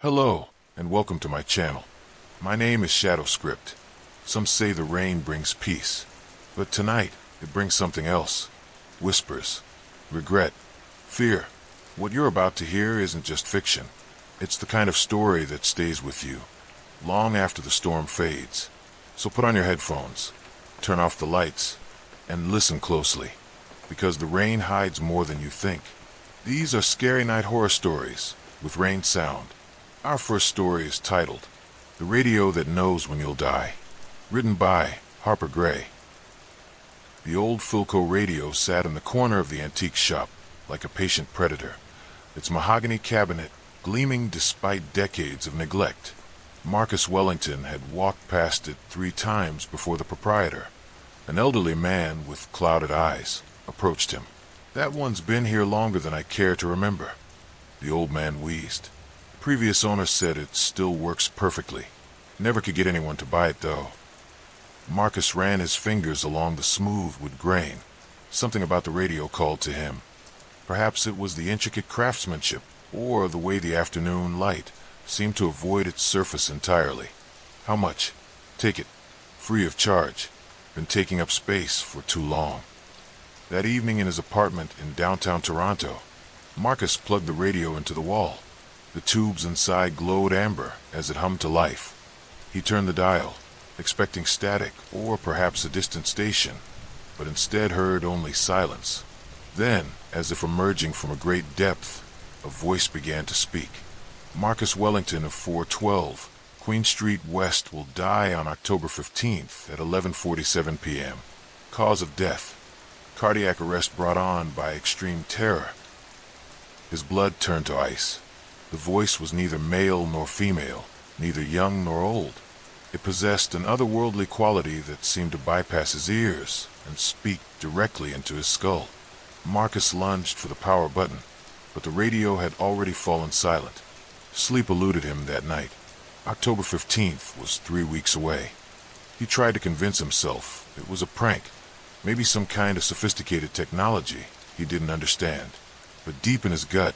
Hello, and welcome to my channel. My name is Shadowscript. Some say the rain brings peace, but tonight it brings something else. Whispers, regret, fear. What you're about to hear isn't just fiction. It's the kind of story that stays with you, long after the storm fades. So put on your headphones, turn off the lights, and listen closely, because the rain hides more than you think. These are Scary Night Horror Stories with Rain Sound. Our first story is titled, The Radio That Knows When You'll Die, written by Harper Gray. The old Philco radio sat in the corner of the antique shop, like a patient predator, its mahogany cabinet gleaming despite decades of neglect. Marcus Wellington had walked past it 3 times before the proprietor, an elderly man with clouded eyes, approached him. "That one's been here longer than I care to remember," the old man wheezed. Previous owner said it still works perfectly. Never could get anyone to buy it, though. Marcus ran his fingers along the smooth wood grain. Something about the radio called to him. Perhaps it was the intricate craftsmanship, or the way the afternoon light seemed to avoid its surface entirely. "How much?" "Take it. Free of charge. Been taking up space for too long." That evening in his apartment in downtown Toronto, Marcus plugged the radio into the wall. The tubes inside glowed amber as it hummed to life. He turned the dial, expecting static or perhaps a distant station, but instead heard only silence. Then, as if emerging from a great depth, a voice began to speak. "Marcus Wellington of 412, Queen Street West will die on October 15th at 11:47 p.m. Cause of death: cardiac arrest brought on by extreme terror." His blood turned to ice. The voice was neither male nor female, neither young nor old. It possessed an otherworldly quality that seemed to bypass his ears and speak directly into his skull. Marcus lunged for the power button, but the radio had already fallen silent. Sleep eluded him that night. October 15th was 3 weeks away. He tried to convince himself it was a prank, maybe some kind of sophisticated technology he didn't understand. But deep in his gut,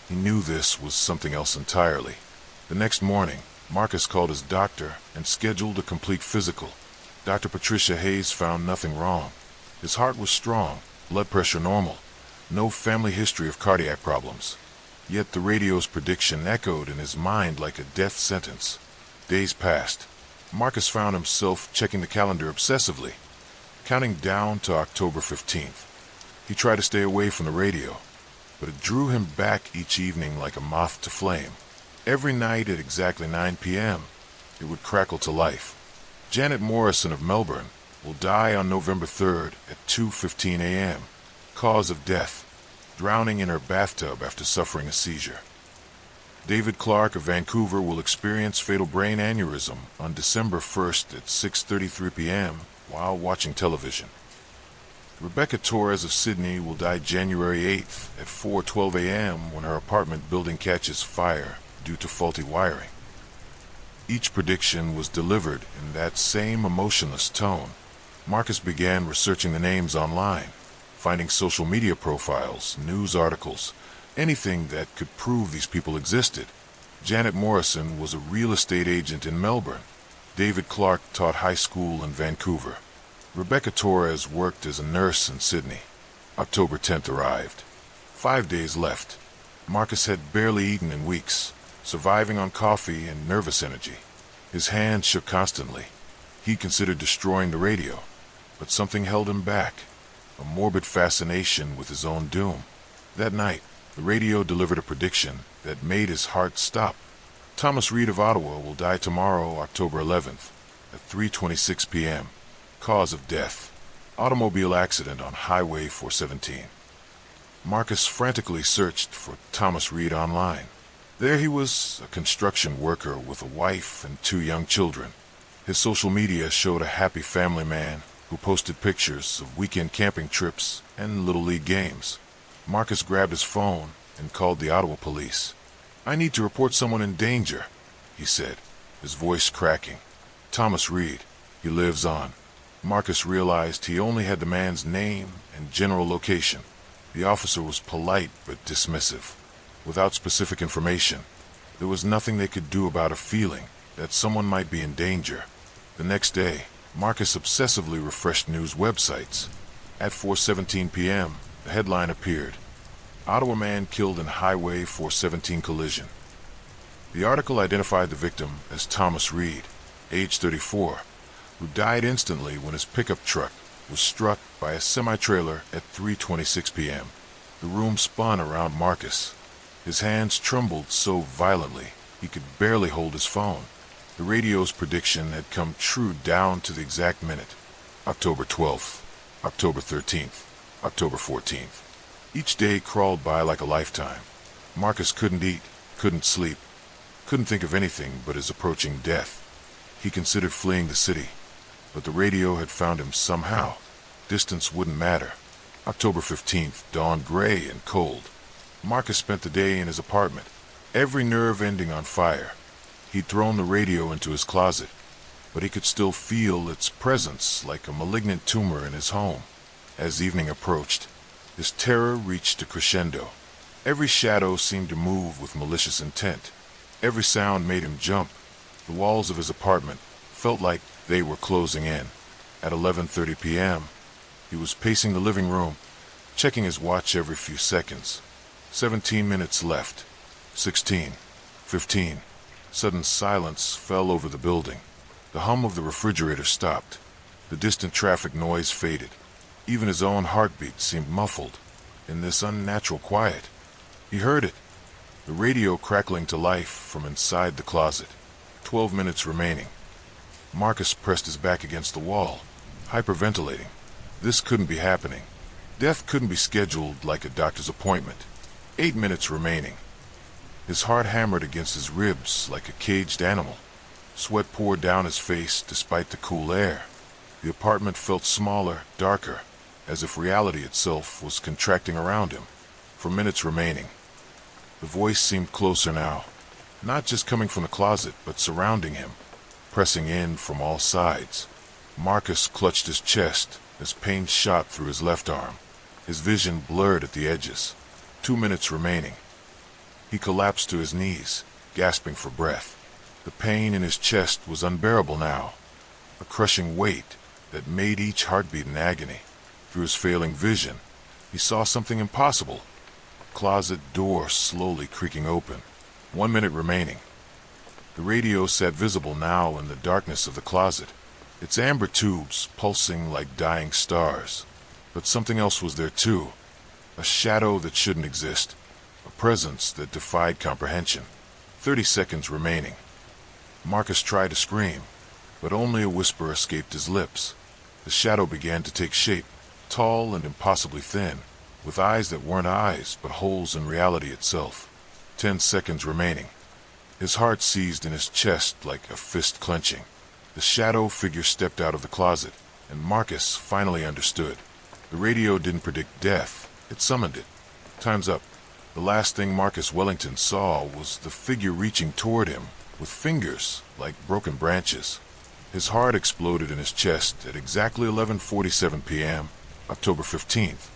he knew this was something else entirely. The next morning, Marcus called his doctor and scheduled a complete physical. Dr. Patricia Hayes found nothing wrong. His heart was strong, blood pressure normal, no family history of cardiac problems. Yet the radio's prediction echoed in his mind like a death sentence. Days passed. Marcus found himself checking the calendar obsessively, counting down to October 15th. He tried to stay away from the radio, but it drew him back each evening like a moth to flame. Every night at exactly 9 p.m., it would crackle to life. Janet Morrison of Melbourne will die on November 3rd at 2:15 a.m. Cause of death: drowning in her bathtub after suffering a seizure. David Clark of Vancouver will experience fatal brain aneurysm on December 1st at 6:33 p.m. while watching television. Rebecca Torres of Sydney will die January 8th at 4:12 a.m. when her apartment building catches fire due to faulty wiring. Each prediction was delivered in that same emotionless tone. Marcus began researching the names online, finding social media profiles, news articles, anything that could prove these people existed. Janet Morrison was a real estate agent in Melbourne. David Clark taught high school in Vancouver. Rebecca Torres worked as a nurse in Sydney. October 10th arrived. 5 days left. Marcus had barely eaten in weeks, surviving on coffee and nervous energy. His hands shook constantly. He considered destroying the radio, but something held him back, a morbid fascination with his own doom. That night, the radio delivered a prediction that made his heart stop. Thomas Reed of Ottawa will die tomorrow, October 11th, at 3:26 p.m. Cause of death: automobile accident on Highway 417. Marcus frantically searched for Thomas Reed online. There he was, a construction worker with a wife and 2 young children. His social media showed a happy family man who posted pictures of weekend camping trips and Little League games. Marcus grabbed his phone and called the Ottawa police. "I need to report someone in danger," he said, his voice cracking. "Thomas Reed. He lives on." Marcus realized he only had the man's name and general location. The officer was polite but dismissive, without specific information. There was nothing they could do about a feeling that someone might be in danger. The next day, Marcus obsessively refreshed news websites. At 4:17 p.m., the headline appeared: Ottawa man killed in Highway 417 collision. The article identified the victim as Thomas Reed, age 34, who died instantly when his pickup truck was struck by a semi-trailer at 3:26 p.m. The room spun around Marcus. His hands trembled so violently he could barely hold his phone. The radio's prediction had come true down to the exact minute. October 12th, October 13th, October 14th. Each day crawled by like a lifetime. Marcus couldn't eat, couldn't sleep, couldn't think of anything but his approaching death. He considered fleeing the city, but the radio had found him somehow. Distance wouldn't matter. October 15th dawned gray and cold. Marcus spent the day in his apartment, every nerve ending on fire. He'd thrown the radio into his closet, but he could still feel its presence like a malignant tumor in his home. As evening approached, his terror reached a crescendo. Every shadow seemed to move with malicious intent. Every sound made him jump. The walls of his apartment felt like they were closing in. At 11:30 p.m., he was pacing the living room, checking his watch every few seconds. 17 minutes left. 16. 15. Sudden silence fell over the building. The hum of the refrigerator stopped. The distant traffic noise faded. Even his own heartbeat seemed muffled in this unnatural quiet. He heard it, the radio crackling to life from inside the closet. 12 minutes remaining. Marcus pressed his back against the wall, hyperventilating. This couldn't be happening. Death couldn't be scheduled like a doctor's appointment. 8 minutes remaining. His heart hammered against his ribs like a caged animal. Sweat poured down his face despite the cool air. The apartment felt smaller, darker, as if reality itself was contracting around him. 4 minutes remaining. The voice seemed closer now, not just coming from the closet, but surrounding him, pressing in from all sides. Marcus clutched his chest as pain shot through his left arm. His vision blurred at the edges. 2 minutes remaining. He collapsed to his knees, gasping for breath. The pain in his chest was unbearable now, a crushing weight that made each heartbeat an agony. Through his failing vision, he saw something impossible. A closet door slowly creaking open. 1 minute remaining. The radio sat visible now in the darkness of the closet, its amber tubes pulsing like dying stars. But something else was there too, a shadow that shouldn't exist, a presence that defied comprehension. 30 seconds remaining. Marcus tried to scream, but only a whisper escaped his lips. The shadow began to take shape, tall and impossibly thin, with eyes that weren't eyes but holes in reality itself. 10 seconds remaining. His heart seized in his chest like a fist clenching. The shadow figure stepped out of the closet, and Marcus finally understood. The radio didn't predict death, it summoned it. Time's up. The last thing Marcus Wellington saw was the figure reaching toward him, with fingers like broken branches. His heart exploded in his chest at exactly 11:47 p.m., October 15th,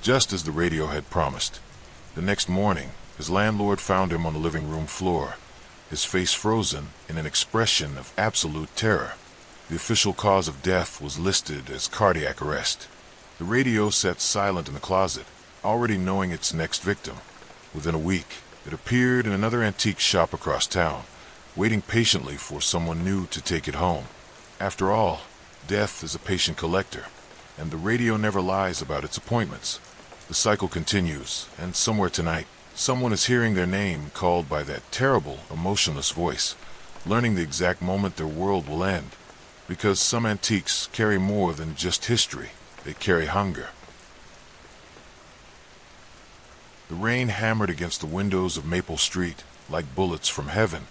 just as the radio had promised. The next morning, his landlord found him on the living room floor, his face frozen in an expression of absolute terror. The official cause of death was listed as cardiac arrest. The radio sat silent in the closet, already knowing its next victim. Within a week, it appeared in another antique shop across town, waiting patiently for someone new to take it home. After all, death is a patient collector, and the radio never lies about its appointments. The cycle continues, and somewhere tonight, someone is hearing their name called by that terrible, emotionless voice, learning the exact moment their world will end. Because some antiques carry more than just history, they carry hunger. The rain hammered against the windows of Maple Street like bullets from heaven,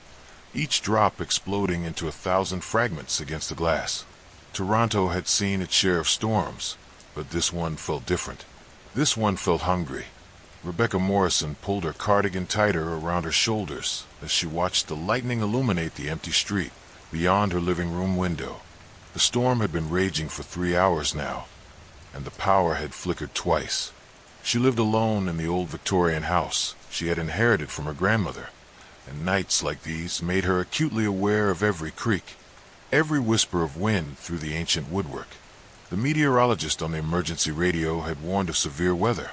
each drop exploding into 1,000 fragments against the glass. Toronto had seen its share of storms, but this one felt different. This one felt hungry. Rebecca Morrison pulled her cardigan tighter around her shoulders as she watched the lightning illuminate the empty street beyond her living room window. The storm had been raging for 3 hours now, and the power had flickered twice. She lived alone in the old Victorian house she had inherited from her grandmother, and nights like these made her acutely aware of every creak, every whisper of wind through the ancient woodwork. The meteorologist on the emergency radio had warned of severe weather,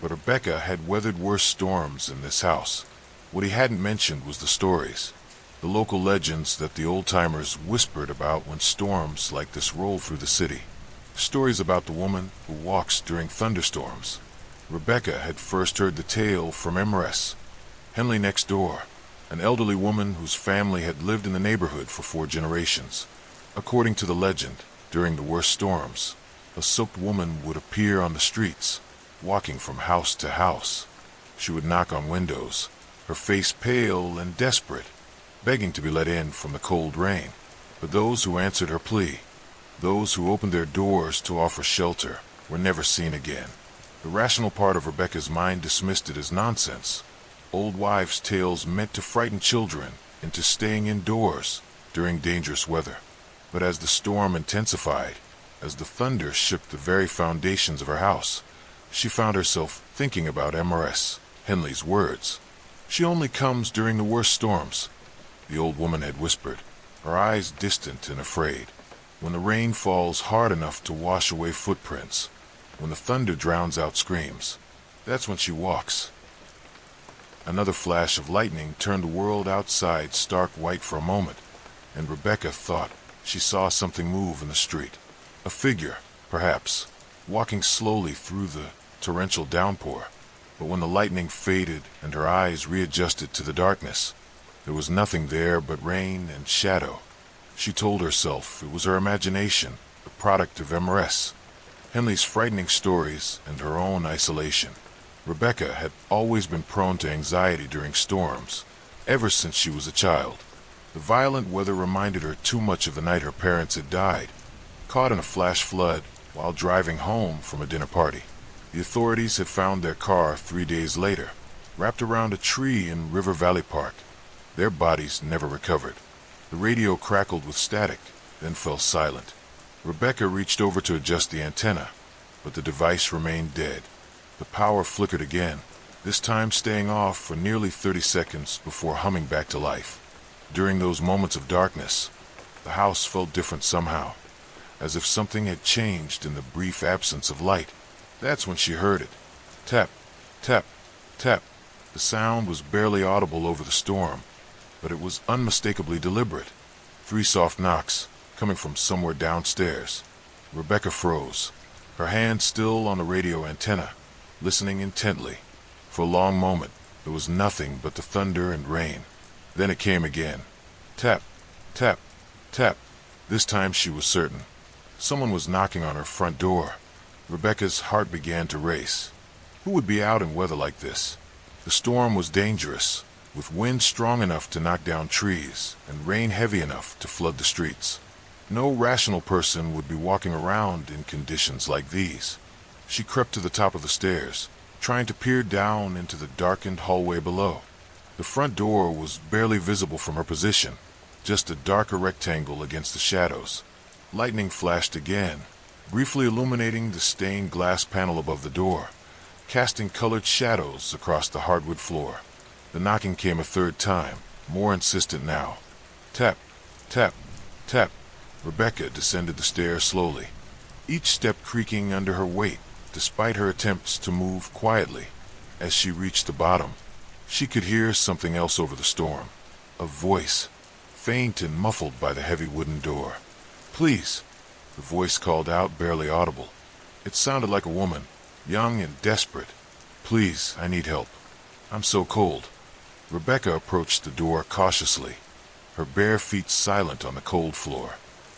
but Rebecca had weathered worse storms in this house. What he hadn't mentioned was the stories, the local legends that the old-timers whispered about when storms like this rolled through the city. Stories about the woman who walks during thunderstorms. Rebecca had first heard the tale from Emrys, Henley next door, an elderly woman whose family had lived in the neighborhood for 4 generations. According to the legend, during the worst storms, a soaked woman would appear on the streets, walking from house to house. She would knock on windows, her face pale and desperate, begging to be let in from the cold rain. But those who answered her plea, those who opened their doors to offer shelter, were never seen again. The rational part of Rebecca's mind dismissed it as nonsense. Old wives' tales meant to frighten children into staying indoors during dangerous weather. But as the storm intensified, as the thunder shook the very foundations of her house, she found herself thinking about Emrys, Henley's words. "She only comes during the worst storms," the old woman had whispered, her eyes distant and afraid. "When the rain falls hard enough to wash away footprints, when the thunder drowns out screams, that's when she walks." Another flash of lightning turned the world outside stark white for a moment, and Rebecca thought she saw something move in the street. A figure, perhaps, walking slowly through the torrential downpour. But when the lightning faded and her eyes readjusted to the darkness, there was nothing there but rain and shadow. She told herself it was her imagination, the product of Emrys, Henley's frightening stories, and her own isolation. Rebecca had always been prone to anxiety during storms, ever since she was a child. The violent weather reminded her too much of the night her parents had died, caught in a flash flood while driving home from a dinner party. The authorities had found their car 3 days later, wrapped around a tree in River Valley Park. Their bodies never recovered. The radio crackled with static, then fell silent. Rebecca reached over to adjust the antenna, but the device remained dead. The power flickered again, this time staying off for nearly 30 seconds before humming back to life. During those moments of darkness, the house felt different somehow, as if something had changed in the brief absence of light. That's when she heard it. Tap, tap, tap. The sound was barely audible over the storm, but it was unmistakably deliberate. 3 soft knocks, coming from somewhere downstairs. Rebecca froze, her hand still on the radio antenna, listening intently. For a long moment, there was nothing but the thunder and rain. Then it came again. Tap, tap, tap. This time she was certain. Someone was knocking on her front door. Rebecca's heart began to race. Who would be out in weather like this? The storm was dangerous, with wind strong enough to knock down trees and rain heavy enough to flood the streets. No rational person would be walking around in conditions like these. She crept to the top of the stairs, trying to peer down into the darkened hallway below. The front door was barely visible from her position, just a darker rectangle against the shadows. Lightning flashed again, briefly illuminating the stained glass panel above the door, casting colored shadows across the hardwood floor. The knocking came a 3rd time, more insistent now. Tap, tap, tap. Rebecca descended the stairs slowly, each step creaking under her weight, despite her attempts to move quietly. As she reached the bottom, she could hear something else over the storm. A voice, faint and muffled by the heavy wooden door. "Please," the voice called out, barely audible. It sounded like a woman, young and desperate. "Please, I need help. I'm so cold." Rebecca approached the door cautiously, her bare feet silent on the cold floor.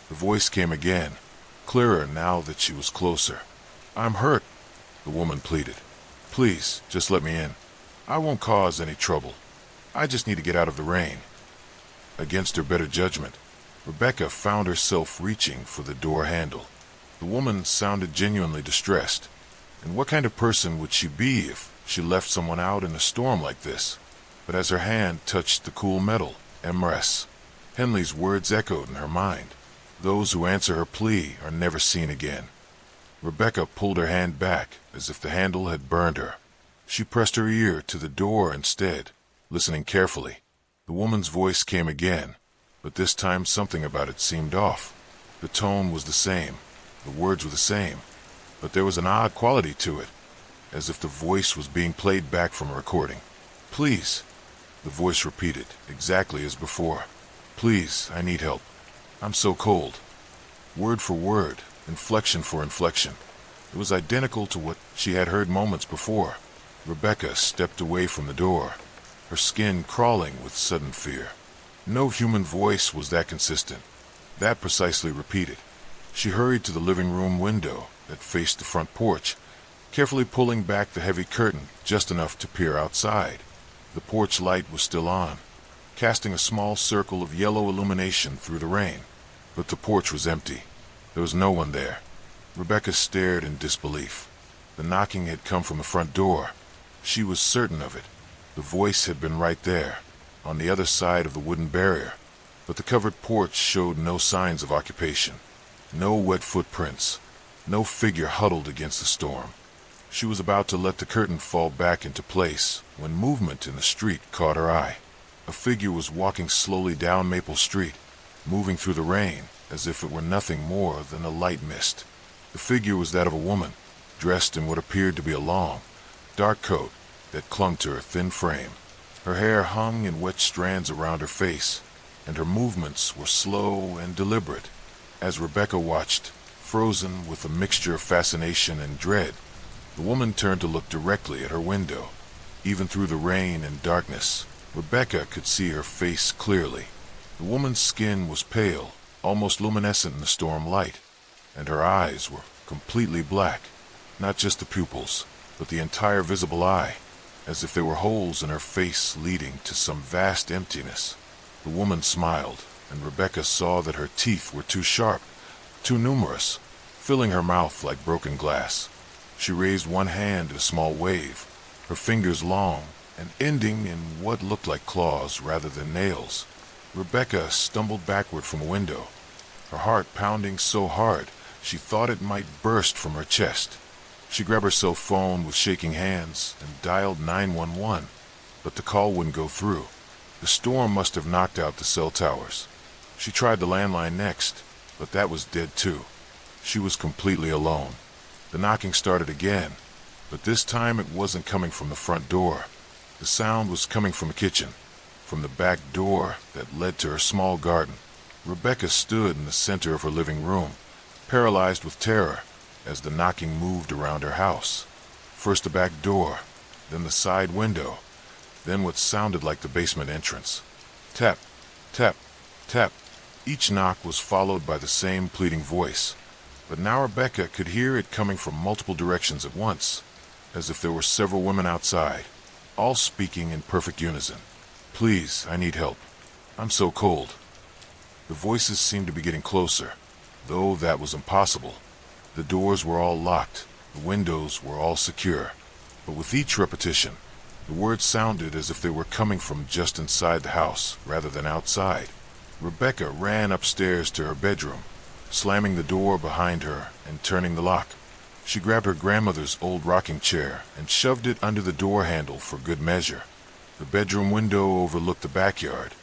The voice came again, clearer now that she was closer. "I'm hurt," the woman pleaded. "Please, just let me in. I won't cause any trouble. I just need to get out of the rain." Against her better judgment, Rebecca found herself reaching for the door handle. The woman sounded genuinely distressed. And what kind of person would she be if she left someone out in a storm like this? But as her hand touched the cool metal, Emrys, Henley's words echoed in her mind. "Those who answer her plea are never seen again." Rebecca pulled her hand back as if the handle had burned her. She pressed her ear to the door instead, listening carefully. The woman's voice came again, but this time something about it seemed off. The tone was the same, the words were the same, but there was an odd quality to it, as if the voice was being played back from a recording. "Please," the voice repeated, exactly as before. "Please, I need help. I'm so cold." Word for word, inflection for inflection. It was identical to what she had heard moments before. Rebecca stepped away from the door, her skin crawling with sudden fear. No human voice was that consistent, that precisely repeated. She hurried to the living room window that faced the front porch, carefully pulling back the heavy curtain just enough to peer outside. The porch light was still on, casting a small circle of yellow illumination through the rain. But the porch was empty. There was no one there. Rebecca stared in disbelief. The knocking had come from the front door. She was certain of it. The voice had been right there, on the other side of the wooden barrier. But the covered porch showed no signs of occupation. No wet footprints. No figure huddled against the storm. She was about to let the curtain fall back into place when movement in the street caught her eye. A figure was walking slowly down Maple Street, moving through the rain as if it were nothing more than a light mist. The figure was that of a woman, dressed in what appeared to be a long, dark coat that clung to her thin frame. Her hair hung in wet strands around her face, and her movements were slow and deliberate. As Rebecca watched, frozen with a mixture of fascination and dread, the woman turned to look directly at her window. Even through the rain and darkness, Rebecca could see her face clearly. The woman's skin was pale, almost luminescent in the storm light, and her eyes were completely black, not just the pupils, but the entire visible eye, as if there were holes in her face leading to some vast emptiness. The woman smiled, and Rebecca saw that her teeth were too sharp, too numerous, filling her mouth like broken glass. She raised one hand in a small wave, her fingers long and ending in what looked like claws rather than nails. Rebecca stumbled backward from a window, her heart pounding so hard she thought it might burst from her chest. She grabbed her cell phone with shaking hands and dialed 911, but the call wouldn't go through. The storm must have knocked out the cell towers. She tried the landline next, but that was dead too. She was completely alone. The knocking started again, but this time it wasn't coming from the front door. The sound was coming from the kitchen, from the back door that led to her small garden. Rebecca stood in the center of her living room, paralyzed with terror, as the knocking moved around her house. First the back door, then the side window, then what sounded like the basement entrance. Tap, tap, tap. Each knock was followed by the same pleading voice, but now Rebecca could hear it coming from multiple directions at once, as if there were several women outside, all speaking in perfect unison. "Please, I need help. I'm so cold." The voices seemed to be getting closer, though that was impossible. The doors were all locked, the windows were all secure, but with each repetition, the words sounded as if they were coming from just inside the house rather than outside. Rebecca ran upstairs to her bedroom, slamming the door behind her and turning the lock. She grabbed her grandmother's old rocking chair and shoved it under the door handle for good measure. The bedroom window overlooked the backyard,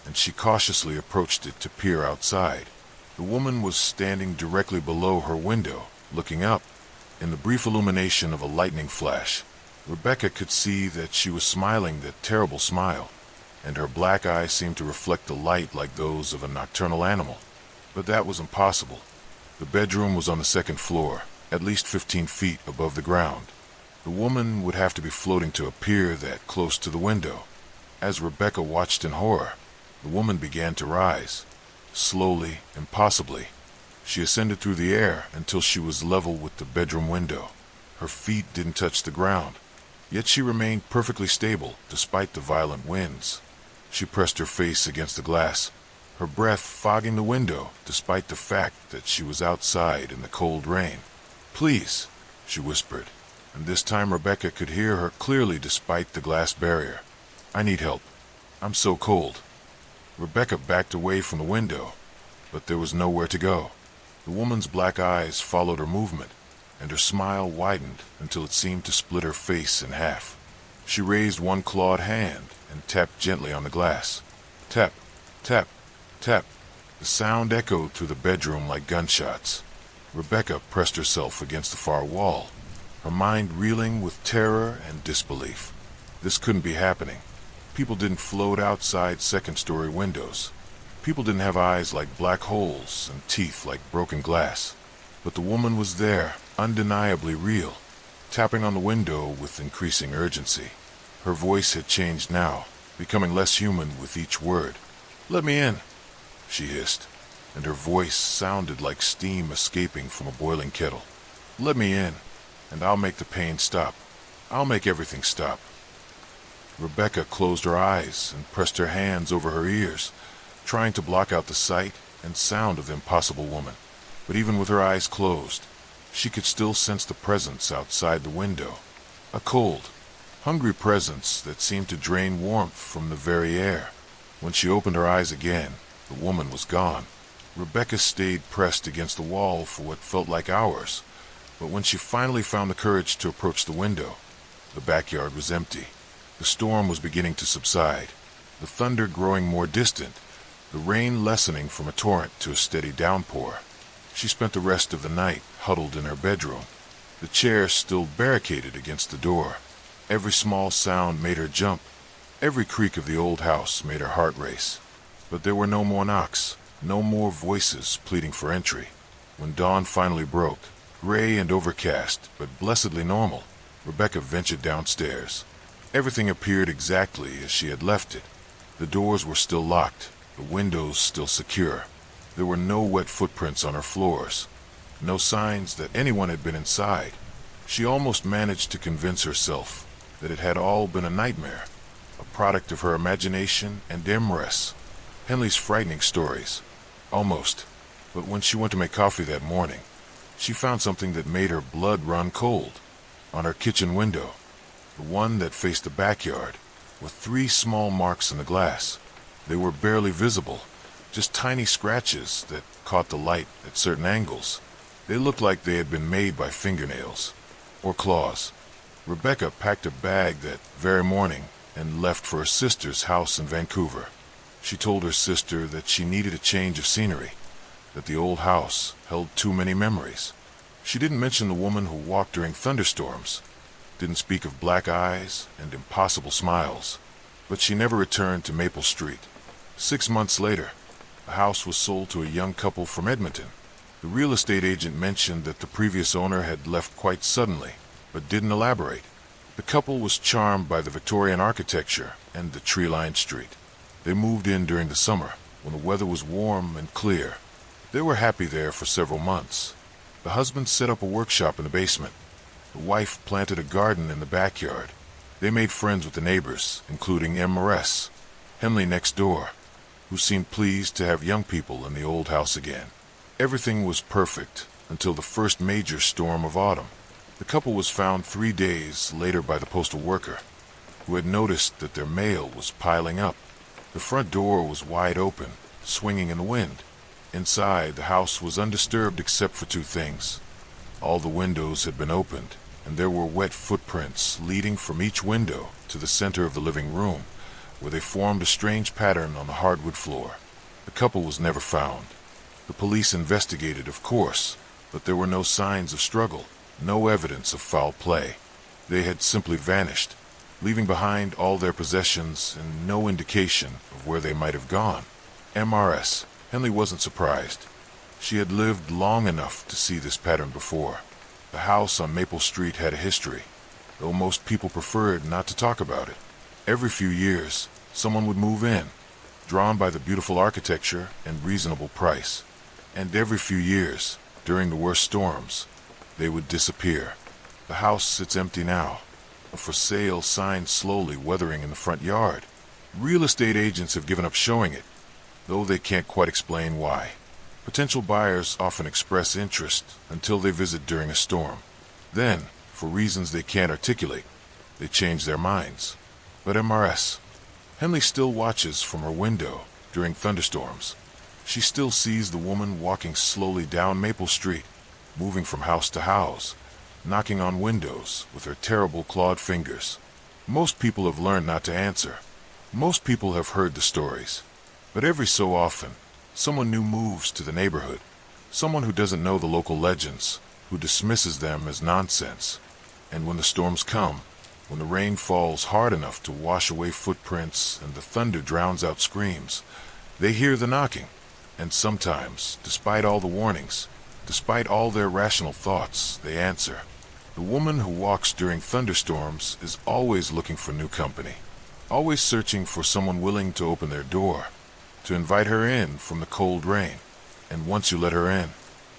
and she cautiously approached it to peer outside. The woman was standing directly below her window, looking up. In the brief illumination of a lightning flash, Rebecca could see that she was smiling that terrible smile, and her black eyes seemed to reflect the light like those of a nocturnal animal. But that was impossible. The bedroom was on the second floor, at least 15 feet above the ground. The woman would have to be floating to appear that close to the window. As Rebecca watched in horror, the woman began to rise. Slowly, impossibly, she ascended through the air until she was level with the bedroom window. Her feet didn't touch the ground, yet she remained perfectly stable despite the violent winds. She pressed her face against the glass, her breath fogging the window despite the fact that she was outside in the cold rain. "Please," she whispered, and this time Rebecca could hear her clearly despite the glass barrier. "I need help. I'm so cold." Rebecca backed away from the window, but there was nowhere to go. The woman's black eyes followed her movement, and her smile widened until it seemed to split her face in half. She raised one clawed hand and tapped gently on the glass. Tap, tap, tap. The sound echoed through the bedroom like gunshots. Rebecca pressed herself against the far wall, her mind reeling with terror and disbelief. This couldn't be happening. People didn't float outside second-story windows. People didn't have eyes like black holes and teeth like broken glass. But the woman was there, undeniably real, tapping on the window with increasing urgency. Her voice had changed now, becoming less human with each word. "Let me in," she hissed, and her voice sounded like steam escaping from a boiling kettle. "Let me in, and I'll make the pain stop. I'll make everything stop." Rebecca closed her eyes and pressed her hands over her ears, trying to block out the sight and sound of the impossible woman. But even with her eyes closed, she could still sense the presence outside the window. A cold, hungry presence that seemed to drain warmth from the very air. When she opened her eyes again, the woman was gone. Rebecca stayed pressed against the wall for what felt like hours, but when she finally found the courage to approach the window, the backyard was empty. The storm was beginning to subside, the thunder growing more distant, the rain lessening from a torrent to a steady downpour. She spent the rest of the night huddled in her bedroom, the chair still barricaded against the door. Every small sound made her jump. Every creak of the old house made her heart race. But there were no more knocks, no more voices pleading for entry. When dawn finally broke, gray and overcast, but blessedly normal, Rebecca ventured downstairs. Everything appeared exactly as she had left it. The doors were still locked, the windows still secure. There were no wet footprints on her floors, no signs that anyone had been inside. She almost managed to convince herself that it had all been a nightmare, a product of her imagination and Emrys, Henley's frightening stories. Almost. But when she went to make coffee that morning, she found something that made her blood run cold. On her kitchen window, the one that faced the backyard, were 3 small marks in the glass. They were barely visible, just tiny scratches that caught the light at certain angles. They looked like they had been made by fingernails or claws. Rebecca packed a bag that very morning and left for her sister's house in Vancouver. She told her sister that she needed a change of scenery, that the old house held too many memories. She didn't mention the woman who walked during thunderstorms, didn't speak of black eyes and impossible smiles, but she never returned to Maple Street. 6 months later, the house was sold to a young couple from Edmonton. The real estate agent mentioned that the previous owner had left quite suddenly, but didn't elaborate. The couple was charmed by the Victorian architecture and the tree-lined street. They moved in during the summer, when the weather was warm and clear. They were happy there for several months. The husband set up a workshop in the basement. The wife planted a garden in the backyard. They made friends with the neighbors, including Emrys, Henley next door, who seemed pleased to have young people in the old house again. Everything was perfect until the first major storm of autumn. The couple was found 3 days later by the postal worker, who had noticed that their mail was piling up. The front door was wide open, swinging in the wind. Inside, the house was undisturbed except for 2 things. All the windows had been opened, and there were wet footprints leading from each window to the center of the living room, where they formed a strange pattern on the hardwood floor. The couple was never found. The police investigated, of course, but there were no signs of struggle, no evidence of foul play. They had simply vanished, leaving behind all their possessions and no indication of where they might have gone. Emrys, Henley wasn't surprised. She had lived long enough to see this pattern before. The house on Maple Street had a history, though most people preferred not to talk about it. Every few years, someone would move in, drawn by the beautiful architecture and reasonable price. And every few years, during the worst storms, they would disappear. The house sits empty now, a for sale sign slowly weathering in the front yard. Real estate agents have given up showing it, though they can't quite explain why. Potential buyers often express interest until they visit during a storm. Then, for reasons they can't articulate, they change their minds. But Emrys, Henley still watches from her window during thunderstorms. She still sees the woman walking slowly down Maple Street, moving from house to house, knocking on windows with her terrible clawed fingers. Most people have learned not to answer. Most people have heard the stories, But every so often, someone new moves to the neighborhood. Someone who doesn't know the local legends, who dismisses them as nonsense. And when the storms come, when the rain falls hard enough to wash away footprints and the thunder drowns out screams, they hear the knocking. And sometimes, despite all the warnings, despite all their rational thoughts, they answer. The woman who walks during thunderstorms is always looking for new company, always searching for someone willing to open their door, to invite her in from the cold rain. And once you let her in,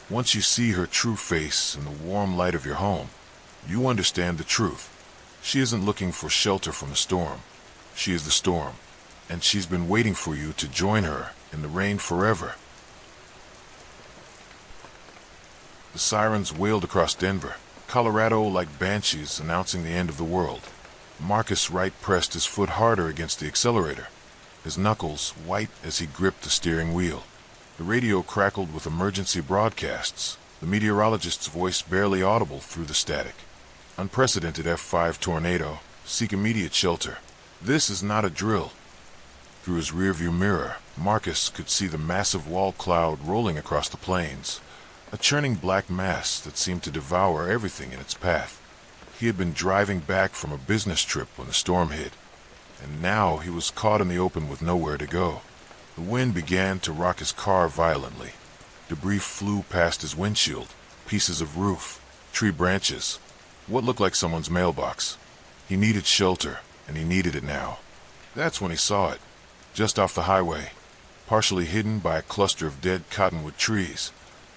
once you see her true face in the warm light of your home, you understand the truth. She isn't looking for shelter from the storm. She is the storm, and she's been waiting for you to join her in the rain forever. The sirens wailed across Denver, Colorado, like banshees announcing the end of the world. Marcus Wright pressed his foot harder against the accelerator, his knuckles white as he gripped the steering wheel. The radio crackled with emergency broadcasts, the meteorologist's voice barely audible through the static. Unprecedented F5 tornado. Seek immediate shelter. This is not a drill. Through his rearview mirror, Marcus could see the massive wall cloud rolling across the plains, a churning black mass that seemed to devour everything in its path. He had been driving back from a business trip when the storm hit, and now he was caught in the open with nowhere to go. The wind began to rock his car violently. Debris flew past his windshield, pieces of roof, tree branches, what looked like someone's mailbox. He needed shelter, and he needed it now. That's when he saw it, just off the highway, partially hidden by a cluster of dead cottonwood trees,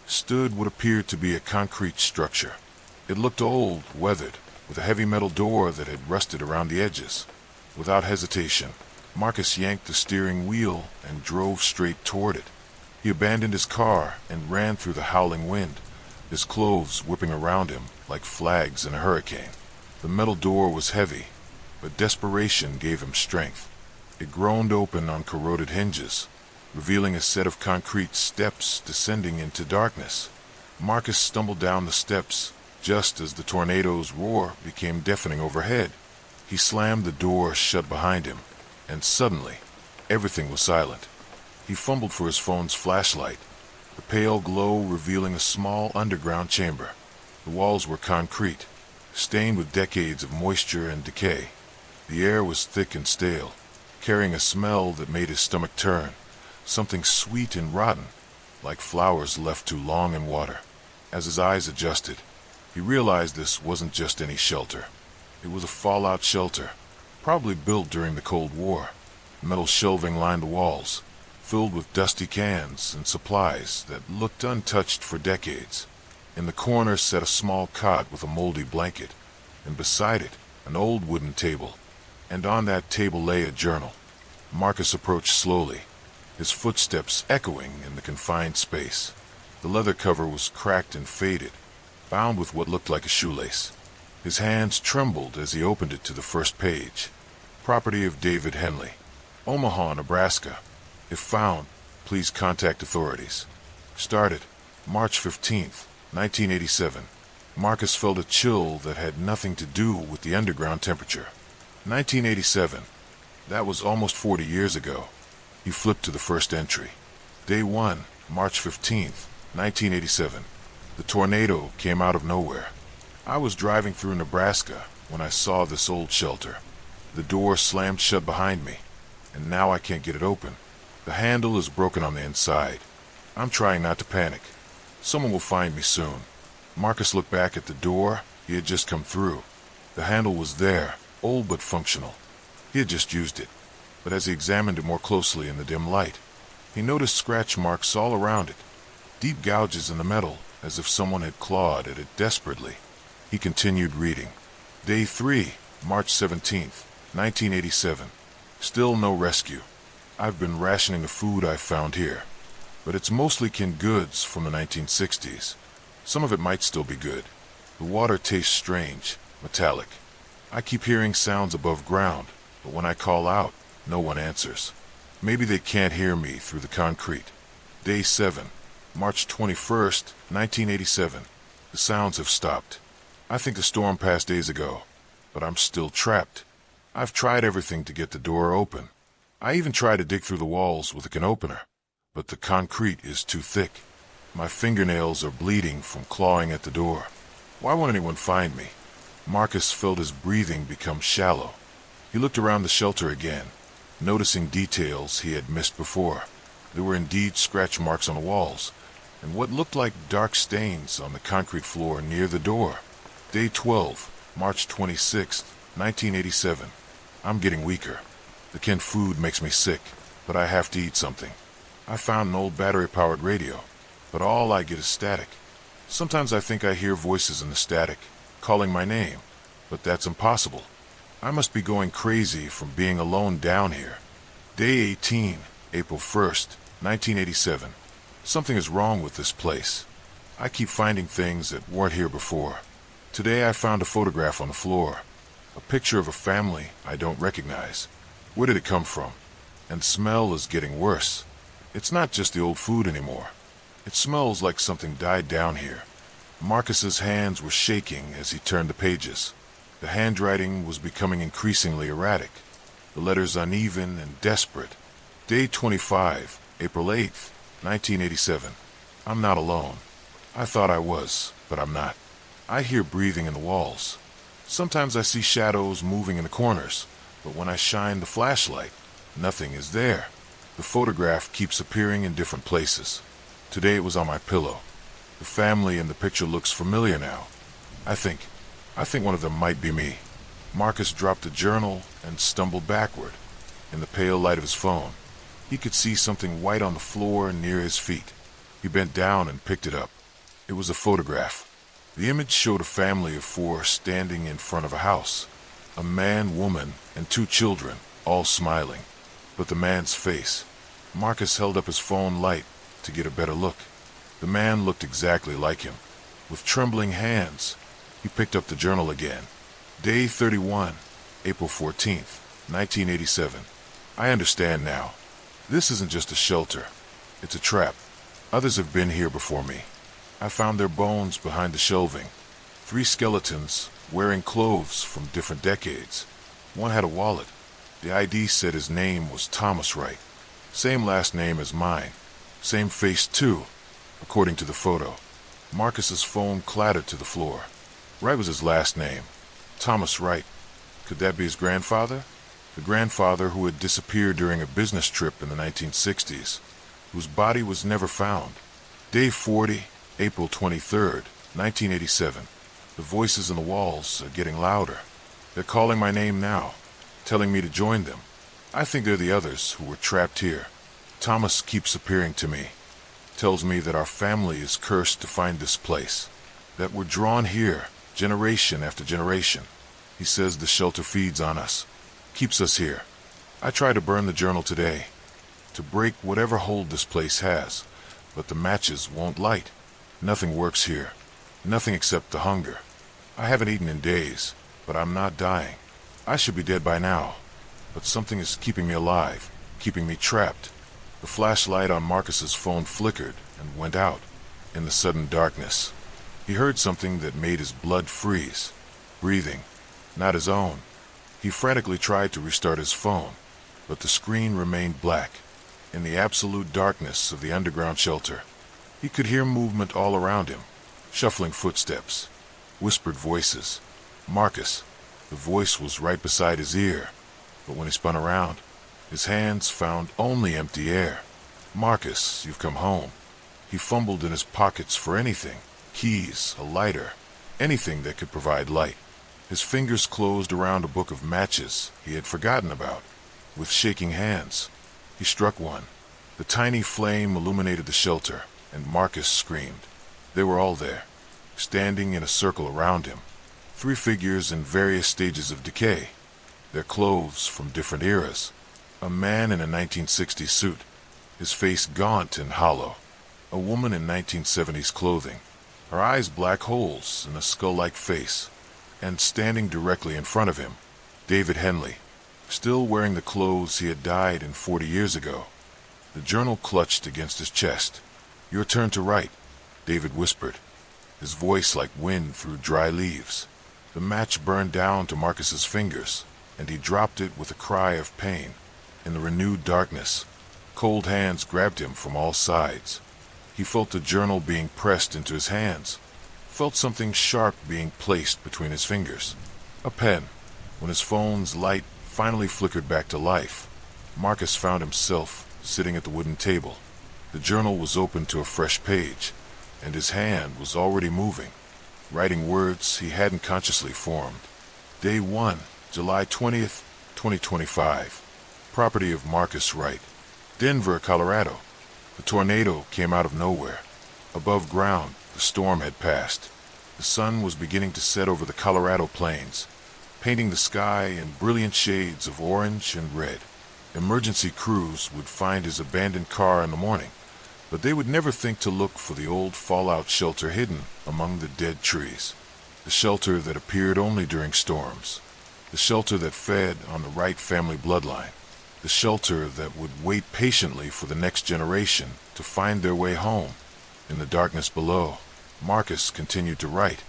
stood what appeared to be a concrete structure. It looked old, weathered, with a heavy metal door that had rusted around the edges. Without hesitation, Marcus yanked the steering wheel and drove straight toward it. He abandoned his car and ran through the howling wind, his clothes whipping around him like flags in a hurricane. The metal door was heavy, but desperation gave him strength. It groaned open on corroded hinges, revealing a set of concrete steps descending into darkness. Marcus stumbled down the steps just as the tornado's roar became deafening overhead. He slammed the door shut behind him, and suddenly, everything was silent. He fumbled for his phone's flashlight, the pale glow revealing a small underground chamber. The walls were concrete, stained with decades of moisture and decay. The air was thick and stale, carrying a smell that made his stomach turn, something sweet and rotten, like flowers left too long in water. As his eyes adjusted, he realized this wasn't just any shelter. It was a fallout shelter, probably built during the Cold War. Metal shelving lined the walls, filled with dusty cans and supplies that looked untouched for decades. In the corner sat a small cot with a moldy blanket, and beside it, an old wooden table. And on that table lay a journal. Marcus approached slowly, his footsteps echoing in the confined space. The leather cover was cracked and faded, bound with what looked like a shoelace. His hands trembled as he opened it to the first page. Property of David Henley, Omaha, Nebraska. If found, please contact authorities. Started March 15th, 1987. Marcus felt a chill that had nothing to do with the underground temperature. 1987. That was almost 40 years ago. He flipped to the first entry. Day 1, March 15th, 1987. The tornado came out of nowhere. I was driving through Nebraska when I saw this old shelter. The door slammed shut behind me, and now I can't get it open. The handle is broken on the inside. I'm trying not to panic. Someone will find me soon. Marcus looked back at the door he had just come through. The handle was there, old but functional. He had just used it, but as he examined it more closely in the dim light, he noticed scratch marks all around it, deep gouges in the metal, as if someone had clawed at it desperately. He continued reading. Day 3, March 17th, 1987. Still no rescue. I've been rationing the food I've found here, but it's mostly canned goods from the 1960s. Some of it might still be good. The water tastes strange, metallic. I keep hearing sounds above ground, but when I call out, no one answers. Maybe they can't hear me through the concrete. Day 7, March 21st, 1987. The sounds have stopped. I think the storm passed days ago, but I'm still trapped. I've tried everything to get the door open. I even try to dig through the walls with a can opener, but the concrete is too thick. My fingernails are bleeding from clawing at the door. Why won't anyone find me? Marcus felt his breathing become shallow. He looked around the shelter again, noticing details he had missed before. There were indeed scratch marks on the walls, and what looked like dark stains on the concrete floor near the door. Day 12, March 26, 1987. I'm getting weaker. The canned food makes me sick, but I have to eat something. I found an old battery-powered radio, but all I get is static. Sometimes I think I hear voices in the static, calling my name, but that's impossible. I must be going crazy from being alone down here. Day 18, April 1st, 1987. Something is wrong with this place. I keep finding things that weren't here before. Today I found a photograph on the floor. A picture of a family I don't recognize. Where did it come from? And the smell is getting worse. It's not just the old food anymore. It smells like something died down here. Marcus's hands were shaking as he turned the pages. The handwriting was becoming increasingly erratic, the letters uneven and desperate. Day 25, April 8th, 1987. I'm not alone. I thought I was, but I'm not. I hear breathing in the walls. Sometimes I see shadows moving in the corners, but when I shine the flashlight, nothing is there. The photograph keeps appearing in different places. Today it was on my pillow. The family in the picture looks familiar now. I think one of them might be me. Marcus dropped the journal and stumbled backward. In the pale light of his phone, he could see something white on the floor near his feet. He bent down and picked it up. It was a photograph. The image showed a family of 4 standing in front of a house. A man, woman, and 2 children, all smiling. But the man's face. Marcus held up his phone light to get a better look. The man looked exactly like him. With trembling hands, he picked up the journal again. Day 31, April 14th, 1987. I understand now. This isn't just a shelter. It's a trap. Others have been here before me. I found their bones behind the shelving. 3 skeletons wearing clothes from different decades. One had a wallet. The ID said his name was Thomas Wright. Same last name as mine. Same face too, according to the photo. Marcus's phone clattered to the floor. Wright was his last name. Thomas Wright. Could that be his grandfather? The grandfather who had disappeared during a business trip in the 1960s, whose body was never found. Day 40, April 23rd, 1987. The voices in the walls are getting louder. They're calling my name now, telling me to join them. I think they're the others who were trapped here. Thomas keeps appearing to me. Tells me that our family is cursed to find this place. That we're drawn here, generation after generation. He says the shelter feeds on us. Keeps us here. I tried to burn the journal today, to break whatever hold this place has, but the matches won't light. Nothing works here. Nothing except the hunger. I haven't eaten in days, but I'm not dying. I should be dead by now, but something is keeping me alive, keeping me trapped. The flashlight on Marcus's phone flickered and went out. In the sudden darkness, he heard something that made his blood freeze. Breathing, not his own. He frantically tried to restart his phone, but the screen remained black. In the absolute darkness of the underground shelter, he could hear movement all around him. Shuffling footsteps, whispered voices. Marcus. The voice was right beside his ear, but when he spun around, his hands found only empty air. Marcus, you've come home. He fumbled in his pockets for anything. Keys, a lighter, anything that could provide light. His fingers closed around a book of matches he had forgotten about. With shaking hands, he struck one. The tiny flame illuminated the shelter, and Marcus screamed. They were all there, standing in a circle around him. 3 figures in various stages of decay, their clothes from different eras. A man in a 1960s suit, his face gaunt and hollow. A woman in 1970s clothing, her eyes black holes in a skull-like face. And standing directly in front of him, David Henley, still wearing the clothes he had dyed in 40 years ago. The journal clutched against his chest. Your turn to write, David whispered, his voice like wind through dry leaves. The match burned down to Marcus's fingers, and he dropped it with a cry of pain. In the renewed darkness, cold hands grabbed him from all sides. He felt the journal being pressed into his hands, felt something sharp being placed between his fingers. A pen. When his phone's light finally flickered back to life, Marcus found himself sitting at the wooden table. The journal was open to a fresh page, and his hand was already moving, writing words he hadn't consciously formed. Day 1, July 20th, 2025. Property of Marcus Wright, Denver, Colorado. The tornado came out of nowhere. Above ground, the storm had passed. The sun was beginning to set over the Colorado plains, painting the sky in brilliant shades of orange and red. Emergency crews would find his abandoned car in the morning, but they would never think to look for the old fallout shelter hidden among the dead trees. The shelter that appeared only during storms. The shelter that fed on the Wright family bloodline. The shelter that would wait patiently for the next generation to find their way home. In the darkness below, Marcus continued to write,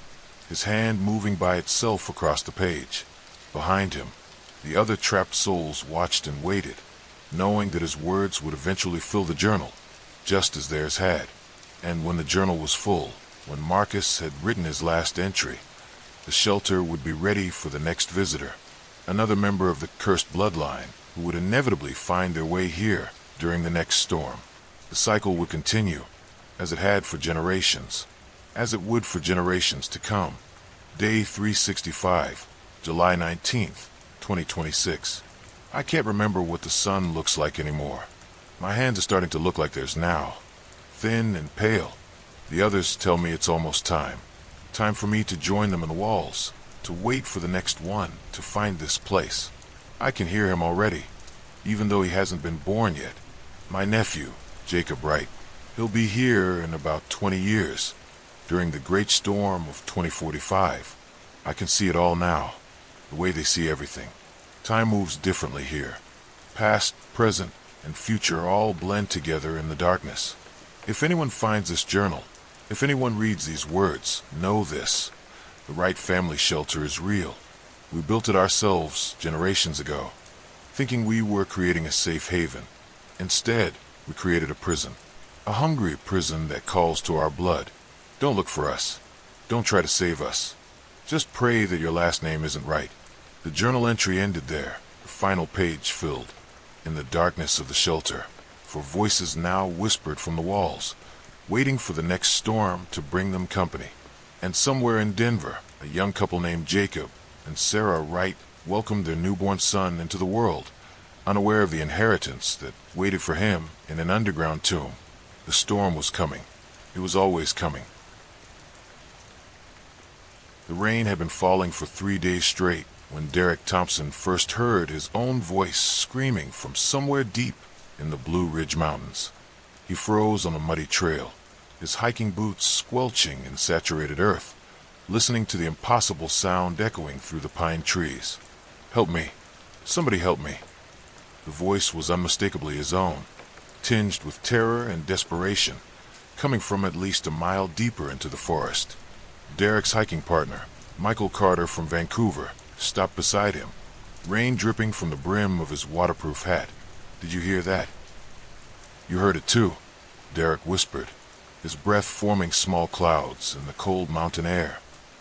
his hand moving by itself across the page. Behind him, the other trapped souls watched and waited, knowing that his words would eventually fill the journal, just as theirs had. And when the journal was full, when Marcus had written his last entry, the shelter would be ready for the next visitor, another member of the cursed bloodline who would inevitably find their way here during the next storm. The cycle would continue, as it had for generations, as it would for generations to come. Day 365, July 19th, 2026. I can't remember what the sun looks like anymore. My hands are starting to look like theirs now, thin and pale. The others tell me it's almost time. Time for me to join them in the walls, to wait for the next one to find this place. I can hear him already, even though he hasn't been born yet. My nephew, Jacob Wright. He'll be here in about 20 years, during the great storm of 2045. I can see it all now, the way they see everything. Time moves differently here. Past, present, and future all blend together in the darkness. If anyone finds this journal, if anyone reads these words, know this. The Wright family shelter is real. We built it ourselves generations ago, thinking we were creating a safe haven. Instead, we created a prison. A hungry prison that calls to our blood. Don't look for us. Don't try to save us. Just pray that your last name isn't Wright. The journal entry ended there, the final page filled. In the darkness of the shelter, for voices now whispered from the walls, waiting for the next storm to bring them company. And somewhere in Denver, a young couple named Jacob and Sarah Wright welcomed their newborn son into the world, unaware of the inheritance that waited for him in an underground tomb. The storm was coming. It was always coming. The rain had been falling for 3 days straight when Derek Thompson first heard his own voice screaming from somewhere deep in the Blue Ridge Mountains. He froze on a muddy trail, his hiking boots squelching in saturated earth, listening to the impossible sound echoing through the pine trees. "Help me. Somebody help me." The voice was unmistakably his own, tinged with terror and desperation, coming from at least a mile deeper into the forest. Derek's hiking partner, Michael Carter from Vancouver, stopped beside him, rain dripping from the brim of his waterproof hat. "Did you hear that?" "You heard it too," Derek whispered, his breath forming small clouds in the cold mountain air.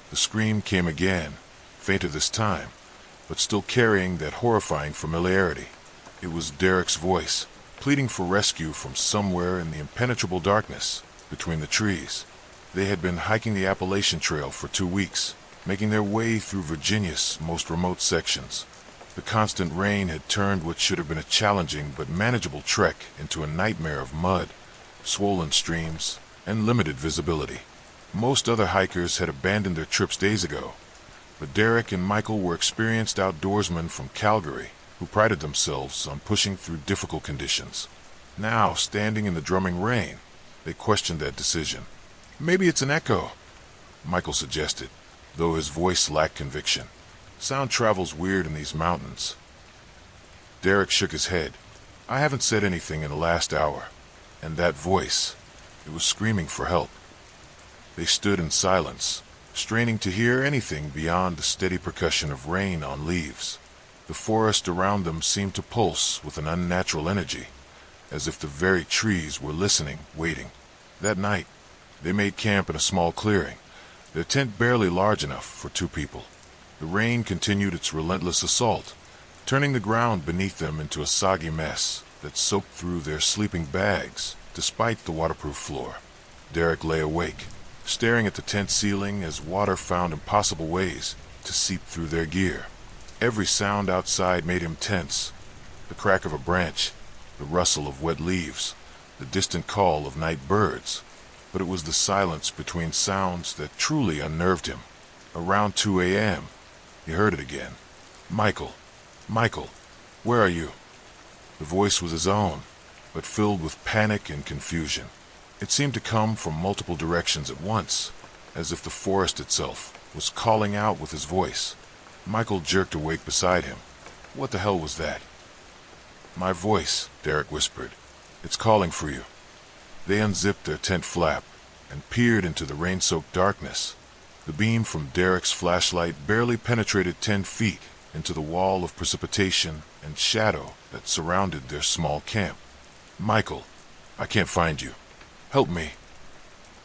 The scream came again, fainter this time, but still carrying that horrifying familiarity. It was Derek's voice, pleading for rescue from somewhere in the impenetrable darkness between the trees. They had been hiking the Appalachian Trail for 2 weeks, making their way through Virginia's most remote sections. The constant rain had turned what should have been a challenging but manageable trek into a nightmare of mud, swollen streams, and limited visibility. Most other hikers had abandoned their trips days ago, but Derek and Michael were experienced outdoorsmen from Calgary who prided themselves on pushing through difficult conditions. Now, standing in the drumming rain, they questioned that decision. "Maybe it's an echo," Michael suggested, though his voice lacked conviction. "Sound travels weird in these mountains." Derek shook his head. "I haven't said anything in the last hour." And that voice, it was screaming for help. They stood in silence, straining to hear anything beyond the steady percussion of rain on leaves. The The forest around them seemed to pulse with an unnatural energy, as if the very trees were listening, waiting. That night, they made camp in a small clearing, their tent barely large enough for 2 people. The rain continued its relentless assault, turning the ground beneath them into a soggy mess that soaked through their sleeping bags despite the waterproof floor. Derek lay awake, staring at the tent ceiling as water found impossible ways to seep through their gear. Every sound outside made him tense. The crack of a branch, the rustle of wet leaves, the distant call of night birds. But it was the silence between sounds that truly unnerved him. Around 2 a.m., he heard it again. "Michael, Michael, where are you?" The voice was his own, but filled with panic and confusion. It seemed to come from multiple directions at once, as if the forest itself was calling out with his voice. Michael jerked awake beside him. What the hell was that? "My voice," Derek whispered. "It's calling for you." They unzipped their tent flap and peered into the rain-soaked darkness. The beam from Derek's flashlight barely penetrated 10 feet into the wall of precipitation and shadow that surrounded their small camp. "Michael, I can't find you. Help me."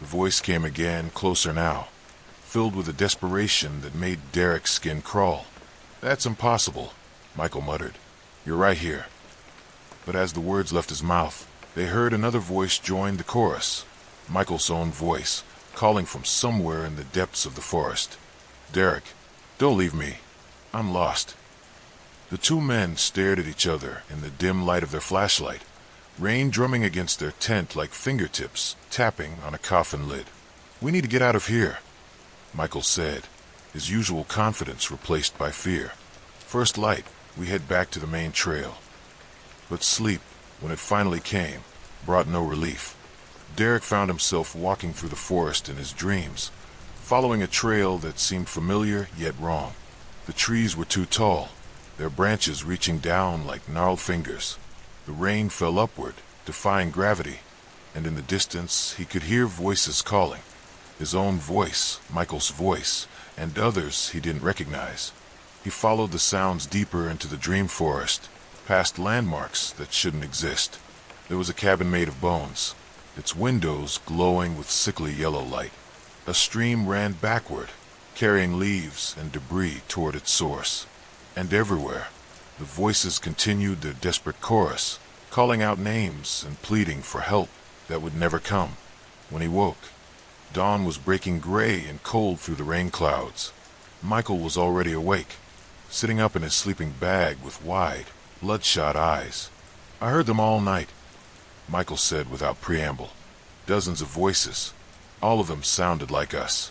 The voice came again, closer now, filled with a desperation that made Derek's skin crawl. "That's impossible," Michael muttered. "You're right here." But as the words left his mouth, they heard another voice join the chorus, Michael's own voice, calling from somewhere in the depths of the forest. "Derek, don't leave me. I'm lost." The 2 men stared at each other in the dim light of their flashlight, rain drumming against their tent like fingertips tapping on a coffin lid. "We need to get out of here," Michael said, his usual confidence replaced by fear. "First light, we head back to the main trail." But sleep, when it finally came, brought no relief. Derek found himself walking through the forest in his dreams, following a trail that seemed familiar yet wrong. The trees were too tall, their branches reaching down like gnarled fingers. The rain fell upward, defying gravity, and in the distance he could hear voices calling. His own voice, Michael's voice, and others he didn't recognize. He followed the sounds deeper into the dream forest, past landmarks that shouldn't exist. There was a cabin made of bones, its windows glowing with sickly yellow light. A stream ran backward, carrying leaves and debris toward its source. And everywhere, the voices continued their desperate chorus, calling out names and pleading for help that would never come. When he woke, dawn was breaking gray and cold through the rain clouds. Michael was already awake, sitting up in his sleeping bag with wide, bloodshot eyes. "I heard them all night," Michael said without preamble. "Dozens of voices. All of them sounded like us."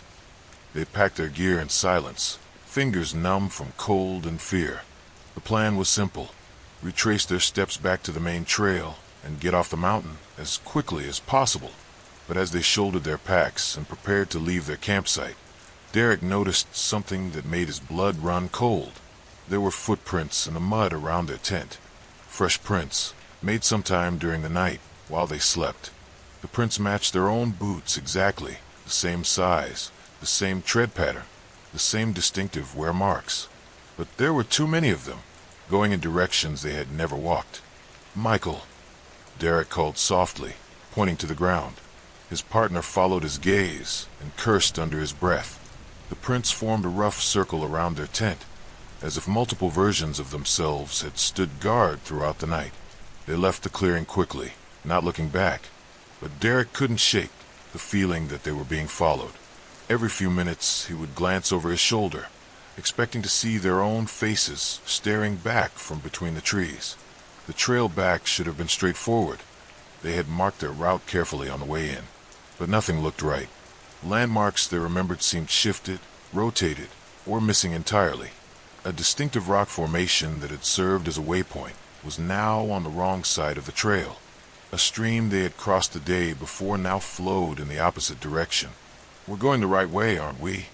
They packed their gear in silence, fingers numb from cold and fear. The plan was simple: retrace their steps back to the main trail and get off the mountain as quickly as possible. But as they shouldered their packs and prepared to leave their campsite, Derek noticed something that made his blood run cold. There were footprints in the mud around their tent. Fresh prints, made sometime during the night while they slept. The prints matched their own boots exactly, the same size, the same tread pattern, the same distinctive wear marks. But there were too many of them, going in directions they had never walked. "Michael," Derek called softly, pointing to the ground. His partner followed his gaze and cursed under his breath. The prints formed a rough circle around their tent, as if multiple versions of themselves had stood guard throughout the night. They left the clearing quickly, not looking back, but Derek couldn't shake the feeling that they were being followed. Every few minutes he would glance over his shoulder, expecting to see their own faces staring back from between the trees. The trail back should have been straightforward. They had marked their route carefully on the way in, but nothing looked right. Landmarks they remembered seemed shifted, rotated, or missing entirely. A distinctive rock formation that had served as a waypoint was now on the wrong side of the trail. A stream they had crossed the day before now flowed in the opposite direction. "We're going the right way, aren't we?"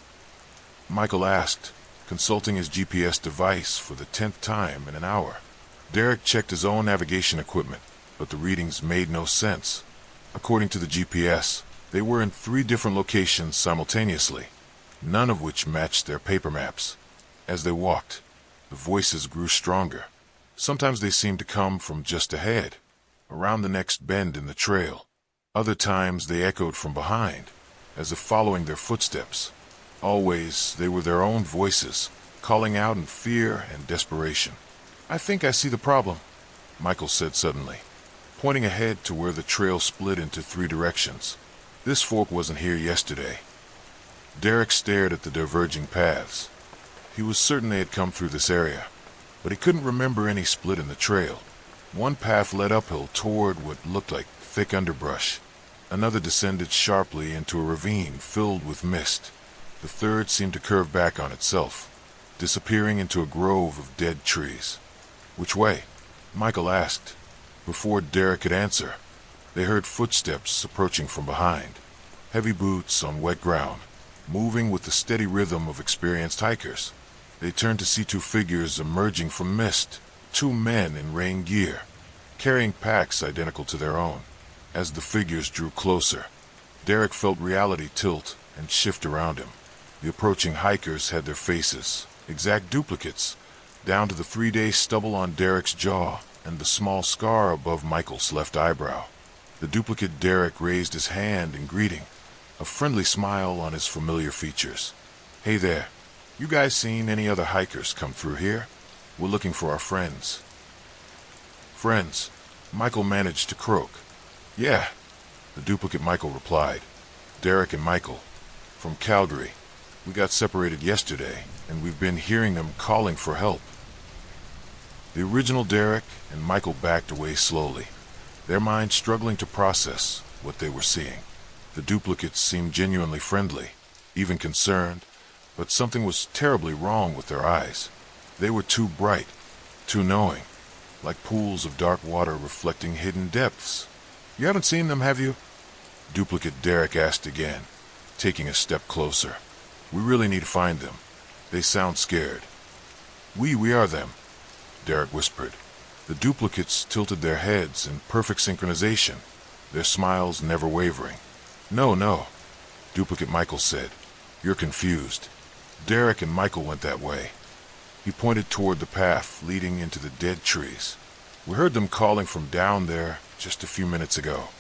Michael asked, consulting his GPS device for the 10th time in an hour. Derek checked his own navigation equipment, but the readings made no sense. According to the GPS, they were in 3 different locations simultaneously, none of which matched their paper maps. As they walked, the The voices grew stronger. Sometimes they seemed to come from just ahead, around the next bend in the trail. Other times they echoed from behind, as if following their footsteps. Always they were their own voices, calling out in fear and desperation. "I think I see the problem," Michael said suddenly, pointing ahead to where the trail split into 3 directions. "This fork wasn't here yesterday." Derek stared at the diverging paths. He was certain they had come through this area, but he couldn't remember any split in the trail. One path led uphill toward what looked like thick underbrush. Another descended sharply into a ravine filled with mist. The third seemed to curve back on itself, disappearing into a grove of dead trees. "Which way?" Michael asked. Before Derek could answer, they heard footsteps approaching from behind. Heavy boots on wet ground, moving with the steady rhythm of experienced hikers. They turned to see 2 figures emerging from mist, 2 men in rain gear, carrying packs identical to their own. As the figures drew closer, Derek felt reality tilt and shift around him. The approaching hikers had their faces, exact duplicates, down to the 3-day stubble on Derek's jaw and the small scar above Michael's left eyebrow. The duplicate Derek raised his hand in greeting, a friendly smile on his familiar features. "Hey there, you guys seen any other hikers come through here? We're looking for our friends." "Friends?" Michael managed to croak. "Yeah," the duplicate Michael replied. "Derek and Michael, from Calgary. We got separated yesterday, and we've been hearing them calling for help." The original Derek and Michael backed away slowly, their minds struggling to process what they were seeing. The duplicates seemed genuinely friendly, even concerned, but something was terribly wrong with their eyes. They were too bright, too knowing, like pools of dark water reflecting hidden depths. "You haven't seen them, have you?" Duplicate Derek asked again, taking a step closer. "We really need to find them. They sound scared." We are them," Derek whispered. The duplicates tilted their heads in perfect synchronization, their smiles never wavering. No, Duplicate Michael said. "You're confused. Derek and Michael went that way." He pointed toward the path leading into the dead trees. "We heard them calling from down there just a few minutes ago."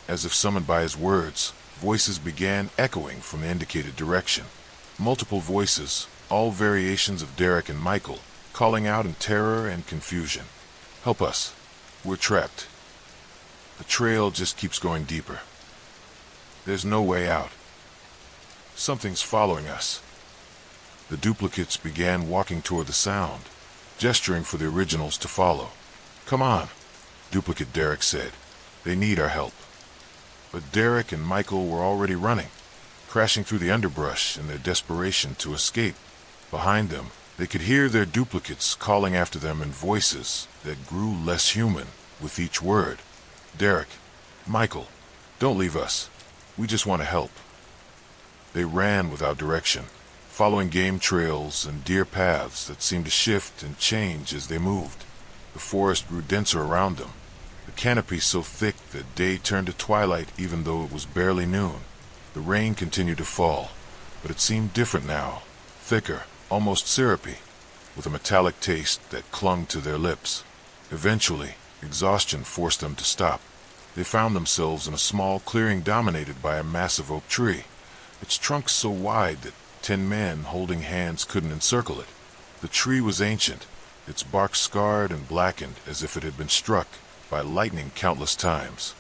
As if summoned by his words, voices began echoing from the indicated direction. Multiple voices, all variations of Derek and Michael, calling out in terror and confusion. "Help us. We're trapped. The trail just keeps going deeper. There's no way out. Something's following us." The duplicates began walking toward the sound, gesturing for the originals to follow. "Come on," Duplicate Derek said. "They need our help." But Derek and Michael were already running, crashing through the underbrush in their desperation to escape. Behind them, they could hear their duplicates calling after them in voices that grew less human with each word. "Derek, Michael, don't leave us. We just want to help." They ran without direction, following game trails and deer paths that seemed to shift and change as they moved. The forest grew denser around them, the canopy so thick that day turned to twilight even though it was barely noon. The rain continued to fall, but it seemed different now, thicker, almost syrupy, with a metallic taste that clung to their lips. Eventually, exhaustion forced them to stop. They found themselves in a small clearing dominated by a massive oak tree, its trunk so wide that 10 men holding hands couldn't encircle it. The tree was ancient, its bark scarred and blackened as if it had been struck by lightning countless times.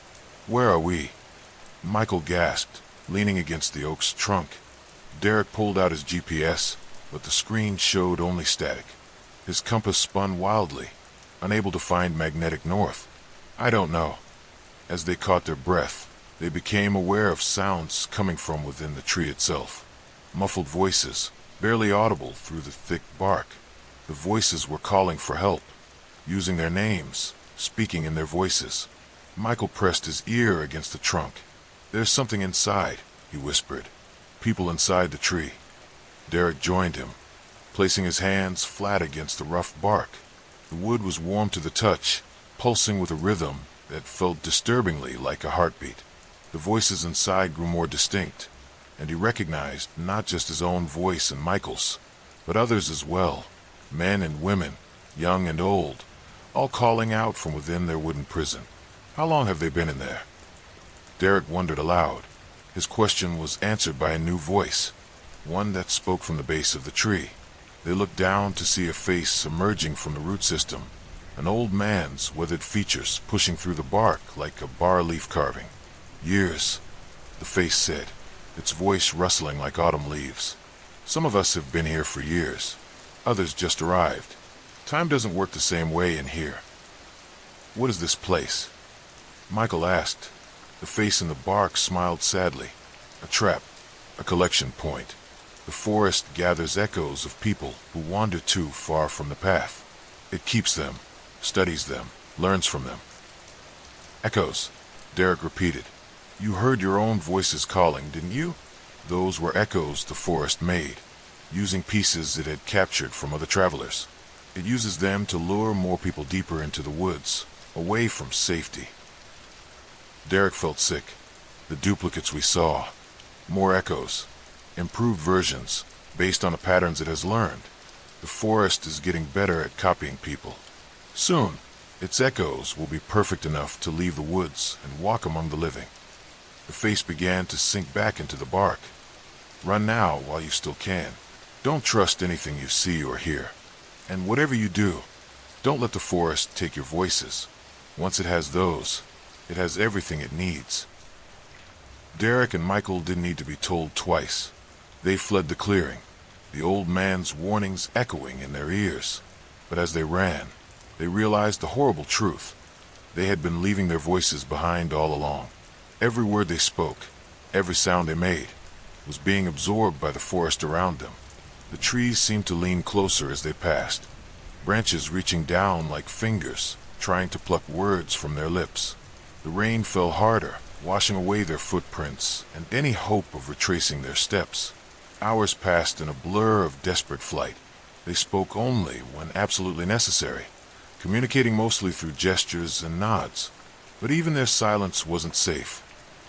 "Where are we?" Michael gasped, leaning against the oak's trunk. Derek pulled out his GPS, but the screen showed only static. His compass spun wildly, unable to find magnetic north. "I don't know." As they caught their breath, they became aware of sounds coming from within the tree itself. Muffled voices, barely audible through the thick bark. The voices were calling for help, using their names, speaking in their voices. Michael pressed his ear against the trunk. "There's something inside," he whispered. "People inside the tree." Derek joined him, placing his hands flat against the rough bark. The wood was warm to the touch, pulsing with a rhythm that felt disturbingly like a heartbeat. The voices inside grew more distinct, and he recognized not just his own voice and Michael's, but others as well, Men and women, young and old, all calling out from within their wooden prison. How long have they been in there? Derek wondered aloud. His question was answered by a new voice, one that spoke from the base of the tree. They looked down to see a face emerging from the root system, an old man's weathered features pushing through the bark like a bas-relief carving. Years, the face said, its voice rustling like autumn leaves. Some of us have been here for years. Others just arrived. Time doesn't work the same way in here. What is this place? Michael asked. The face in the bark smiled sadly. A trap, a collection point. The forest gathers echoes of people who wander too far from the path. It keeps them, studies them, learns from them. Echoes, Derek repeated. You heard your own voices calling, didn't you? Those were echoes the forest made, using pieces it had captured from other travelers. It uses them to lure more people deeper into the woods, away from safety. Derek felt sick. The duplicates we saw. More echoes. Improved versions, based on the patterns it has learned. The forest is getting better at copying people. Soon, its echoes will be perfect enough to leave the woods and walk among the living. The face began to sink back into the bark. Run now while you still can. Don't trust anything you see or hear. And whatever you do, don't let the forest take your voices. Once it has those, it has everything it needs. Derek and Michael didn't need to be told twice. They fled the clearing, the old man's warnings echoing in their ears. But as they ran, they realized the horrible truth. They had been leaving their voices behind all along. Every word they spoke, every sound they made, was being absorbed by the forest around them. The trees seemed to lean closer as they passed, branches reaching down like fingers, trying to pluck words from their lips. The rain fell harder, washing away their footprints and any hope of retracing their steps. Hours passed in a blur of desperate flight. They spoke only when absolutely necessary, communicating mostly through gestures and nods. But even their silence wasn't safe.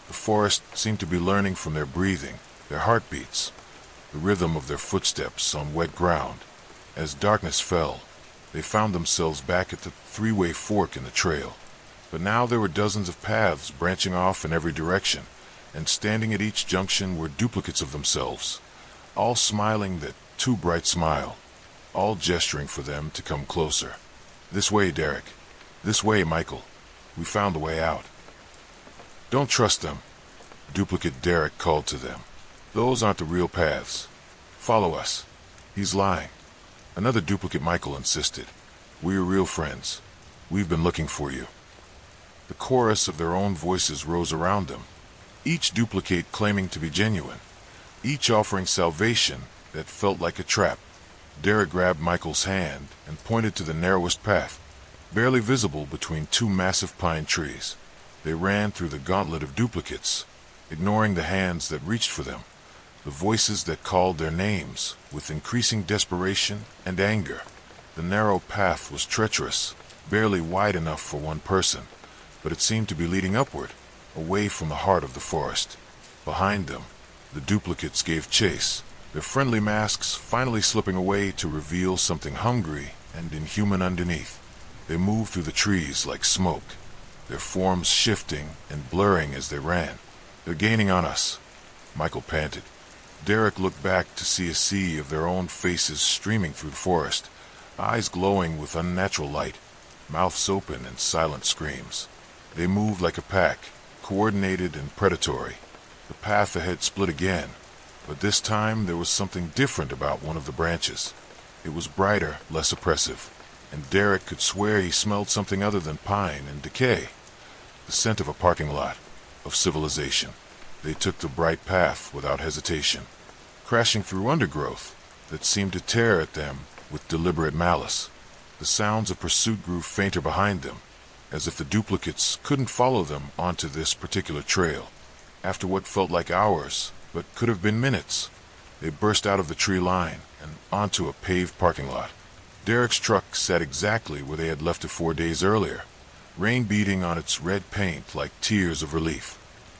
The forest seemed to be learning from their breathing, their heartbeats, the rhythm of their footsteps on wet ground. As darkness fell, they found themselves back at the three-way fork in the trail. But now there were dozens of paths branching off in every direction, and standing at each junction were duplicates of themselves, all smiling that too bright smile, all gesturing for them to come closer. This way, Derek. This way, Michael. We found a way out. Don't trust them, duplicate Derek called to them. Those aren't the real paths. Follow us. He's lying. Another duplicate Michael insisted. We're real friends. We've been looking for you. The chorus of their own voices rose around them, each duplicate claiming to be genuine, each offering salvation that felt like a trap. Derek grabbed Michael's hand and pointed to the narrowest path, barely visible between two massive pine trees. They ran through the gauntlet of duplicates, ignoring the hands that reached for them, the voices that called their names with increasing desperation and anger. The narrow path was treacherous, barely wide enough for one person, but it seemed to be leading upward, away from the heart of the forest. Behind them, the duplicates gave chase, their friendly masks finally slipping away to reveal something hungry and inhuman underneath. They moved through the trees like smoke, their forms shifting and blurring as they ran. They're gaining on us, Michael panted. Derek looked back to see a sea of their own faces streaming through the forest, eyes glowing with unnatural light, mouths open in silent screams. They moved like a pack, coordinated and predatory. The path ahead split again, but this time there was something different about one of the branches. It was brighter, less oppressive, and Derek could swear he smelled something other than pine and decay. The scent of a parking lot, of civilization. They took the bright path without hesitation, crashing through undergrowth that seemed to tear at them with deliberate malice. The sounds of pursuit grew fainter behind them, as if the duplicates couldn't follow them onto this particular trail. After what felt like hours, but could have been minutes, they burst out of the tree line and onto a paved parking lot. Derek's truck sat exactly where they had left it 4 days earlier, rain beating on its red paint like tears of relief.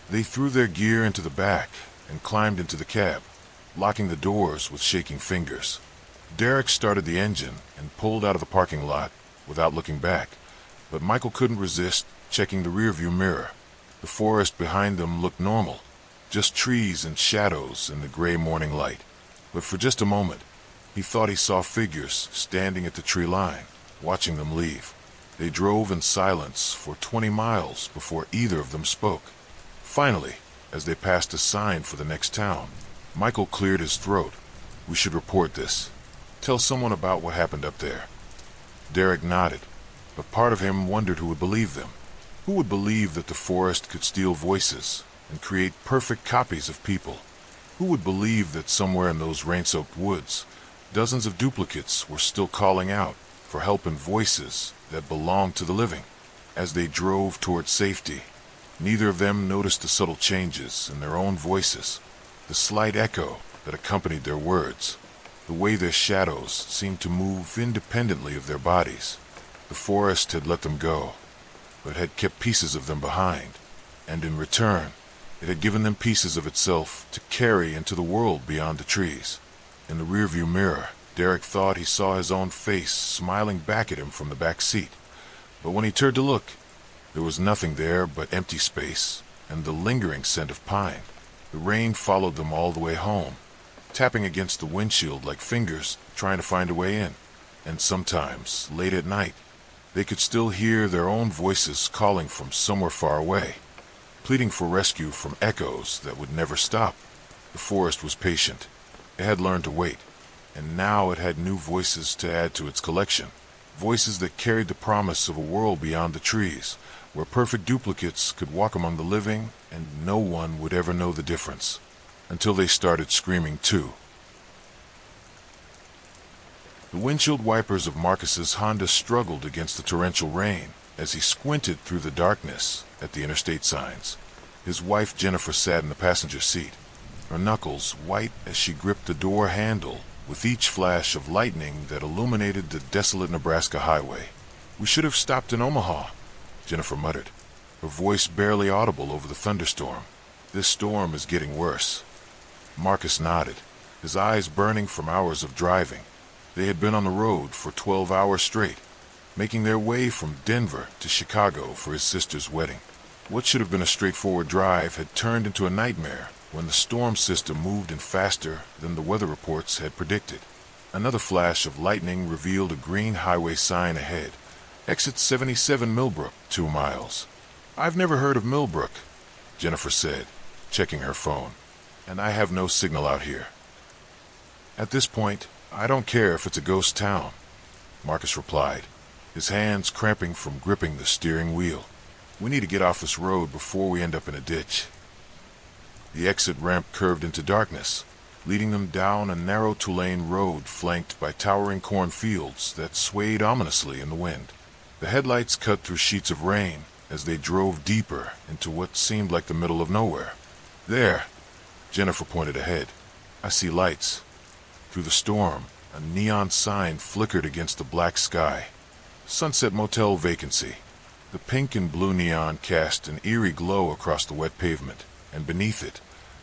They threw their gear into the back and climbed into the cab, locking the doors with shaking fingers. Derek started the engine and pulled out of the parking lot without looking back, but Michael couldn't resist checking the rearview mirror. The forest behind them looked normal, just trees and shadows in the gray morning light. But for just a moment, he thought he saw figures standing at the tree line, watching them leave. They drove in silence for 20 miles before either of them spoke. Finally, as they passed a sign for the next town, Michael cleared his throat. "We should report this. Tell someone about what happened up there." Derek nodded, but part of him wondered who would believe them. Who would believe that the forest could steal voices and create perfect copies of people? Who would believe that somewhere in those rain-soaked woods, dozens of duplicates were still calling out for help in voices that belonged to the living? As they drove toward safety, neither of them noticed the subtle changes in their own voices, the slight echo that accompanied their words, the way their shadows seemed to move independently of their bodies. The forest had let them go, but had kept pieces of them behind, and in return, it had given them pieces of itself to carry into the world beyond the trees. In the rearview mirror, Derek thought he saw his own face smiling back at him from the back seat, but when he turned to look, there was nothing there but empty space and the lingering scent of pine. The rain followed them all the way home, tapping against the windshield like fingers trying to find a way in, and sometimes, late at night, they could still hear their own voices calling from somewhere far away, pleading for rescue from echoes that would never stop. The forest was patient. It had learned to wait, and now it had new voices to add to its collection, voices that carried the promise of a world beyond the trees, where perfect duplicates could walk among the living and no one would ever know the difference, until they started screaming too. The windshield wipers of Marcus's Honda struggled against the torrential rain as he squinted through the darkness at the interstate signs. His wife Jennifer sat in the passenger seat, her knuckles white as she gripped the door handle with each flash of lightning that illuminated the desolate Nebraska highway. "We should have stopped in Omaha," Jennifer muttered, her voice barely audible over the thunderstorm. "This storm is getting worse." Marcus nodded, his eyes burning from hours of driving. They had been on the road for 12 hours straight, making their way from Denver to Chicago for his sister's wedding. What should have been a straightforward drive had turned into a nightmare when the storm system moved in faster than the weather reports had predicted. Another flash of lightning revealed a green highway sign ahead. "Exit 77 Millbrook, 2 miles. "I've never heard of Millbrook," Jennifer said, checking her phone, "and I have no signal out here." "At this point, I don't care if it's a ghost town," Marcus replied, his hands cramping from gripping the steering wheel. "We need to get off this road before we end up in a ditch." The exit ramp curved into darkness, leading them down a narrow two-lane road flanked by towering cornfields that swayed ominously in the wind. The headlights cut through sheets of rain as they drove deeper into what seemed like the middle of nowhere. "There," Jennifer pointed ahead. "I see lights." Through the storm, a neon sign flickered against the black sky. "Sunset Motel vacancy." The pink and blue neon cast an eerie glow across the wet pavement, and beneath it,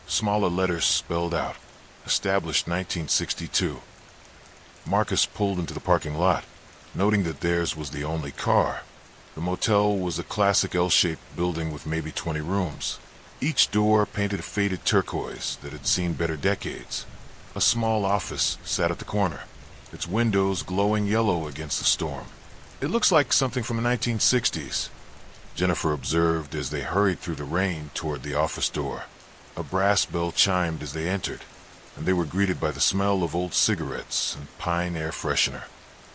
smaller letters spelled out, "Established 1962." Marcus pulled into the parking lot, noting that theirs was the only car. The motel was a classic L-shaped building with maybe 20 rooms. Each door painted a faded turquoise that had seen better decades. A small office sat at the corner, its windows glowing yellow against the storm. "It looks like something from the 1960s, Jennifer observed as they hurried through the rain toward the office door. A brass bell chimed as they entered, and they were greeted by the smell of old cigarettes and pine air freshener.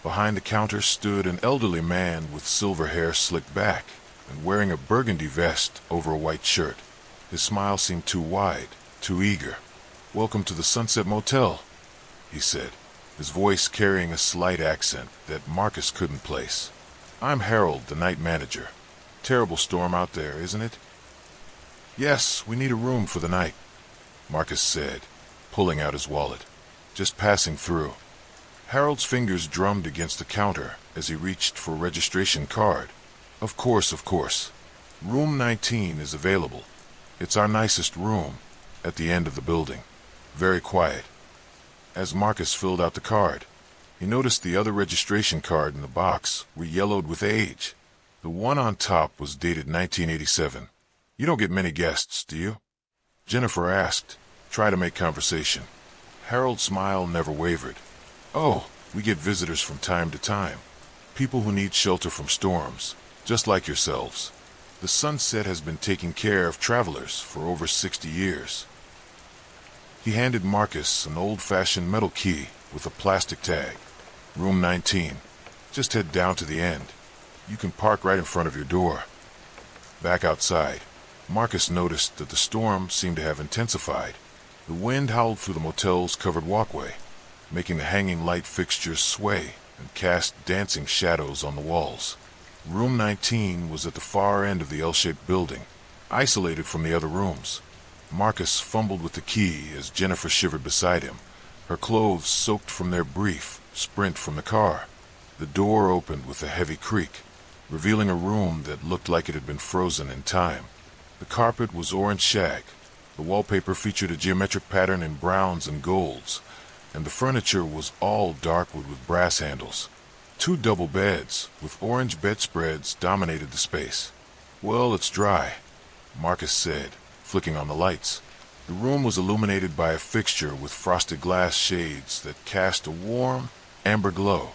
Behind the counter stood an elderly man with silver hair slicked back and wearing a burgundy vest over a white shirt. His smile seemed too wide, too eager. "Welcome to the Sunset Motel," he said, his voice carrying a slight accent that Marcus couldn't place. "I'm Harold, the night manager. Terrible storm out there, isn't it?" "Yes, we need a room for the night," Marcus said, pulling out his wallet. "Just passing through." Harold's fingers drummed against the counter as he reached for a registration card. Of course. Room 19 is available. It's our nicest room, at the end of the building. Very quiet." As Marcus filled out the card, He noticed the other registration card in the box were yellowed with age. The one on top was dated 1987. You don't get many guests, do you? Jennifer asked, try to make conversation. Harold's smile never wavered. Oh, we get visitors from time to time. People who need shelter from storms, just like yourselves. The Sunset has been taking care of travelers for over 60 years. He handed Marcus an old-fashioned metal key with a plastic tag. Room 19. Just head down to the end. You can park right in front of your door. Back outside, Marcus noticed that the storm seemed to have intensified. The wind howled through the motel's covered walkway, making the hanging light fixtures sway and cast dancing shadows on the walls. Room 19 was at the far end of the L-shaped building, isolated from the other rooms. Marcus fumbled with the key as Jennifer shivered beside him, her clothes soaked from their brief sprint from the car. The door opened with a heavy creak, revealing a room that looked like it had been frozen in time. The carpet was orange shag. The wallpaper featured a geometric pattern in browns and golds, and the furniture was all darkwood with brass handles. 2 double beds with orange bedspreads dominated the space. Well, it's dry, Marcus said, flicking on the lights. The room was illuminated by a fixture with frosted glass shades that cast a warm, amber glow.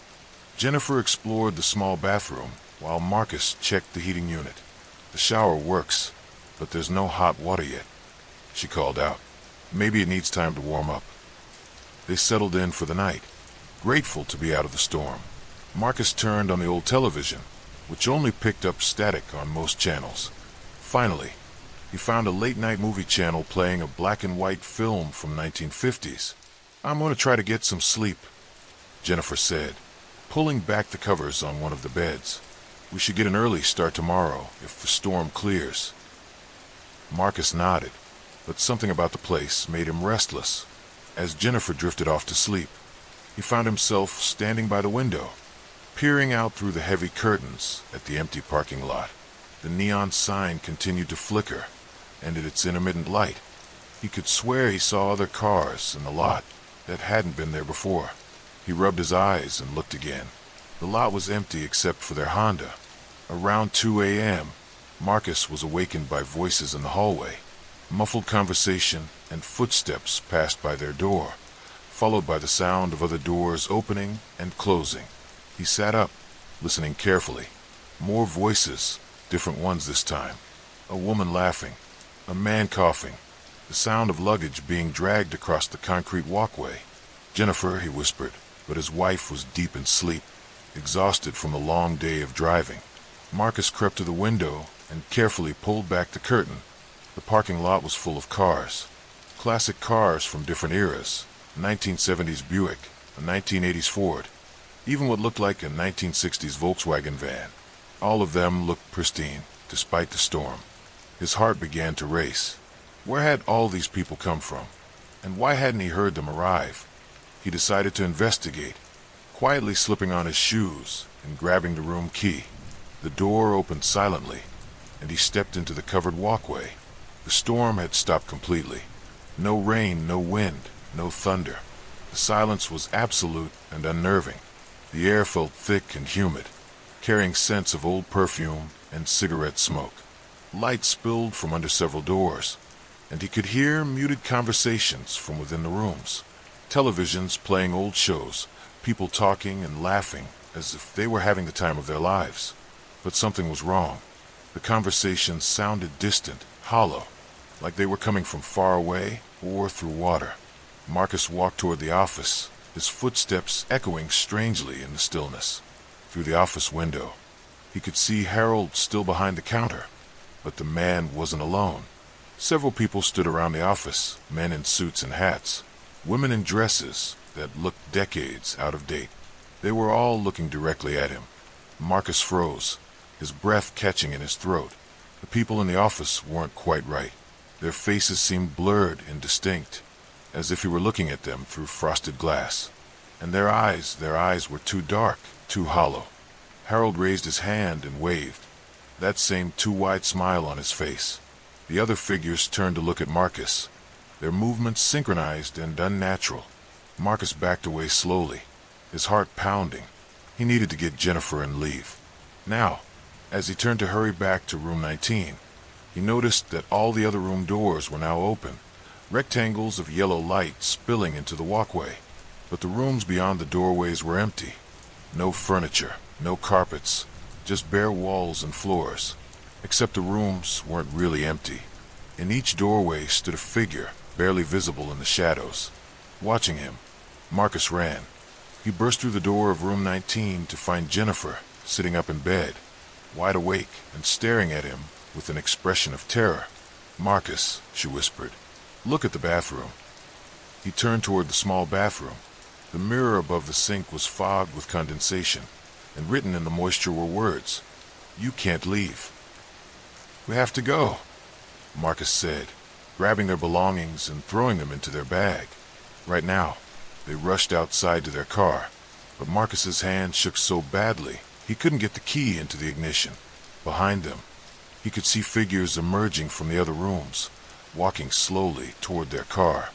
Jennifer explored the small bathroom while Marcus checked the heating unit. The shower works, but there's no hot water yet, she called out. Maybe it needs time to warm up. They settled in for the night, grateful to be out of the storm. Marcus turned on the old television, which only picked up static on most channels. Finally, he found a late-night movie channel playing a black-and-white film from 1950s. I'm going to try to get some sleep, Jennifer said, pulling back the covers on one of the beds. We should get an early start tomorrow if the storm clears. Marcus nodded, but something about the place made him restless. As Jennifer drifted off to sleep, he found himself standing by the window, peering out through the heavy curtains at the empty parking lot. The neon sign continued to flicker, and in its intermittent light, he could swear he saw other cars in the lot that hadn't been there before. He rubbed his eyes and looked again. The lot was empty except for their Honda. Around 2 a.m., Marcus was awakened by voices in the hallway. Muffled conversation and footsteps passed by their door, followed by the sound of other doors opening and closing. He sat up, listening carefully. More voices, different ones this time. A woman laughing, a man coughing, the sound of luggage being dragged across the concrete walkway. Jennifer, he whispered, but his wife was deep in sleep, exhausted from the long day of driving. Marcus crept to the window and carefully pulled back the curtain. The parking lot was full of cars. Classic cars from different eras. A 1970s Buick, a 1980s Ford, even what looked like a 1960s Volkswagen van. All of them looked pristine, despite the storm. His heart began to race. Where had all these people come from? And why hadn't he heard them arrive? He decided to investigate, quietly slipping on his shoes and grabbing the room key. The door opened silently, and he stepped into the covered walkway. The storm had stopped completely. No rain, no wind, no thunder. The silence was absolute and unnerving. The air felt thick and humid, carrying scents of old perfume and cigarette smoke. Light spilled from under several doors, and he could hear muted conversations from within the rooms. Televisions playing old shows, people talking and laughing as if they were having the time of their lives. But something was wrong. The conversations sounded distant, hollow, like they were coming from far away or through water. Marcus walked toward the office, his footsteps echoing strangely in the stillness. Through the office window, he could see Harold still behind the counter, but the man wasn't alone. Several people stood around the office, men in suits and hats, women in dresses that looked decades out of date. They were all looking directly at him. Marcus froze, his breath catching in his throat. The people in the office weren't quite right. Their faces seemed blurred, indistinct, as if he were looking at them through frosted glass. And their eyes were too dark, too hollow. Harold raised his hand and waved, that same too wide smile on his face. The other figures turned to look at Marcus, their movements synchronized and unnatural. Marcus backed away slowly, his heart pounding. He needed to get Jennifer and leave. Now, as he turned to hurry back to room 19, he noticed that all the other room doors were now open, rectangles of yellow light spilling into the walkway. But the rooms beyond the doorways were empty. No furniture, no carpets, just bare walls and floors. Except the rooms weren't really empty. In each doorway stood a figure, barely visible in the shadows. Watching him, Marcus ran. He burst through the door of room 19 to find Jennifer sitting up in bed, wide awake and staring at him with an expression of terror. "Marcus," she whispered, "look at the bathroom." He turned toward the small bathroom. The mirror above the sink was fogged with condensation, and written in the moisture were words, "You can't leave." "We have to go," Marcus said, grabbing their belongings and throwing them into their bag. Right now, they rushed outside to their car, but Marcus's hand shook so badly he couldn't get the key into the ignition. Behind them, he could see figures emerging from the other rooms, walking slowly toward their car.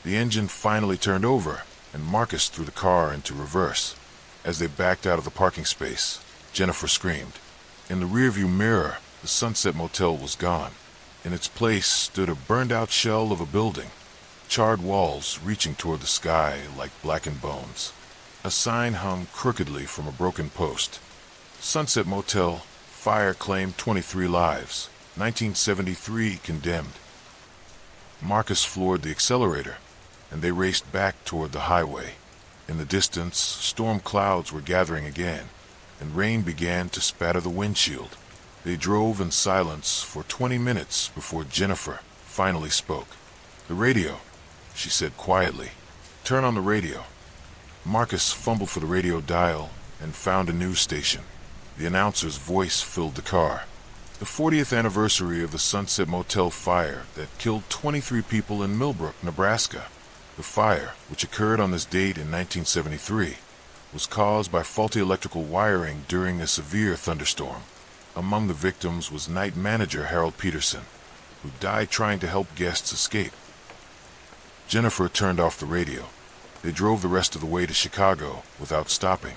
The engine finally turned over, and Marcus threw the car into reverse. As they backed out of the parking space, Jennifer screamed. In the rearview mirror, the Sunset Motel was gone. In its place stood a burned-out shell of a building, charred walls reaching toward the sky like blackened bones. A sign hung crookedly from a broken post. Sunset Motel, fire claimed 23 lives, 1973 condemned. Marcus floored the accelerator, and they raced back toward the highway. In the distance, storm clouds were gathering again, and rain began to spatter the windshield. They drove in silence for 20 minutes before Jennifer finally spoke. "The radio," she said quietly. "Turn on the radio." Marcus fumbled for the radio dial and found a news station. The announcer's voice filled the car. The 40th anniversary of the Sunset Motel fire that killed 23 people in Millbrook, Nebraska. The fire, which occurred on this date in 1973, was caused by faulty electrical wiring during a severe thunderstorm. Among the victims was night manager Harold Peterson, who died trying to help guests escape. Jennifer turned off the radio. They drove the rest of the way to Chicago without stopping,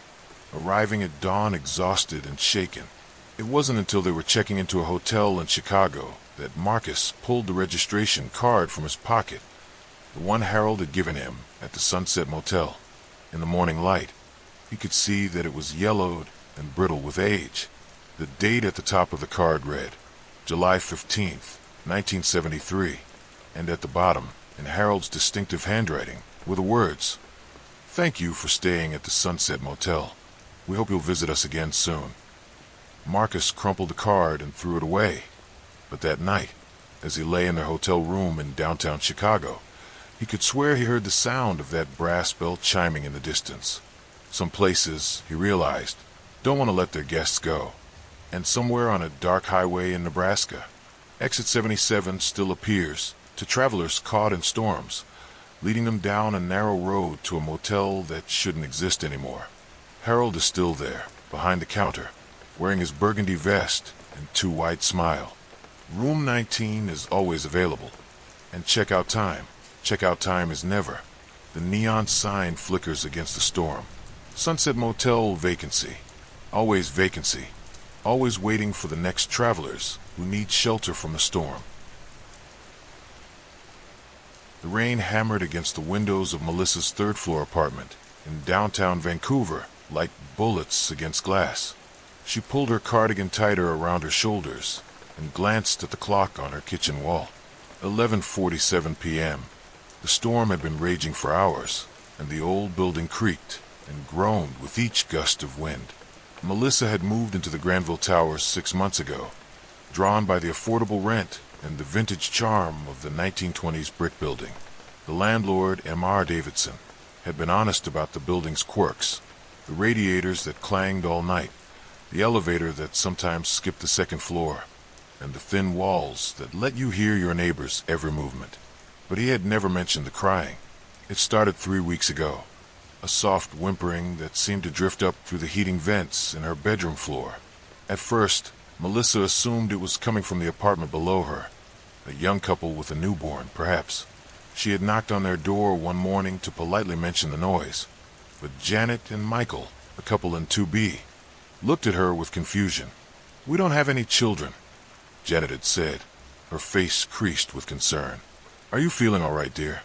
arriving at dawn exhausted and shaken. It wasn't until they were checking into a hotel in Chicago that Marcus pulled the registration card from his pocket, the one Harold had given him at the Sunset Motel. In the morning light, he could see that it was yellowed and brittle with age. The date at the top of the card read, July 15th, 1973, and at the bottom, in Harold's distinctive handwriting, were the words, "Thank you for staying at the Sunset Motel. We hope you'll visit us again soon." Marcus crumpled the card and threw it away. But that night, as he lay in their hotel room in downtown Chicago, he could swear he heard the sound of that brass bell chiming in the distance. Some places, he realized, don't want to let their guests go. And somewhere on a dark highway in Nebraska, exit 77 still appears to travelers caught in storms, leading them down a narrow road to a motel that shouldn't exist anymore. Harold is still there, behind the counter, wearing his burgundy vest and too wide smile. Room 19 is always available. And checkout time. Checkout time is never. The neon sign flickers against the storm. Sunset Motel vacancy. Always vacancy. Always waiting for the next travelers who need shelter from the storm. The rain hammered against the windows of Melissa's third-floor apartment in downtown Vancouver like bullets against glass. She pulled her cardigan tighter around her shoulders and glanced at the clock on her kitchen wall. 11:47 p.m. The storm had been raging for hours, and the old building creaked and groaned with each gust of wind. Melissa had moved into the Granville Towers 6 months ago, drawn by the affordable rent and the vintage charm of the 1920s brick building. The landlord, M.R. Davidson, had been honest about the building's quirks, the radiators that clanged all night, the elevator that sometimes skipped the second floor, and the thin walls that let you hear your neighbor's every movement. But he had never mentioned the crying. It started 3 weeks ago. A soft whimpering that seemed to drift up through the heating vents in her bedroom floor. At first, Melissa assumed it was coming from the apartment below her. A young couple with a newborn, perhaps. She had knocked on their door one morning to politely mention the noise. but Janet and Michael, a couple in 2B, looked at her with confusion. "We don't have any children," Janet had said, her face creased with concern. "Are you feeling all right, dear?"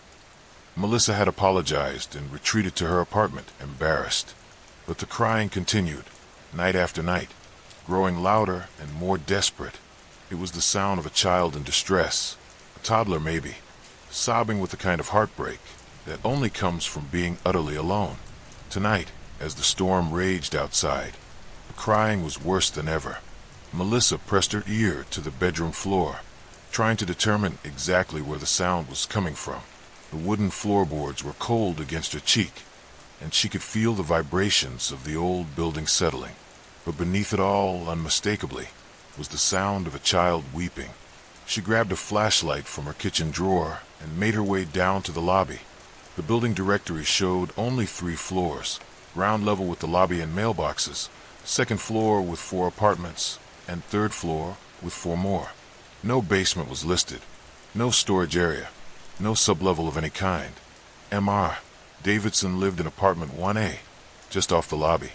Melissa had apologized and retreated to her apartment, embarrassed. But the crying continued, night after night, growing louder and more desperate. It was the sound of a child in distress, a toddler maybe, sobbing with the kind of heartbreak that only comes from being utterly alone. Tonight, as the storm raged outside, the crying was worse than ever. Melissa pressed her ear to the bedroom floor, trying to determine exactly where the sound was coming from. The wooden floorboards were cold against her cheek, and she could feel the vibrations of the old building settling. But beneath it all, unmistakably, was the sound of a child weeping. She grabbed a flashlight from her kitchen drawer and made her way down to the lobby. The building directory showed only 3 floors, ground level with the lobby and mailboxes, second floor with 4 apartments, and third floor with 4 more. No basement was listed, no storage area, no sublevel of any kind. M.R. Davidson lived in apartment 1A, just off the lobby.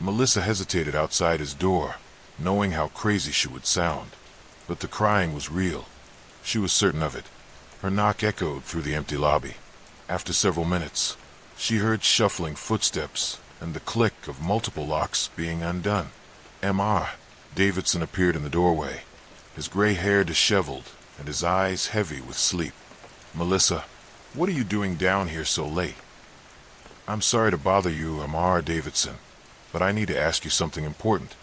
Melissa hesitated outside his door, knowing how crazy she would sound. But the crying was real. She was certain of it. Her knock echoed through the empty lobby. After several minutes, she heard shuffling footsteps and the click of multiple locks being undone. M.R. Davidson appeared in the doorway, his gray hair disheveled and his eyes heavy with sleep. "Melissa, what are you doing down here so late?" "I'm sorry to bother you, M.R. Davidson, but I need to ask you something important.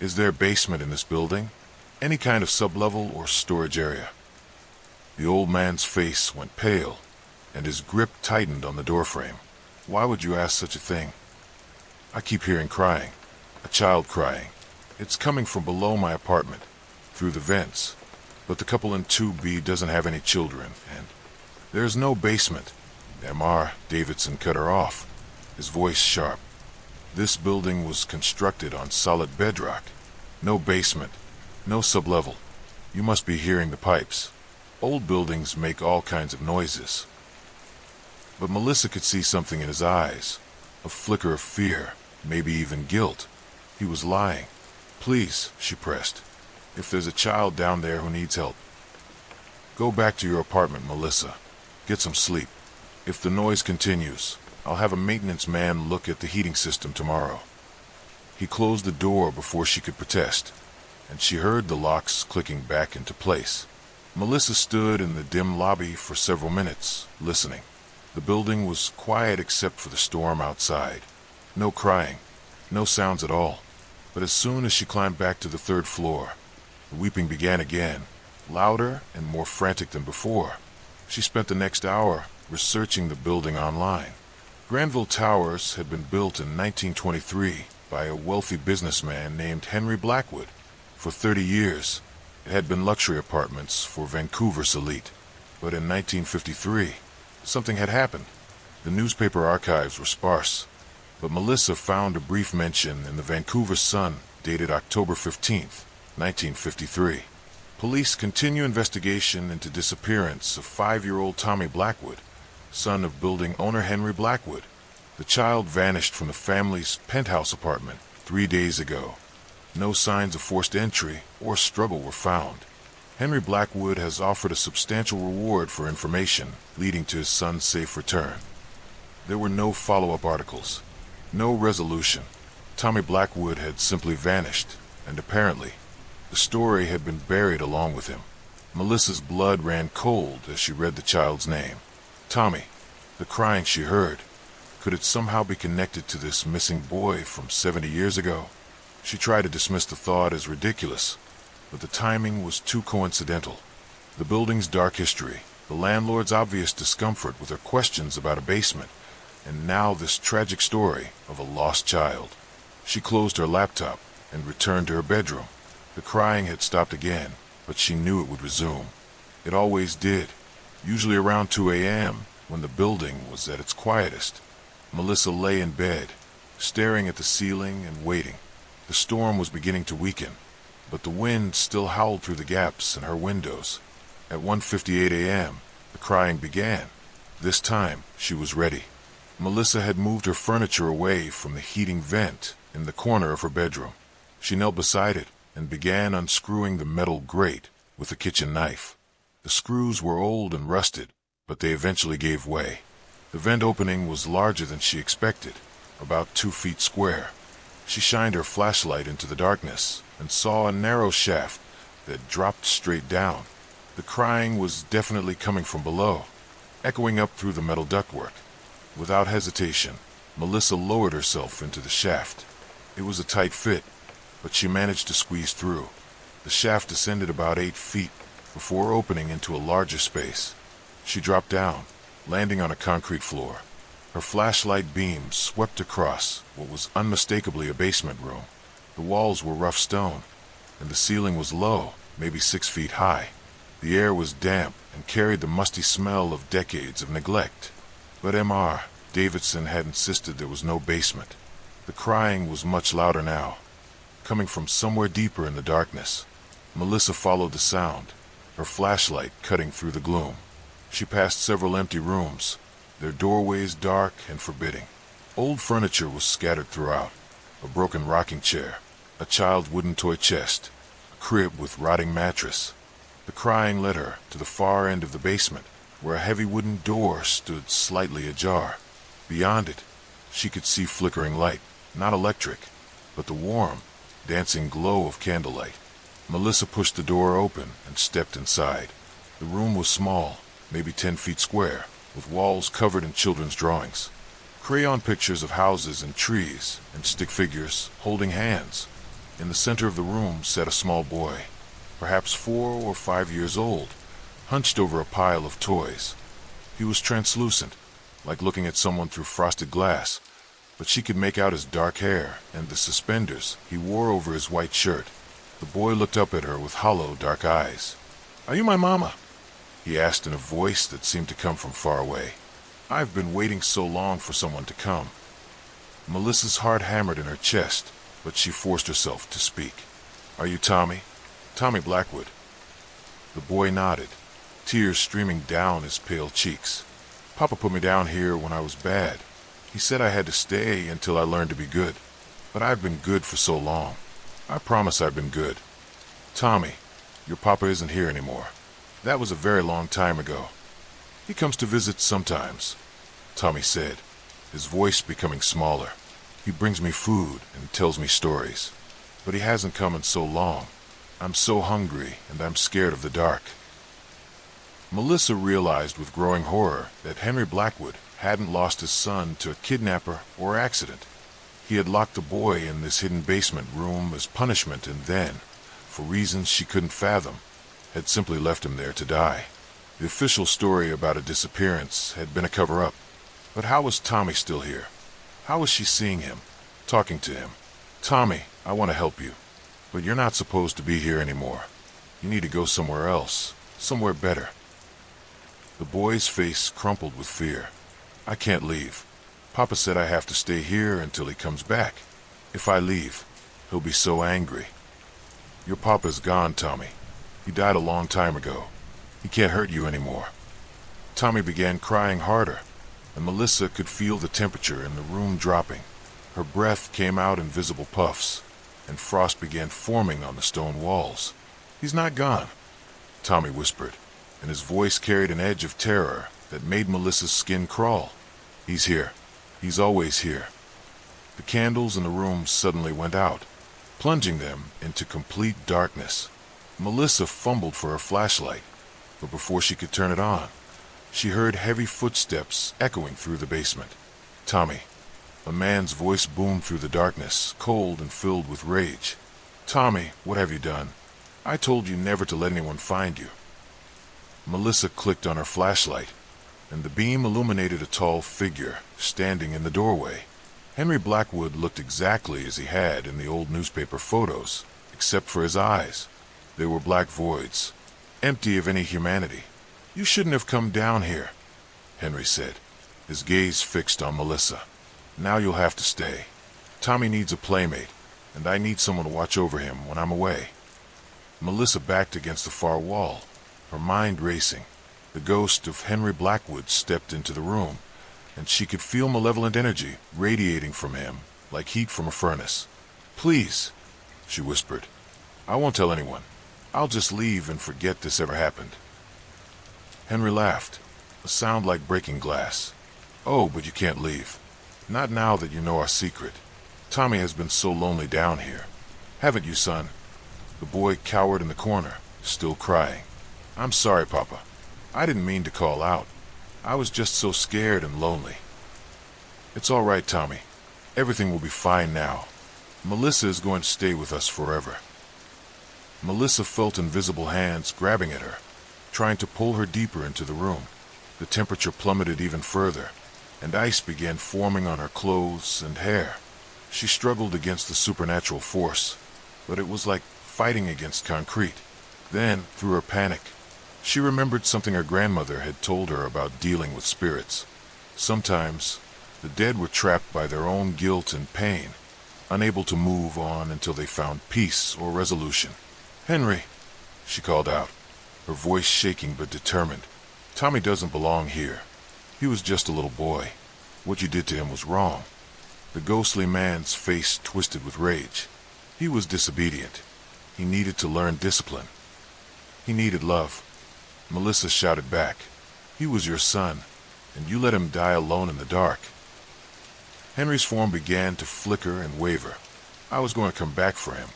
Is there a basement in this building? Any kind of sublevel or storage area?" The old man's face went pale, and his grip tightened on the doorframe. "Why would you ask such a thing?" "I keep hearing crying, a child crying. It's coming from below my apartment, through the vents, but the couple in 2B doesn't have any children, and there's no basement." M.R. Davidson cut her off, his voice sharp. "This building was constructed on solid bedrock. No basement, no sublevel. You must be hearing the pipes. Old buildings make all kinds of noises." But Melissa could see something in his eyes, a flicker of fear, maybe even guilt. He was lying. "Please," she pressed, "if there's a child down there who needs help, go back to your apartment, Melissa. Get some sleep. If the noise continues, I'll have a maintenance man look at the heating system tomorrow." He closed the door before she could protest, and she heard the locks clicking back into place. Melissa stood in the dim lobby for several minutes, listening. The building was quiet except for the storm outside. No crying, no sounds at all. But as soon as she climbed back to the 3rd floor, the weeping began again, louder and more frantic than before. She spent the next hour researching the building online. Granville Towers had been built in 1923 by a wealthy businessman named Henry Blackwood. For 30 years, it had been luxury apartments for Vancouver's elite. But in 1953, something had happened. The newspaper archives were sparse, but Melissa found a brief mention in the Vancouver Sun dated October 15th, 1953. Police continue investigation into disappearance of 5-year-old Tommy Blackwood, son of building owner Henry Blackwood. The child vanished from the family's penthouse apartment 3 days ago. No signs of forced entry or struggle were found. Henry Blackwood has offered a substantial reward for information leading to his son's safe return. There were no follow-up articles, no resolution. Tommy Blackwood had simply vanished, and apparently, the story had been buried along with him. Melissa's blood ran cold as she read the child's name. Tommy, the crying she heard. Could it somehow be connected to this missing boy from 70 years ago? She tried to dismiss the thought as ridiculous, but the timing was too coincidental. The building's dark history, the landlord's obvious discomfort with her questions about a basement, and now this tragic story of a lost child. She closed her laptop and returned to her bedroom. The crying had stopped again, but she knew it would resume. It always did, usually around 2 a.m., when the building was at its quietest. Melissa lay in bed, staring at the ceiling and waiting. The storm was beginning to weaken, but the wind still howled through the gaps in her windows. At 1:58 a.m., the crying began. This time, she was ready. Melissa had moved her furniture away from the heating vent in the corner of her bedroom. She knelt beside it and began unscrewing the metal grate with a kitchen knife. The screws were old and rusted, but they eventually gave way. The vent opening was larger than she expected, about 2 feet square. She shined her flashlight into the darkness and saw a narrow shaft that dropped straight down. The crying was definitely coming from below, echoing up through the metal ductwork. Without hesitation, Melissa lowered herself into the shaft. It was a tight fit, but she managed to squeeze through. The shaft descended about 8 feet before opening into a larger space. She dropped down, landing on a concrete floor. Her flashlight beam swept across what was unmistakably a basement room. The walls were rough stone, and the ceiling was low, maybe 6 feet high. The air was damp and carried the musty smell of decades of neglect. But M.R. Davidson had insisted there was no basement. The crying was much louder now, coming from somewhere deeper in the darkness. Melissa followed the sound, her flashlight cutting through the gloom. She passed several empty rooms, their doorways dark and forbidding. Old furniture was scattered throughout: a broken rocking chair, a child's wooden toy chest, a crib with rotting mattress. The crying led her to the far end of the basement, where a heavy wooden door stood slightly ajar. Beyond it, she could see flickering light, not electric, but the warm, dancing glow of candlelight. Melissa pushed the door open and stepped inside. The room was small, maybe 10 feet square, with walls covered in children's drawings. Crayon pictures of houses and trees, and stick figures holding hands. In the center of the room sat a small boy, perhaps 4 or 5 years old, hunched over a pile of toys. He was translucent, like looking at someone through frosted glass, but she could make out his dark hair and the suspenders he wore over his white shirt. The boy looked up at her with hollow, dark eyes. "Are you my mama?" he asked in a voice that seemed to come from far away. "I've been waiting so long for someone to come." Melissa's heart hammered in her chest, but she forced herself to speak. "Are you Tommy? Tommy Blackwood?" The boy nodded, tears streaming down his pale cheeks. "Papa put me down here when I was bad. He said I had to stay until I learned to be good. But I've been good for so long. I promise I've been good. Tommy, your papa isn't here anymore. That was a very long time ago. He comes to visit sometimes," Tommy said, his voice becoming smaller. "He brings me food and tells me stories. But he hasn't come in so long. I'm so hungry and I'm scared of the dark." Melissa realized with growing horror that Henry Blackwood hadn't lost his son to a kidnapper or accident. He had locked the boy in this hidden basement room as punishment and then, for reasons she couldn't fathom, had simply left him there to die. The official story about a disappearance had been a cover-up. But how was Tommy still here? How was she seeing him, talking to him? "Tommy, I want to help you, but you're not supposed to be here anymore. You need to go somewhere else, somewhere better." The boy's face crumpled with fear. "I can't leave. Papa said I have to stay here until he comes back. If I leave, he'll be so angry." "Your papa's gone, Tommy. He died a long time ago. He can't hurt you anymore." Tommy began crying harder, and Melissa could feel the temperature in the room dropping. Her breath came out in visible puffs, and frost began forming on the stone walls. "He's not gone," Tommy whispered, and his voice carried an edge of terror that made Melissa's skin crawl. "He's here. He's always here." The candles in the room suddenly went out, plunging them into complete darkness. Melissa fumbled for her flashlight, but before she could turn it on, she heard heavy footsteps echoing through the basement. "Tommy." A man's voice boomed through the darkness, cold and filled with rage. "Tommy, what have you done? I told you never to let anyone find you." Melissa clicked on her flashlight, and the beam illuminated a tall figure standing in the doorway. Henry Blackwood looked exactly as he had in the old newspaper photos, except for his eyes. They were black voids, empty of any humanity. "You shouldn't have come down here," Henry said, his gaze fixed on Melissa. "Now you'll have to stay. Tommy needs a playmate, and I need someone to watch over him when I'm away." Melissa backed against the far wall, her mind racing. The ghost of Henry Blackwood stepped into the room, and she could feel malevolent energy radiating from him like heat from a furnace. "Please," she whispered. "I won't tell anyone. I'll just leave and forget this ever happened." Henry laughed, a sound like breaking glass. "Oh, but you can't leave. Not now that you know our secret. Tommy has been so lonely down here. Haven't you, son?" The boy cowered in the corner, still crying. "I'm sorry, Papa. I didn't mean to call out. I was just so scared and lonely." "It's all right, Tommy. Everything will be fine now. Melissa is going to stay with us forever." Melissa felt invisible hands grabbing at her, trying to pull her deeper into the room. The temperature plummeted even further, and ice began forming on her clothes and hair. She struggled against the supernatural force, but it was like fighting against concrete. Then, through her panic, she remembered something her grandmother had told her about dealing with spirits. Sometimes, the dead were trapped by their own guilt and pain, unable to move on until they found peace or resolution. "Henry," she called out, her voice shaking but determined. "Tommy doesn't belong here. He was just a little boy. What you did to him was wrong." The ghostly man's face twisted with rage. He was disobedient. He needed to learn discipline. He needed love. Melissa shouted back, "He was your son, and you let him die alone in the dark." Henry's form began to flicker and waver. "I was going to come back for him.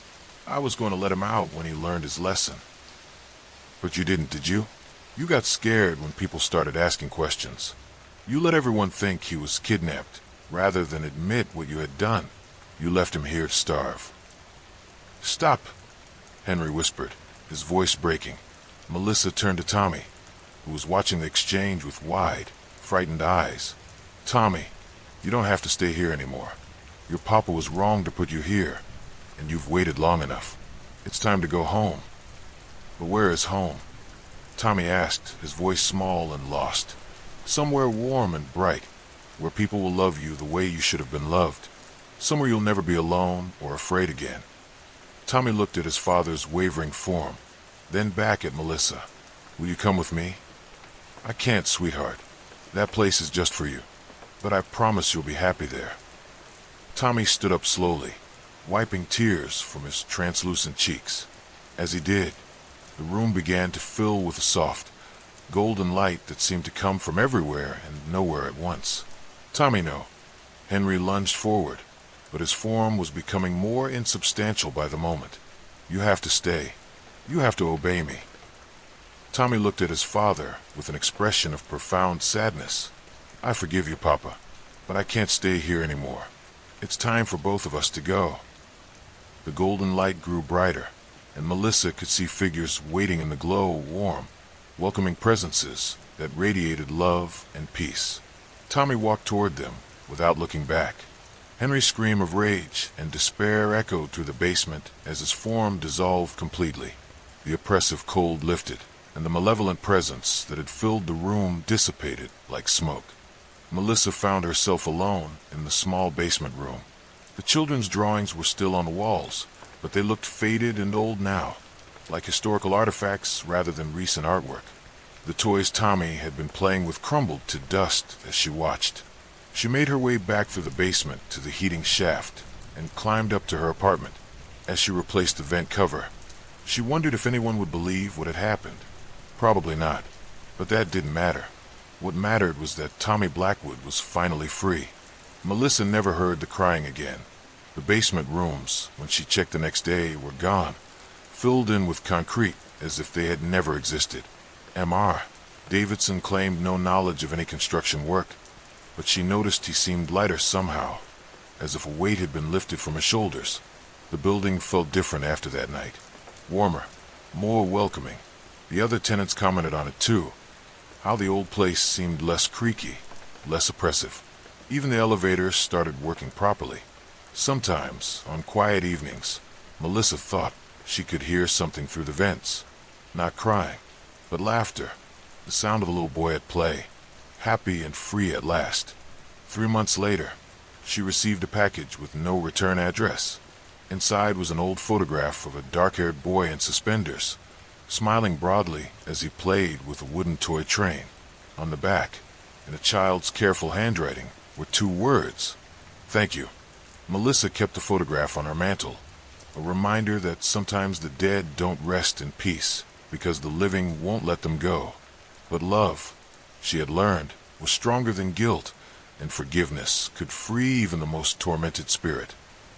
I was going to let him out when he learned his lesson." "But you didn't, did you? You got scared when people started asking questions. You let everyone think he was kidnapped, rather than admit what you had done. You left him here to starve." "Stop," Henry whispered, his voice breaking. Melissa turned to Tommy, who was watching the exchange with wide, frightened eyes. "Tommy, you don't have to stay here anymore. Your papa was wrong to put you here, and you've waited long enough. It's time to go home." "But where is home?" Tommy asked, his voice small and lost. "Somewhere warm and bright, where people will love you the way you should have been loved. Somewhere you'll never be alone or afraid again." Tommy looked at his father's wavering form, then back at Melissa. "Will you come with me?" "I can't, sweetheart. That place is just for you. But I promise you'll be happy there." Tommy stood up slowly, wiping tears from his translucent cheeks. As he did, the room began to fill with a soft, golden light that seemed to come from everywhere and nowhere at once. "Tommy, no." Henry lunged forward, but his form was becoming more insubstantial by the moment. "You have to stay. You have to obey me." Tommy looked at his father with an expression of profound sadness. "I forgive you, Papa, but I can't stay here anymore. It's time for both of us to go." The golden light grew brighter, and Melissa could see figures waiting in the glow, warm, welcoming presences that radiated love and peace. Tommy walked toward them without looking back. Henry's scream of rage and despair echoed through the basement as his form dissolved completely. The oppressive cold lifted, and the malevolent presence that had filled the room dissipated like smoke. Melissa found herself alone in the small basement room. The children's drawings were still on the walls, but they looked faded and old now, like historical artifacts rather than recent artwork. The toys Tommy had been playing with crumbled to dust as she watched. She made her way back through the basement to the heating shaft and climbed up to her apartment. As she replaced the vent cover, she wondered if anyone would believe what had happened. Probably not, but that didn't matter. What mattered was that Tommy Blackwood was finally free. Melissa never heard the crying again. The basement rooms, when she checked the next day, were gone, filled in with concrete as if they had never existed. Mr. Davidson claimed no knowledge of any construction work, but she noticed he seemed lighter somehow, as if a weight had been lifted from his shoulders. The building felt different after that night. Warmer, more welcoming. The other tenants commented on it too. How the old place seemed less creaky, less oppressive. Even the elevators started working properly. Sometimes, on quiet evenings, Melissa thought she could hear something through the vents. Not crying, but laughter. The sound of a little boy at play, happy and free at last. 3 months later, she received a package with no return address. Inside was an old photograph of a dark-haired boy in suspenders, smiling broadly as he played with a wooden toy train. On the back, in a child's careful handwriting, were two words: "Thank you." Melissa kept the photograph on her mantle, a reminder that sometimes the dead don't rest in peace because the living won't let them go. But love, she had learned, was stronger than guilt, and forgiveness could free even the most tormented spirit.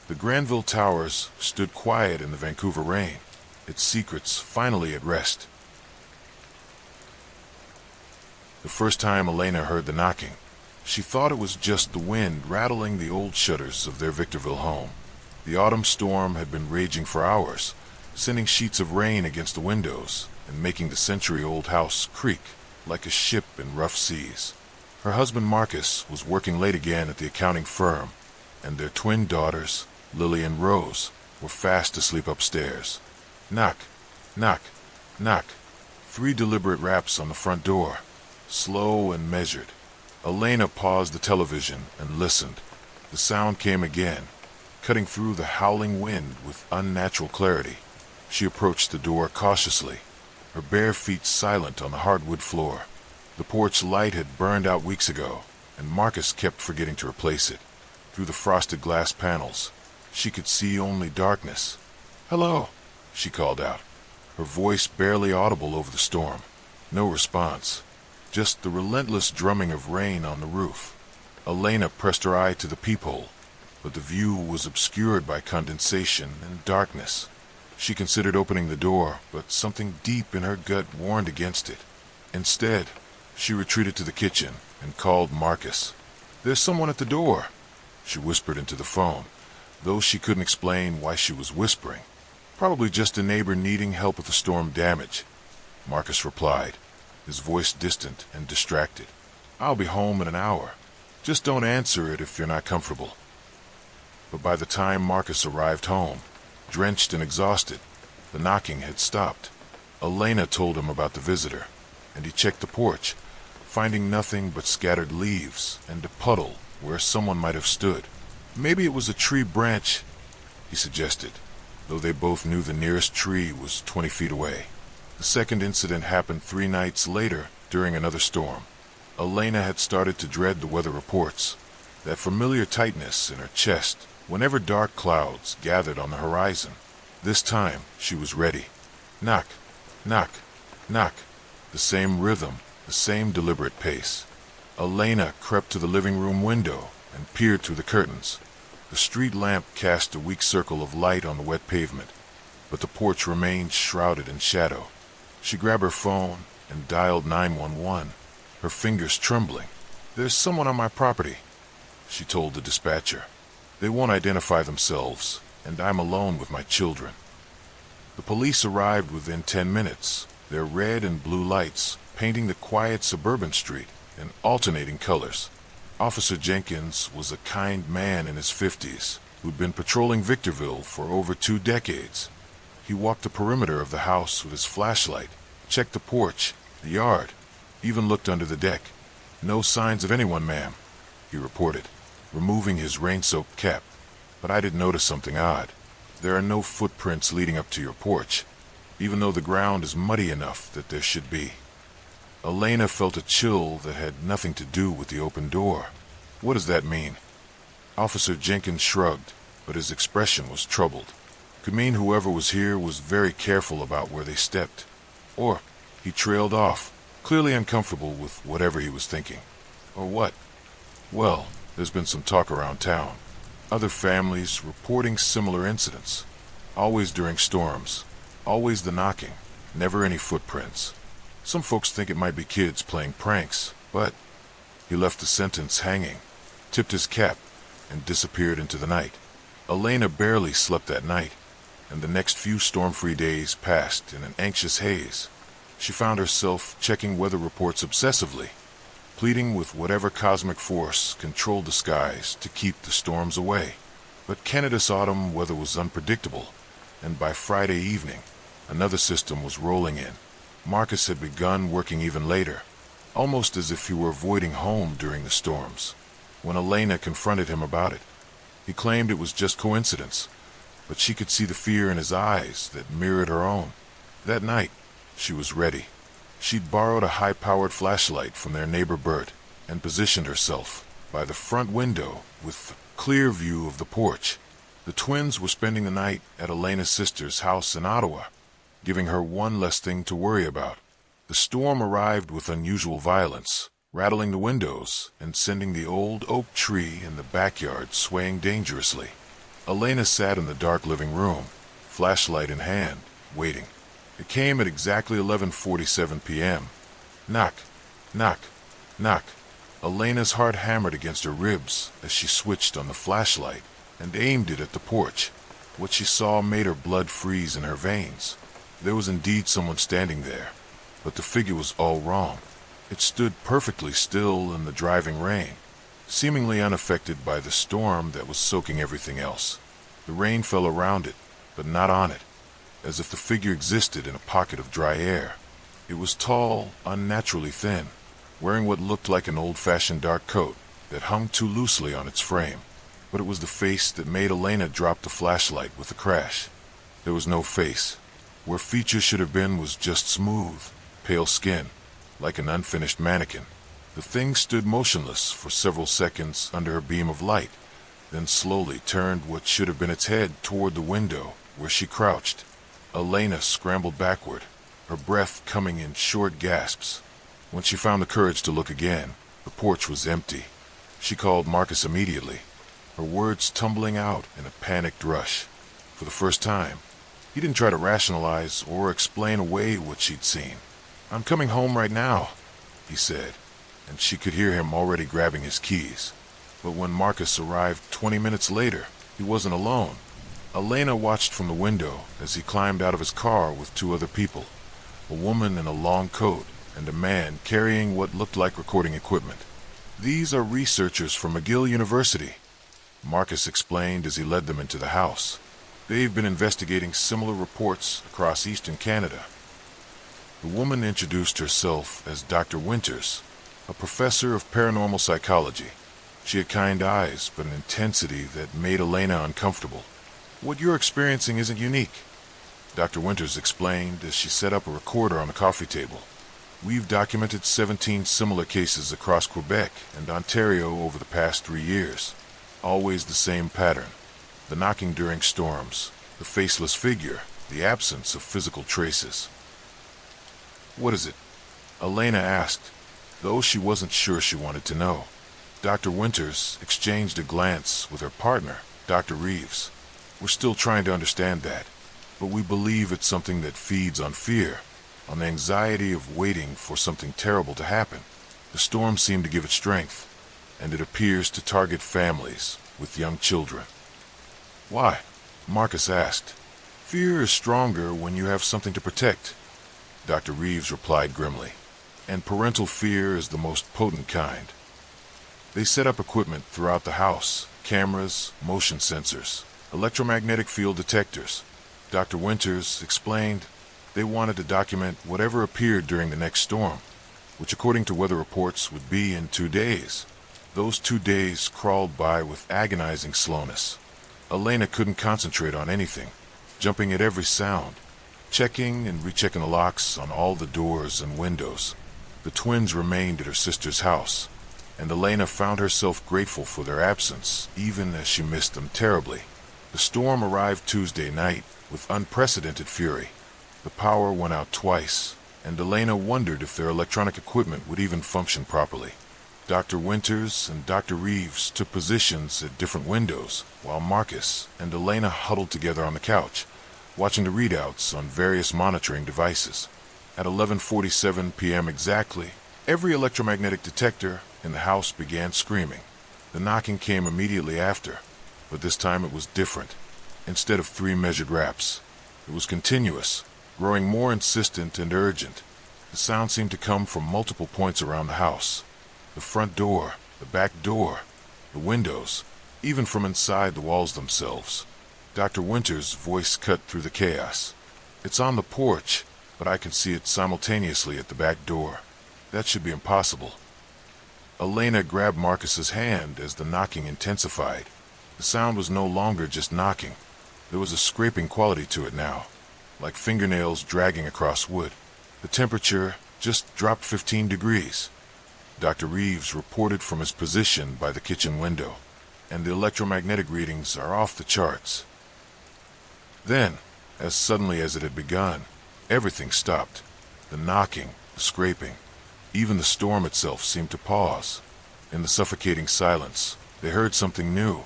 The Granville Towers stood quiet in the Vancouver rain, its secrets finally at rest. The first time Elena heard the knocking, she thought it was just the wind rattling the old shutters of their Victorville home. The autumn storm had been raging for hours, sending sheets of rain against the windows and making the century-old house creak like a ship in rough seas. Her husband Marcus was working late again at the accounting firm, and their twin daughters, Lily and Rose, were fast asleep upstairs. Knock, knock, knock. 3 deliberate raps on the front door, slow and measured. Elena paused the television and listened. The sound came again, cutting through the howling wind with unnatural clarity. She approached the door cautiously, her bare feet silent on the hardwood floor. The porch light had burned out weeks ago, and Marcus kept forgetting to replace it. Through the frosted glass panels, she could see only darkness. "Hello," she called out, her voice barely audible over the storm. No response, just the relentless drumming of rain on the roof. Elena pressed her eye to the peephole, but the view was obscured by condensation and darkness. She considered opening the door, but something deep in her gut warned against it. Instead, she retreated to the kitchen and called Marcus. "There's someone at the door," she whispered into the phone, though she couldn't explain why she was whispering. "Probably just a neighbor needing help with the storm damage," Marcus replied, his voice distant and distracted. "I'll be home in an hour. Just don't answer it if you're not comfortable." But by the time Marcus arrived home, drenched and exhausted, the knocking had stopped. Elena told him about the visitor, and he checked the porch, finding nothing but scattered leaves and a puddle where someone might have stood. "Maybe it was a tree branch," he suggested, though they both knew the nearest tree was 20 feet away. The second incident happened 3 nights later during another storm. Elena had started to dread the weather reports, that familiar tightness in her chest whenever dark clouds gathered on the horizon. This time, she was ready. Knock, knock, knock. The same rhythm, the same deliberate pace. Elena crept to the living room window and peered through the curtains. The street lamp cast a weak circle of light on the wet pavement, but the porch remained shrouded in shadow. She grabbed her phone and dialed 911, her fingers trembling. "There's someone on my property," she told the dispatcher. "They won't identify themselves, and I'm alone with my children." The police arrived within 10 minutes, their red and blue lights painting the quiet suburban street in alternating colors. Officer Jenkins was a kind man in his 50s who'd been patrolling Victorville for over 2 decades. He walked the perimeter of the house with his flashlight, checked the porch, the yard, even looked under the deck. "No signs of anyone, ma'am," he reported, removing his rain-soaked cap. "But I did notice something odd. There are no footprints leading up to your porch, even though the ground is muddy enough that there should be." Elena felt a chill that had nothing to do with the open door. "What does that mean?" Officer Jenkins shrugged, but his expression was troubled. Could mean whoever was here was very careful about where they stepped. Or he trailed off, clearly uncomfortable with whatever he was thinking. Or what? Well, there's been some talk around town. Other families reporting similar incidents. Always during storms. Always the knocking. Never any footprints. Some folks think it might be kids playing pranks, but... He left the sentence hanging, tipped his cap, and disappeared into the night. Elena barely slept that night, and the next few storm-free days passed in an anxious haze. She found herself checking weather reports obsessively, pleading with whatever cosmic force controlled the skies to keep the storms away. But Canada's autumn weather was unpredictable, and by Friday evening, another system was rolling in. Marcus had begun working even later, almost as if he were avoiding home during the storms. When Elena confronted him about it, he claimed it was just coincidence, but she could see the fear in his eyes that mirrored her own. That night, she was ready. She'd borrowed a high-powered flashlight from their neighbor Bert and positioned herself by the front window with a clear view of the porch. The twins were spending the night at Elena's sister's house in Ottawa, giving her one less thing to worry about. The storm arrived with unusual violence, rattling the windows and sending the old oak tree in the backyard swaying dangerously. Elena sat in the dark living room, flashlight in hand, waiting. It came at exactly 11:47 p.m. Knock, knock, knock. Elena's heart hammered against her ribs as she switched on the flashlight and aimed it at the porch. What she saw made her blood freeze in her veins. There was indeed someone standing there, but the figure was all wrong. It stood perfectly still in the driving rain, seemingly unaffected by the storm that was soaking everything else. The rain fell around it, but not on it, as if the figure existed in a pocket of dry air. It was tall, unnaturally thin, wearing what looked like an old-fashioned dark coat that hung too loosely on its frame. But it was the face that made Elena drop the flashlight with a crash. There was no face. Where features should have been was just smooth, pale skin, like an unfinished mannequin. The thing stood motionless for several seconds under a beam of light, then slowly turned what should have been its head toward the window where she crouched. Elena scrambled backward, her breath coming in short gasps. When she found the courage to look again, the porch was empty. She called Marcus immediately, her words tumbling out in a panicked rush. For the first time, he didn't try to rationalize or explain away what she'd seen. "I'm coming home right now," he said, and she could hear him already grabbing his keys. But when Marcus arrived 20 minutes later, he wasn't alone. Elena watched from the window as he climbed out of his car with two other people, a woman in a long coat and a man carrying what looked like recording equipment. "These are researchers from McGill University," Marcus explained as he led them into the house. "They've been investigating similar reports across eastern Canada." The woman introduced herself as Dr. Winters, a professor of paranormal psychology. She had kind eyes, but an intensity that made Elena uncomfortable. "What you're experiencing isn't unique," Dr. Winters explained as she set up a recorder on the coffee table. "We've documented 17 similar cases across Quebec and Ontario over the past 3 years. Always the same pattern. The knocking during storms, the faceless figure, the absence of physical traces." "What is it?" Elena asked, though she wasn't sure she wanted to know. Dr. Winters exchanged a glance with her partner, Dr. Reeves. "We're still trying to understand that, but we believe it's something that feeds on fear, on the anxiety of waiting for something terrible to happen. The storm seemed to give it strength, and it appears to target families with young children." "Why?" Marcus asked. "Fear is stronger when you have something to protect," Dr. Reeves replied grimly, "and parental fear is the most potent kind." They set up equipment throughout the house, cameras, motion sensors, electromagnetic field detectors. Dr. Winters explained they wanted to document whatever appeared during the next storm, which according to weather reports would be in 2 days. Those 2 days crawled by with agonizing slowness. Elena couldn't concentrate on anything, jumping at every sound, checking and rechecking the locks on all the doors and windows. The twins remained at her sister's house, and Elena found herself grateful for their absence, even as she missed them terribly. The storm arrived Tuesday night with unprecedented fury. The power went out twice, and Elena wondered if their electronic equipment would even function properly. Dr. Winters and Dr. Reeves took positions at different windows, while Marcus and Elena huddled together on the couch, watching the readouts on various monitoring devices. At 11:47 p.m. exactly, every electromagnetic detector in the house began screaming. The knocking came immediately after, but this time it was different. Instead of 3 measured raps, it was continuous, growing more insistent and urgent. The sound seemed to come from multiple points around the house. The front door, the back door, the windows, even from inside the walls themselves. Dr. Winters' voice cut through the chaos. "It's on the porch, but I can see it simultaneously at the back door. That should be impossible." Elena grabbed Marcus's hand as the knocking intensified. The sound was no longer just knocking. There was a scraping quality to it now, like fingernails dragging across wood. The temperature just dropped 15 degrees. Dr. Reeves reported from his position by the kitchen window, and the electromagnetic readings are off the charts. Then, as suddenly as it had begun, everything stopped. The knocking, the scraping, even the storm itself seemed to pause. In the suffocating silence, they heard something new,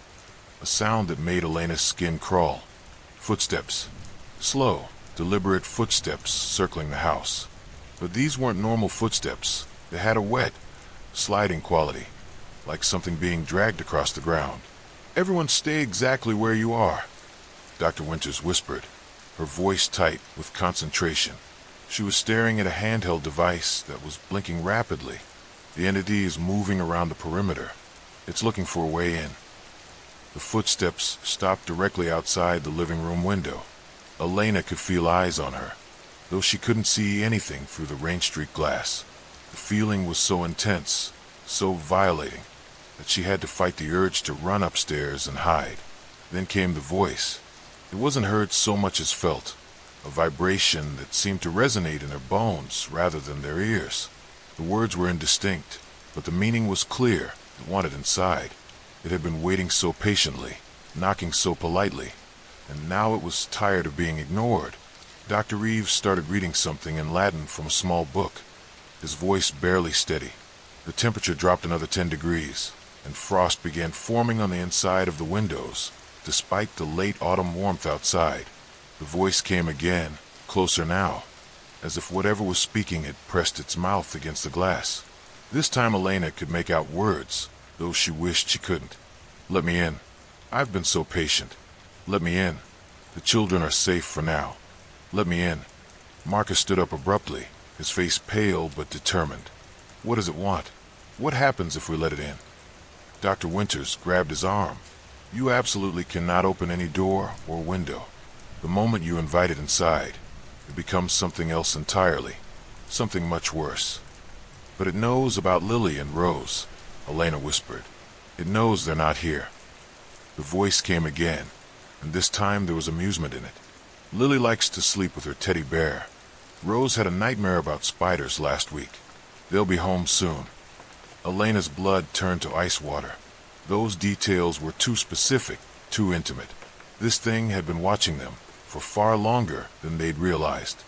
a sound that made Elena's skin crawl. Footsteps. Slow, deliberate footsteps circling the house. But these weren't normal footsteps. They had a wet, sliding quality, like something being dragged across the ground. "Everyone stay exactly where you are," Dr. Winters whispered, her voice tight with concentration. She was staring at a handheld device that was blinking rapidly. The entity is moving around the perimeter. It's looking for a way in. The footsteps stopped directly outside the living room window. Elena could feel eyes on her, though she couldn't see anything through the rain-streaked glass. The feeling was so intense, so violating, that she had to fight the urge to run upstairs and hide. Then came the voice. It wasn't heard so much as felt, a vibration that seemed to resonate in their bones rather than their ears. The words were indistinct, but the meaning was clear. It wanted inside. It had been waiting so patiently, knocking so politely, and now it was tired of being ignored. Dr. Reeves started reading something in Latin from a small book, his voice barely steady. The temperature dropped another 10 degrees, and frost began forming on the inside of the windows, despite the late autumn warmth outside. The voice came again, closer now, as if whatever was speaking had pressed its mouth against the glass. This time Elena could make out words, though she wished she couldn't. "Let me in. I've been so patient. Let me in. The children are safe for now. Let me in." Marcus stood up abruptly, his face pale but determined. "What does it want? What happens if we let it in?" Dr. Winters grabbed his arm. "You absolutely cannot open any door or window. The moment you invite it inside, it becomes something else entirely, something much worse. But it knows about Lily and Rose," Elena whispered. "It knows they're not here." The voice came again, and this time there was amusement in it. "Lily likes to sleep with her teddy bear. Rose had a nightmare about spiders last week. They'll be home soon." Elena's blood turned to ice water. Those details were too specific, too intimate. This thing had been watching them for far longer than they'd realized.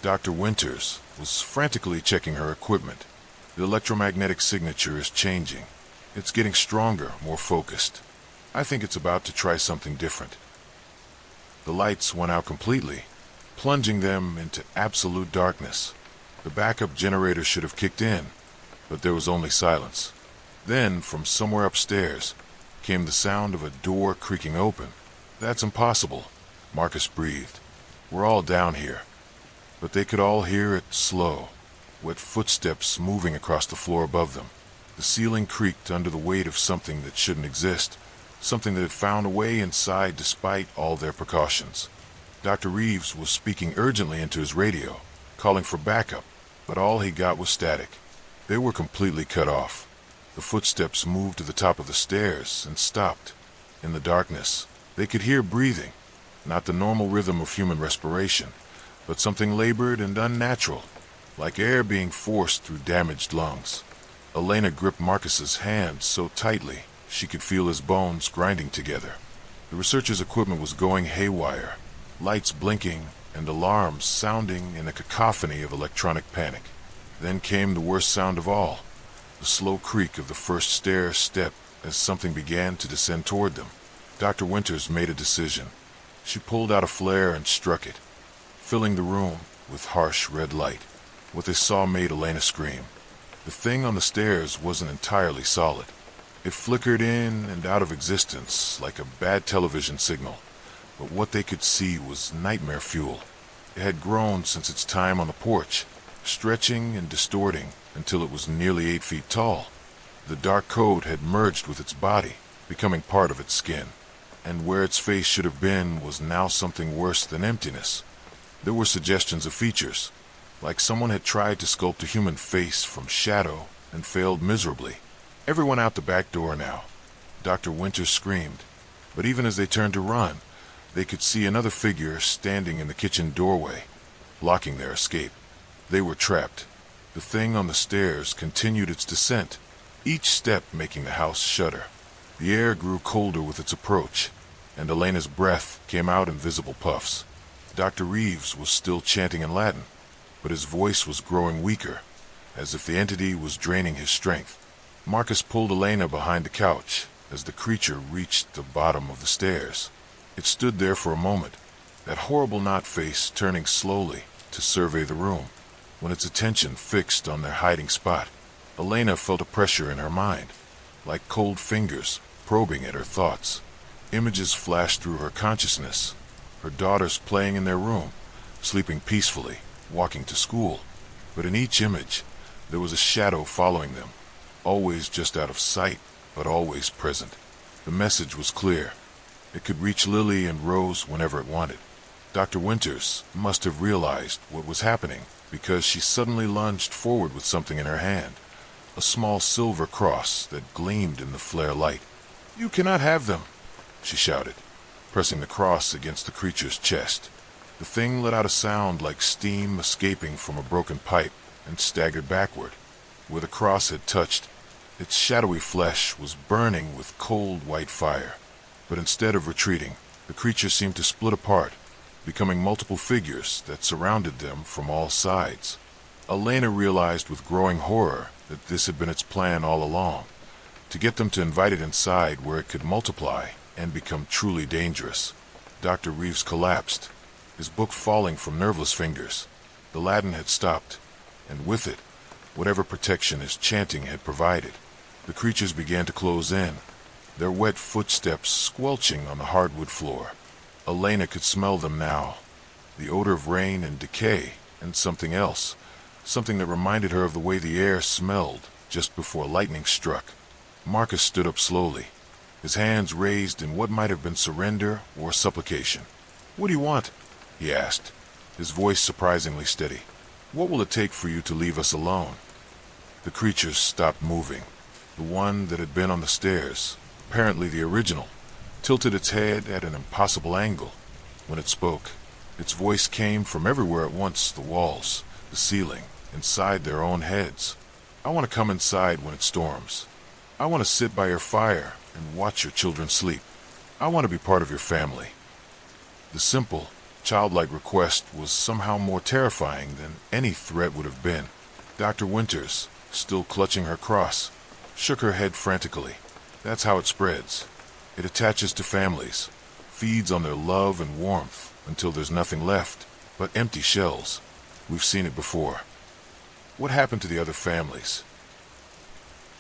Dr. Winters was frantically checking her equipment. The electromagnetic signature is changing. It's getting stronger, more focused. I think it's about to try something different. The lights went out completely, plunging them into absolute darkness. The backup generator should have kicked in, but there was only silence. Then, from somewhere upstairs, came the sound of a door creaking open. "That's impossible," Marcus breathed. "We're all down here." But they could all hear it slow, wet footsteps moving across the floor above them. The ceiling creaked under the weight of something that shouldn't exist, something that had found a way inside despite all their precautions. Dr. Reeves was speaking urgently into his radio, calling for backup, but all he got was static. They were completely cut off. The footsteps moved to the top of the stairs and stopped. In the darkness, they could hear breathing, not the normal rhythm of human respiration, but something labored and unnatural, like air being forced through damaged lungs. Elena gripped Marcus's hand so tightly she could feel his bones grinding together. The researcher's equipment was going haywire, lights blinking and alarms sounding in a cacophony of electronic panic. Then came the worst sound of all, the slow creak of the first stair step as something began to descend toward them. Dr. Winters made a decision. She pulled out a flare and struck it, filling the room with harsh red light. What they saw made Elena scream. The thing on the stairs wasn't entirely solid. It flickered in and out of existence like a bad television signal, but what they could see was nightmare fuel. It had grown since its time on the porch, stretching and distorting until it was nearly 8 feet tall. The dark coat had merged with its body, becoming part of its skin, and where its face should have been was now something worse than emptiness. There were suggestions of features, like someone had tried to sculpt a human face from shadow and failed miserably. "Everyone out the back door now," Dr. Winters screamed, but even as they turned to run, they could see another figure standing in the kitchen doorway, blocking their escape. They were trapped. The thing on the stairs continued its descent, each step making the house shudder. The air grew colder with its approach, and Elena's breath came out in visible puffs. Dr. Reeves was still chanting in Latin, but his voice was growing weaker, as if the entity was draining his strength. Marcus pulled Elena behind the couch as the creature reached the bottom of the stairs. It stood there for a moment, that horrible knot face turning slowly to survey the room. When its attention fixed on their hiding spot, Elena felt a pressure in her mind, like cold fingers probing at her thoughts. Images flashed through her consciousness, her daughters playing in their room, sleeping peacefully, walking to school. But in each image, there was a shadow following them, always just out of sight, but always present. The message was clear. It could reach Lily and Rose whenever it wanted. Dr. Winters must have realized what was happening, because she suddenly lunged forward with something in her hand, a small silver cross that gleamed in the flare light. "You cannot have them," she shouted, pressing the cross against the creature's chest. The thing let out a sound like steam escaping from a broken pipe and staggered backward. Where the cross had touched, its shadowy flesh was burning with cold white fire. But instead of retreating, the creature seemed to split apart, becoming multiple figures that surrounded them from all sides. Elena realized with growing horror that this had been its plan all along, to get them to invite it inside where it could multiply and become truly dangerous. Dr. Reeves collapsed, his book falling from nerveless fingers. The Latin had stopped, and with it, whatever protection his chanting had provided. The creatures began to close in, their wet footsteps squelching on the hardwood floor. Elena could smell them now, the odor of rain and decay, and something else, something that reminded her of the way the air smelled just before lightning struck. Marcus stood up slowly, his hands raised in what might have been surrender or supplication. "What do you want?" he asked, his voice surprisingly steady. "What will it take for you to leave us alone?" The creatures stopped moving. The one that had been on the stairs, apparently the original, tilted its head at an impossible angle. When it spoke, its voice came from everywhere at once, the walls, the ceiling, inside their own heads. "I want to come inside when it storms. I want to sit by your fire and watch your children sleep. I want to be part of your family." The simple, childlike request was somehow more terrifying than any threat would have been. Dr. Winters, still clutching her cross, shook her head frantically. "That's how it spreads. It attaches to families, feeds on their love and warmth until there's nothing left but empty shells. We've seen it before." "What happened to the other families?"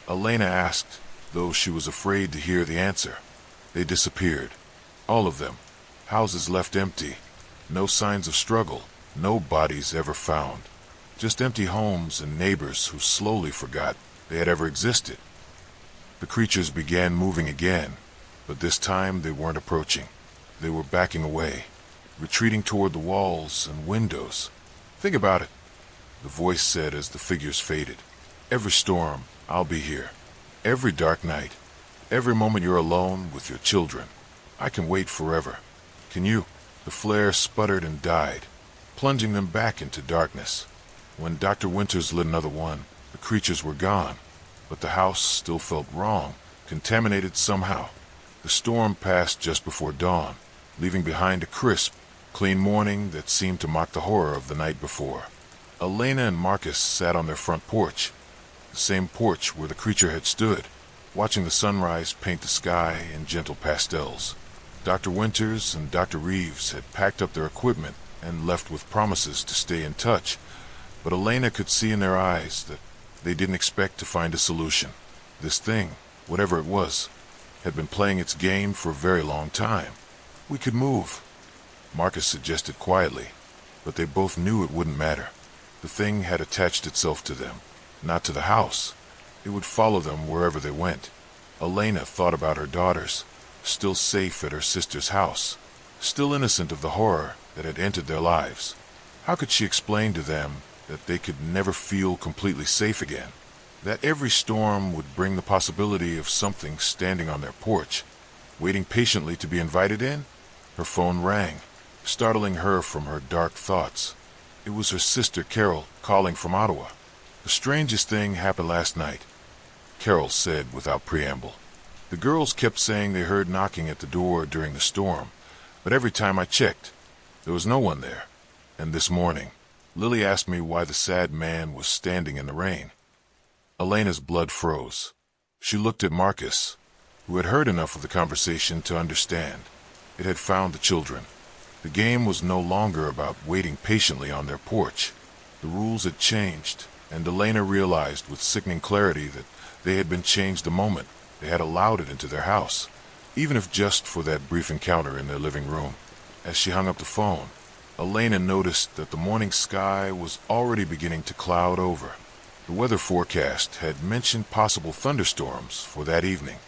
Elena asked, though she was afraid to hear the answer. "They disappeared. All of them. Houses left empty. No signs of struggle. No bodies ever found. Just empty homes and neighbors who slowly forgot they had ever existed." The creatures began moving again, but this time they weren't approaching. They were backing away, retreating toward the walls and windows. "Think about it," the voice said as the figures faded. "Every storm, I'll be here. Every dark night. Every moment you're alone with your children. I can wait forever. Can you?" The flare sputtered and died, plunging them back into darkness. When Dr. Winters lit another one, the creatures were gone, but the house still felt wrong, contaminated somehow. The storm passed just before dawn, leaving behind a crisp, clean morning that seemed to mock the horror of the night before. Elena and Marcus sat on their front porch, the same porch where the creature had stood, watching the sunrise paint the sky in gentle pastels. Dr. Winters and Dr. Reeves had packed up their equipment and left with promises to stay in touch, but Elena could see in their eyes that they didn't expect to find a solution. This thing, whatever it was, had been playing its game for a very long time. "We could move," Marcus suggested quietly, but they both knew it wouldn't matter. The thing had attached itself to them, not to the house. It would follow them wherever they went. Elena thought about her daughters, still safe at her sister's house, still innocent of the horror that had entered their lives. How could she explain to them that they could never feel completely safe again? That every storm would bring the possibility of something standing on their porch, waiting patiently to be invited in? Her phone rang, startling her from her dark thoughts. It was her sister Carol calling from Ottawa. The strangest thing happened last night, Carol said without preamble. The girls kept saying they heard knocking at the door during the storm, but every time I checked, there was no one there. And this morning, Lily asked me why the sad man was standing in the rain. Elena's blood froze. She looked at Marcus, who had heard enough of the conversation to understand. It had found the children. The game was no longer about waiting patiently on their porch. The rules had changed, and Elena realized with sickening clarity that they had been changed the moment they had allowed it into their house, even if just for that brief encounter in their living room. As she hung up the phone, Elena noticed that the morning sky was already beginning to cloud over. The weather forecast had mentioned possible thunderstorms for that evening.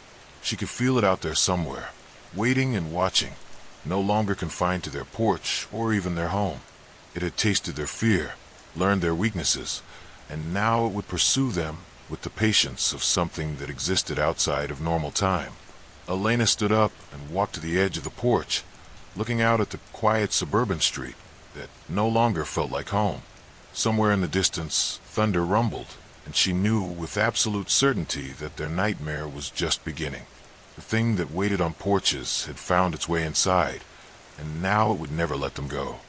She could feel it out there somewhere, waiting and watching, no longer confined to their porch or even their home. It had tasted their fear, learned their weaknesses, and now it would pursue them with the patience of something that existed outside of normal time. Elena stood up and walked to the edge of the porch, looking out at the quiet suburban street that no longer felt like home. Somewhere in the distance, thunder rumbled, and she knew with absolute certainty that their nightmare was just beginning. The thing that waited on porches had found its way inside, and now it would never let them go.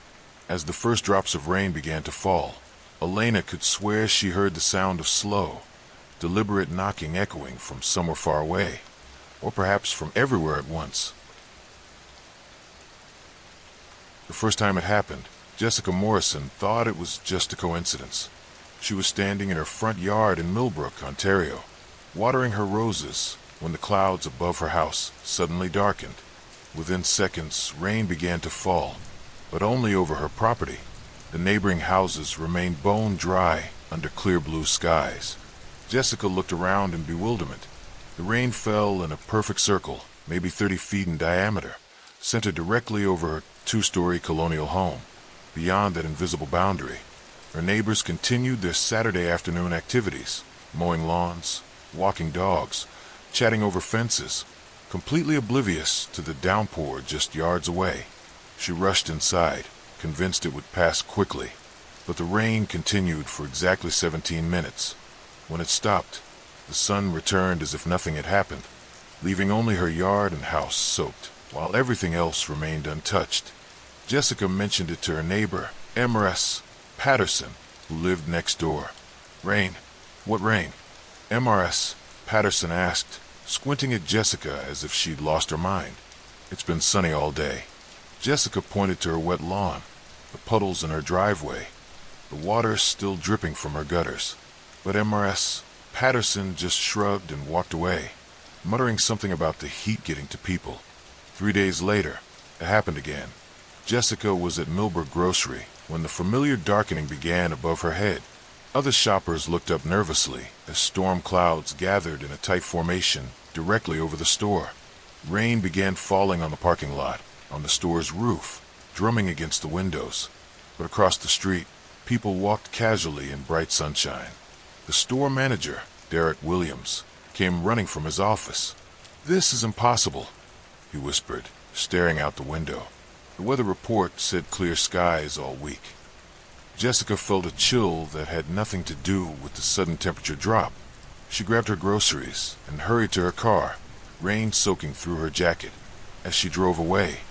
As the first drops of rain began to fall, Elena could swear she heard the sound of slow, deliberate knocking echoing from somewhere far away, or perhaps from everywhere at once. The first time it happened, Jessica Morrison thought it was just a coincidence. She was standing in her front yard in Millbrook, Ontario, watering her roses when the clouds above her house suddenly darkened. Within seconds, rain began to fall, but only over her property. The neighboring houses remained bone dry under clear blue skies. Jessica looked around in bewilderment. The rain fell in a perfect circle, maybe 30 feet in diameter, centered directly over her two-story colonial home. Beyond that invisible boundary, her neighbors continued their Saturday afternoon activities, mowing lawns, walking dogs, chatting over fences, completely oblivious to the downpour just yards away. She rushed inside, convinced it would pass quickly, but the rain continued for exactly 17 minutes. When it stopped, the sun returned as if nothing had happened, leaving only her yard and house soaked, while everything else remained untouched. Jessica mentioned it to her neighbor, MRS Patterson, who lived next door. "Rain? What rain?" MRS Patterson asked, squinting at Jessica as if she'd lost her mind. "It's been sunny all day." Jessica pointed to her wet lawn, the puddles in her driveway, the water still dripping from her gutters. But MRS Patterson just shrugged and walked away, muttering something about the heat getting to people. 3 days later, it happened again. Jessica was at Millbrook Grocery when the familiar darkening began above her head. Other shoppers looked up nervously as storm clouds gathered in a tight formation directly over the store. Rain began falling on the parking lot, on the store's roof, drumming against the windows. But across the street, people walked casually in bright sunshine. The store manager, Derek Williams, came running from his office. "This is impossible," he whispered, staring out the window. The weather report said clear skies all week. Jessica felt a chill that had nothing to do with the sudden temperature drop. She grabbed her groceries and hurried to her car, rain soaking through her jacket. As she drove away,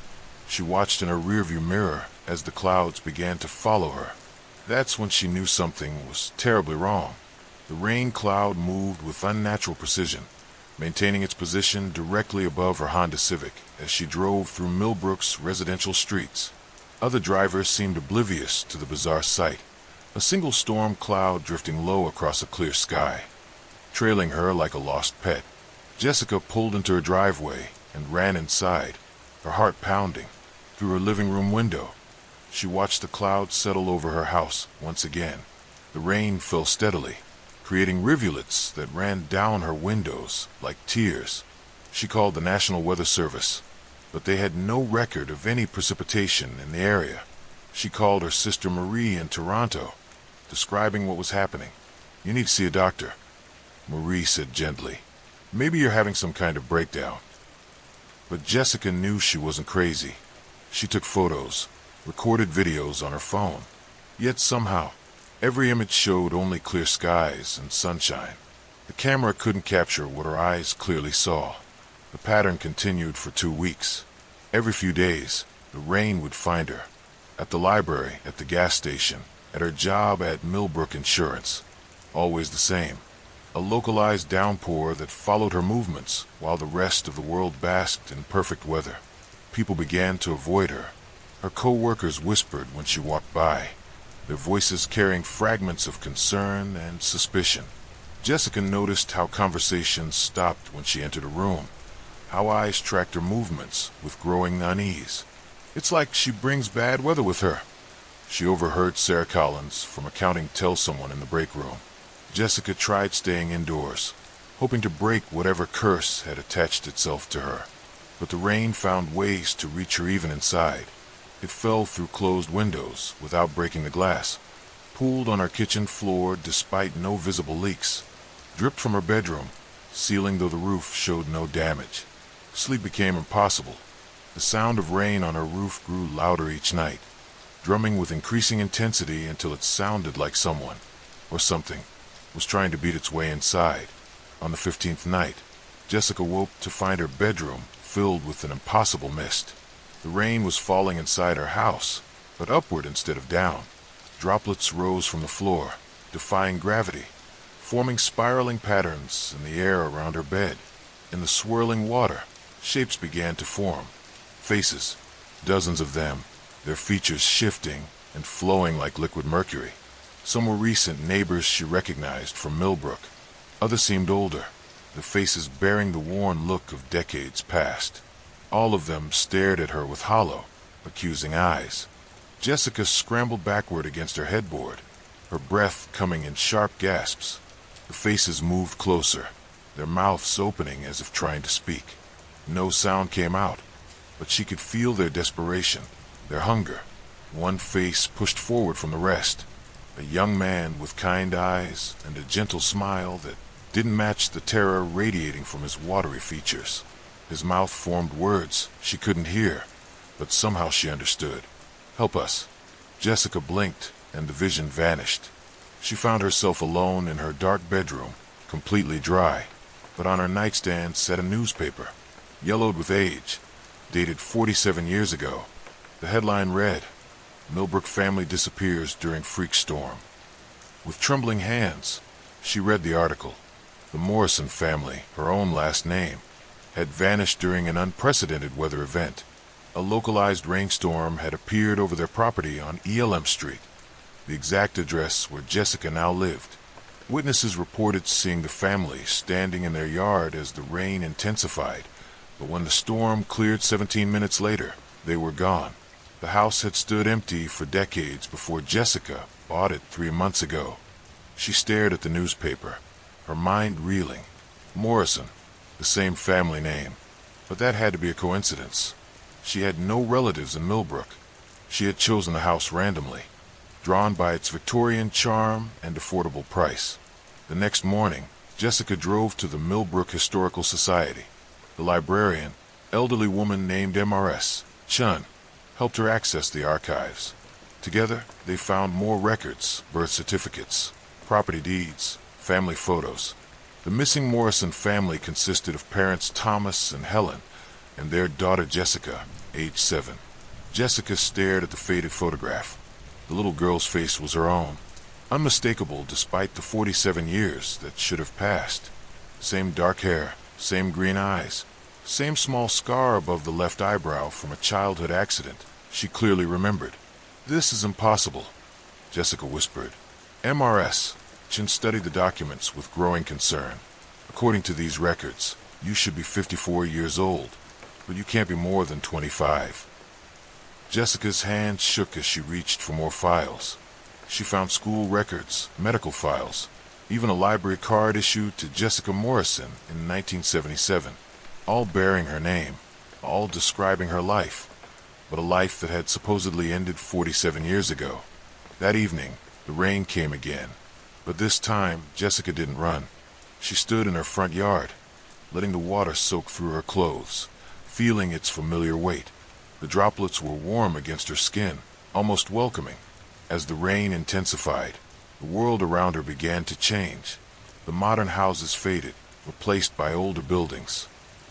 she watched in her rearview mirror as the clouds began to follow her. That's when she knew something was terribly wrong. The rain cloud moved with unnatural precision, maintaining its position directly above her Honda Civic as she drove through Millbrook's residential streets. Other drivers seemed oblivious to the bizarre sight, a single storm cloud drifting low across a clear sky, trailing her like a lost pet. Jessica pulled into her driveway and ran inside, her heart pounding. Through her living room window, she watched the clouds settle over her house once again. The rain fell steadily, creating rivulets that ran down her windows like tears. She called the National Weather Service, but they had no record of any precipitation in the area. She called her sister Marie in Toronto, describing what was happening. "You need to see a doctor," Marie said gently. "Maybe you're having some kind of breakdown." But Jessica knew she wasn't crazy. She took photos, recorded videos on her phone. Yet somehow, Every image showed only clear skies and sunshine. The camera couldn't capture what her eyes clearly saw. The pattern continued for 2 weeks. Every few days, the rain would find her. At the library, at the gas station, at her job at Millbrook Insurance. Always the same. A localized downpour that followed her movements while the rest of the world basked in perfect weather. People began to avoid her. Her co-workers whispered when she walked by, their voices carrying fragments of concern and suspicion. Jessica noticed how conversations stopped when she entered a room, how eyes tracked her movements with growing unease. It's like she brings bad weather with her. She overheard Sarah Collins from accounting tell someone in the break room. Jessica tried staying indoors, hoping to break whatever curse had attached itself to her. But the rain found ways to reach her even inside. It fell through closed windows without breaking the glass, pooled on her kitchen floor despite no visible leaks, dripped from her bedroom, ceiling though the roof showed no damage. Sleep became impossible. The sound of rain on her roof grew louder each night, drumming with increasing intensity until it sounded like someone, or something, was trying to beat its way inside. On the 15th night, Jessica woke to find her bedroom filled with an impossible mist. The rain was falling inside her house, but upward instead of down. Droplets rose from the floor, defying gravity, forming spiraling patterns in the air around her bed. In the swirling water, shapes began to form. Faces, dozens of them, their features shifting and flowing like liquid mercury. Some were recent neighbors she recognized from Millbrook. Others seemed older, their faces bearing the worn look of decades past. All of them stared at her with hollow, accusing eyes. Jessica scrambled backward against her headboard, her breath coming in sharp gasps. The faces moved closer, their mouths opening as if trying to speak. No sound came out, but she could feel their desperation, their hunger. One face pushed forward from the rest, a young man with kind eyes and a gentle smile that didn't match the terror radiating from his watery features. His mouth formed words she couldn't hear, but somehow she understood. "Help us." Jessica blinked, and the vision vanished. She found herself alone in her dark bedroom, completely dry, but on her nightstand sat a newspaper, yellowed with age, dated 47 years ago. The headline read, "Millbrook family disappears during freak storm." With trembling hands, she read the article. The Morrison family, her own last name, had vanished during an unprecedented weather event. A localized rainstorm had appeared over their property on ELM Street, the exact address where Jessica now lived. Witnesses reported seeing the family standing in their yard as the rain intensified, but when the storm cleared 17 minutes later, they were gone. The house had stood empty for decades before Jessica bought it 3 months ago. She stared at the newspaper, her mind reeling. Morrison, the same family name, but that had to be a coincidence. She had no relatives in Millbrook. She had chosen the house randomly, drawn by its Victorian charm and affordable price. The next morning, Jessica drove to the Millbrook Historical Society. The librarian, elderly woman named MRS. Chun, helped her access the archives. Together, they found more records, birth certificates, property deeds, family photos. The missing Morrison family consisted of parents Thomas and Helen, and their daughter Jessica, age 7. Jessica stared at the faded photograph. The little girl's face was her own, unmistakable despite the 47 years that should have passed. Same dark hair, same green eyes, same small scar above the left eyebrow from a childhood accident she clearly remembered. "This is impossible," Jessica whispered. MRS. Chin studied the documents with growing concern. "According to these records, you should be 54 years old, but you can't be more than 25. Jessica's hand shook as she reached for more files. She found school records, medical files, even a library card issued to Jessica Morrison in 1977, all bearing her name, all describing her life, but a life that had supposedly ended 47 years ago. That evening, the rain came again, but this time Jessica didn't run. She stood in her front yard, letting the water soak through her clothes, feeling its familiar weight. The droplets were warm against her skin, almost welcoming. As the rain intensified, The world around her began to change. The modern houses faded, replaced by older buildings.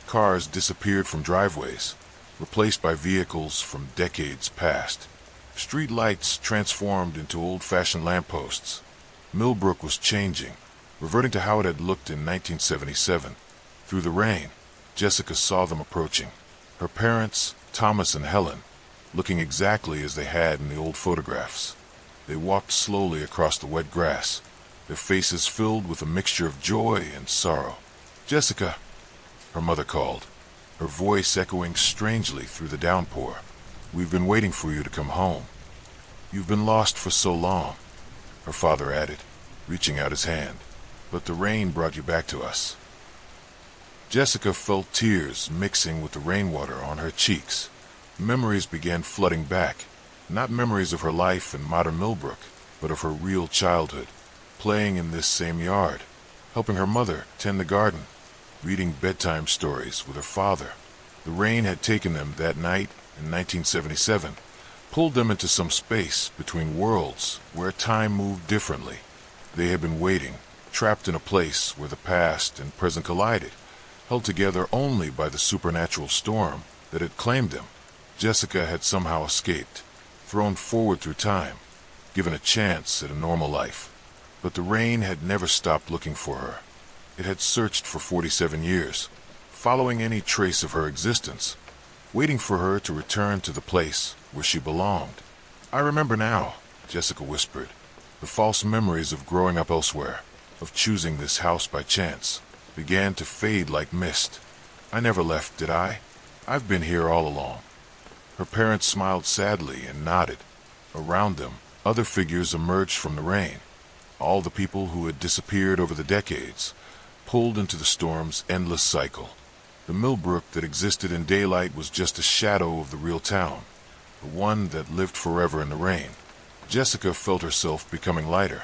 Cars disappeared from driveways, replaced by vehicles from decades past. Street lights transformed into old-fashioned lampposts. Millbrook was changing, reverting to how it had looked in 1977. Through the rain, Jessica saw them approaching. Her parents, Thomas and Helen, looking exactly as they had in the old photographs. They walked slowly across the wet grass, their faces filled with a mixture of joy and sorrow. "Jessica," her mother called, her voice echoing strangely through the downpour. "We've been waiting for you to come home. You've been lost for so long," her father added, reaching out his hand. "But the rain brought you back to us." Jessica felt tears mixing with the rainwater on her cheeks. Memories began flooding back, not memories of her life in modern Millbrook, but of her real childhood, playing in this same yard, helping her mother tend the garden, reading bedtime stories with her father. The rain had taken them that night in 1977, pulled them into some space between worlds where time moved differently. They had been waiting, trapped in a place where the past and present collided, held together only by the supernatural storm that had claimed them. Jessica had somehow escaped, thrown forward through time, given a chance at a normal life. But the rain had never stopped looking for her. It had searched for 47 years, following any trace of her existence, waiting for her to return to the place where she belonged. "I remember now," Jessica whispered. The false memories of growing up elsewhere, of choosing this house by chance, began to fade like mist. "I never left, did I? I've been here all along." Her parents smiled sadly and nodded. Around them, other figures emerged from the rain. All the people who had disappeared over the decades, pulled into the storm's endless cycle. The Millbrook that existed in daylight was just a shadow of the real town, the one that lived forever in the rain. Jessica felt herself becoming lighter,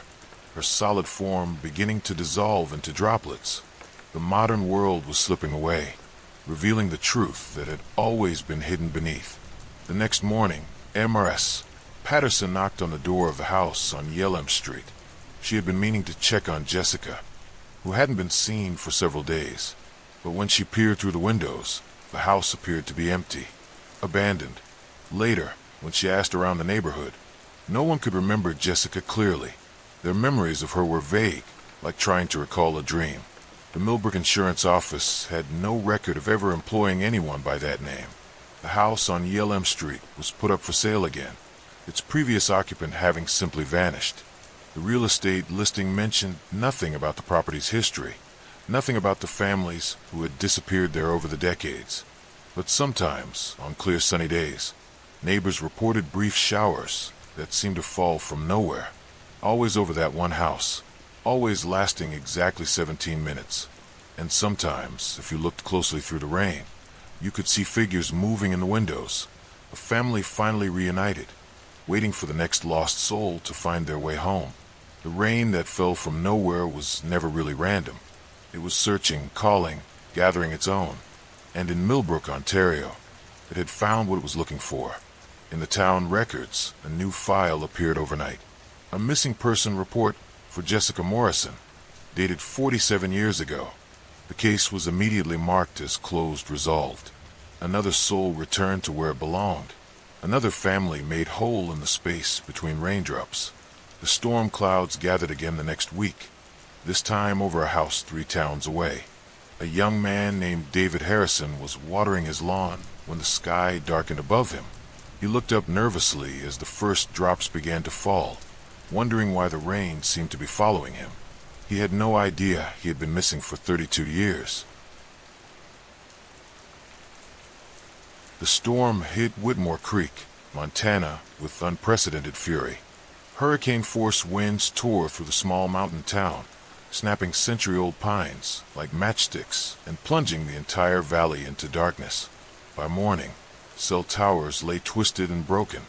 her solid form beginning to dissolve into droplets. The modern world was slipping away, revealing the truth that had always been hidden beneath. The next morning, Mrs. Patterson knocked on the door of the house on Yelm Street. She had been meaning to check on Jessica, who hadn't been seen for several days. But when she peered through the windows, the house appeared to be empty, abandoned. Later, when she asked around the neighborhood, no one could remember Jessica clearly. Their memories of her were vague, like trying to recall a dream. The Millbrook Insurance Office had no record of ever employing anyone by that name. The house on Yelm Street was put up for sale again, its previous occupant having simply vanished. The real estate listing mentioned nothing about the property's history, nothing about the families who had disappeared there over the decades. But sometimes, on clear sunny days, neighbors reported brief showers that seemed to fall from nowhere, always over that one house, always lasting exactly 17 minutes. And sometimes, if you looked closely through the rain, you could see figures moving in the windows, a family finally reunited, waiting for the next lost soul to find their way home. The rain that fell from nowhere was never really random. It was searching, calling, gathering its own. And in Millbrook, Ontario, it had found what it was looking for. In the town records, a new file appeared overnight. A missing person report for Jessica Morrison, dated 47 years ago. The case was immediately marked as closed, resolved. Another soul returned to where it belonged. Another family made whole in the space between raindrops. The storm clouds gathered again the next week, this time over a house 3 towns away. A young man named David Harrison was watering his lawn when the sky darkened above him. He looked up nervously as the first drops began to fall, wondering why the rain seemed to be following him. He had no idea he had been missing for 32 years. The storm hit Whitmore Creek, Montana, with unprecedented fury. Hurricane-force winds tore through the small mountain town, snapping century-old pines like matchsticks and plunging the entire valley into darkness. By morning, cell towers lay twisted and broken,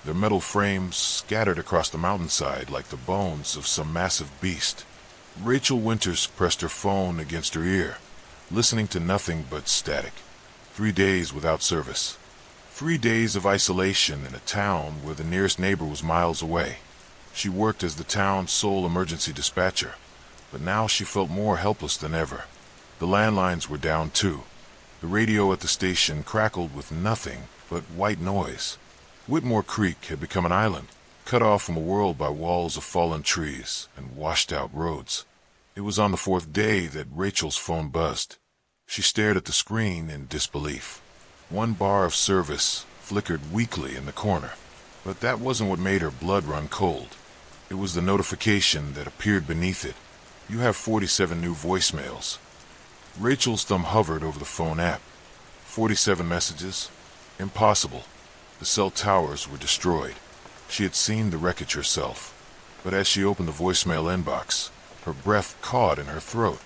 their metal frames scattered across the mountainside like the bones of some massive beast. Rachel Winters pressed her phone against her ear, listening to nothing but static. 3 days without service. 3 days of isolation in a town where the nearest neighbor was miles away. She worked as the town's sole emergency dispatcher, but now she felt more helpless than ever. The landlines were down too. The radio at the station crackled with nothing but white noise. Whitmore Creek had become an island, cut off from a world by walls of fallen trees and washed-out roads. It was on the fourth day that Rachel's phone buzzed. She stared at the screen in disbelief. One bar of service flickered weakly in the corner, but that wasn't what made her blood run cold. It was the notification that appeared beneath it. You have 47 new voicemails. Rachel's thumb hovered over the phone app. 47 messages? Impossible. The cell towers were destroyed. She had seen the wreckage herself, but as she opened the voicemail inbox, her breath caught in her throat.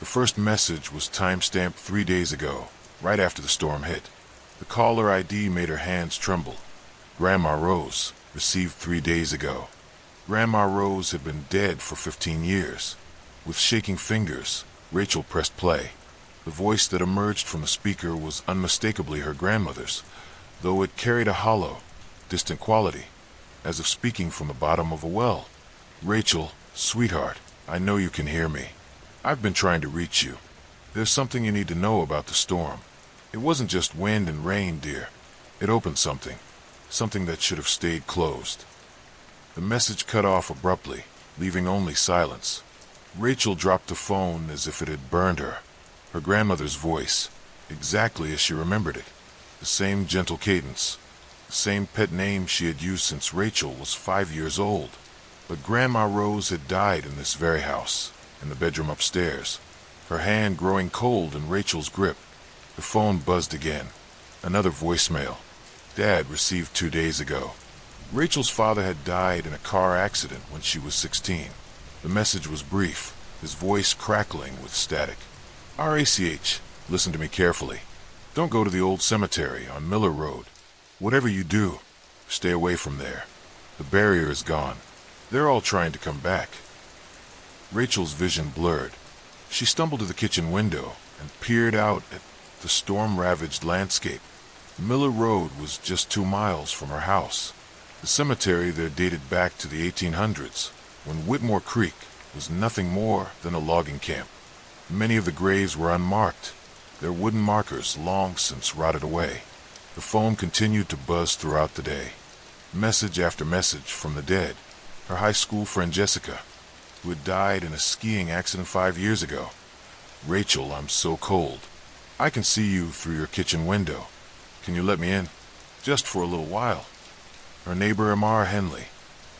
The first message was time-stamped 3 days ago, right after the storm hit. The caller ID made her hands tremble. Grandma Rose, received 3 days ago. Grandma Rose had been dead for 15 years. With shaking fingers, Rachel pressed play. The voice that emerged from the speaker was unmistakably her grandmother's, though it carried a hollow, distant quality, as if speaking from the bottom of a well. Rachel, sweetheart, I know you can hear me. I've been trying to reach you. There's something you need to know about the storm. It wasn't just wind and rain, dear. It opened something that should have stayed closed. The message cut off abruptly, leaving only silence. Rachel dropped the phone as if it had burned her. Her grandmother's voice, exactly as she remembered it. The same gentle cadence, the same pet name she had used since Rachel was 5 years old. But Grandma Rose had died in this very house, in the bedroom upstairs, her hand growing cold in Rachel's grip. The phone buzzed again. Another voicemail. Dad received 2 days ago. Rachel's father had died in a car accident when she was 16. The message was brief, his voice crackling with static. RACH, listen to me carefully. Don't go to the old cemetery on Miller Road. Whatever you do, stay away from there. The barrier is gone. They're all trying to come back. Rachel's vision blurred. She stumbled to the kitchen window and peered out at the storm-ravaged landscape. Miller Road was just 2 miles from her house. The cemetery there dated back to the 1800s, when Whitmore Creek was nothing more than a logging camp. Many of the graves were unmarked, their wooden markers long since rotted away. The phone continued to buzz throughout the day. Message after message from the dead. Her high school friend Jessica, who had died in a skiing accident 5 years ago. Rachel, I'm so cold. I can see you through your kitchen window. Can you let me in? Just for a little while. Her neighbor Amar Henley,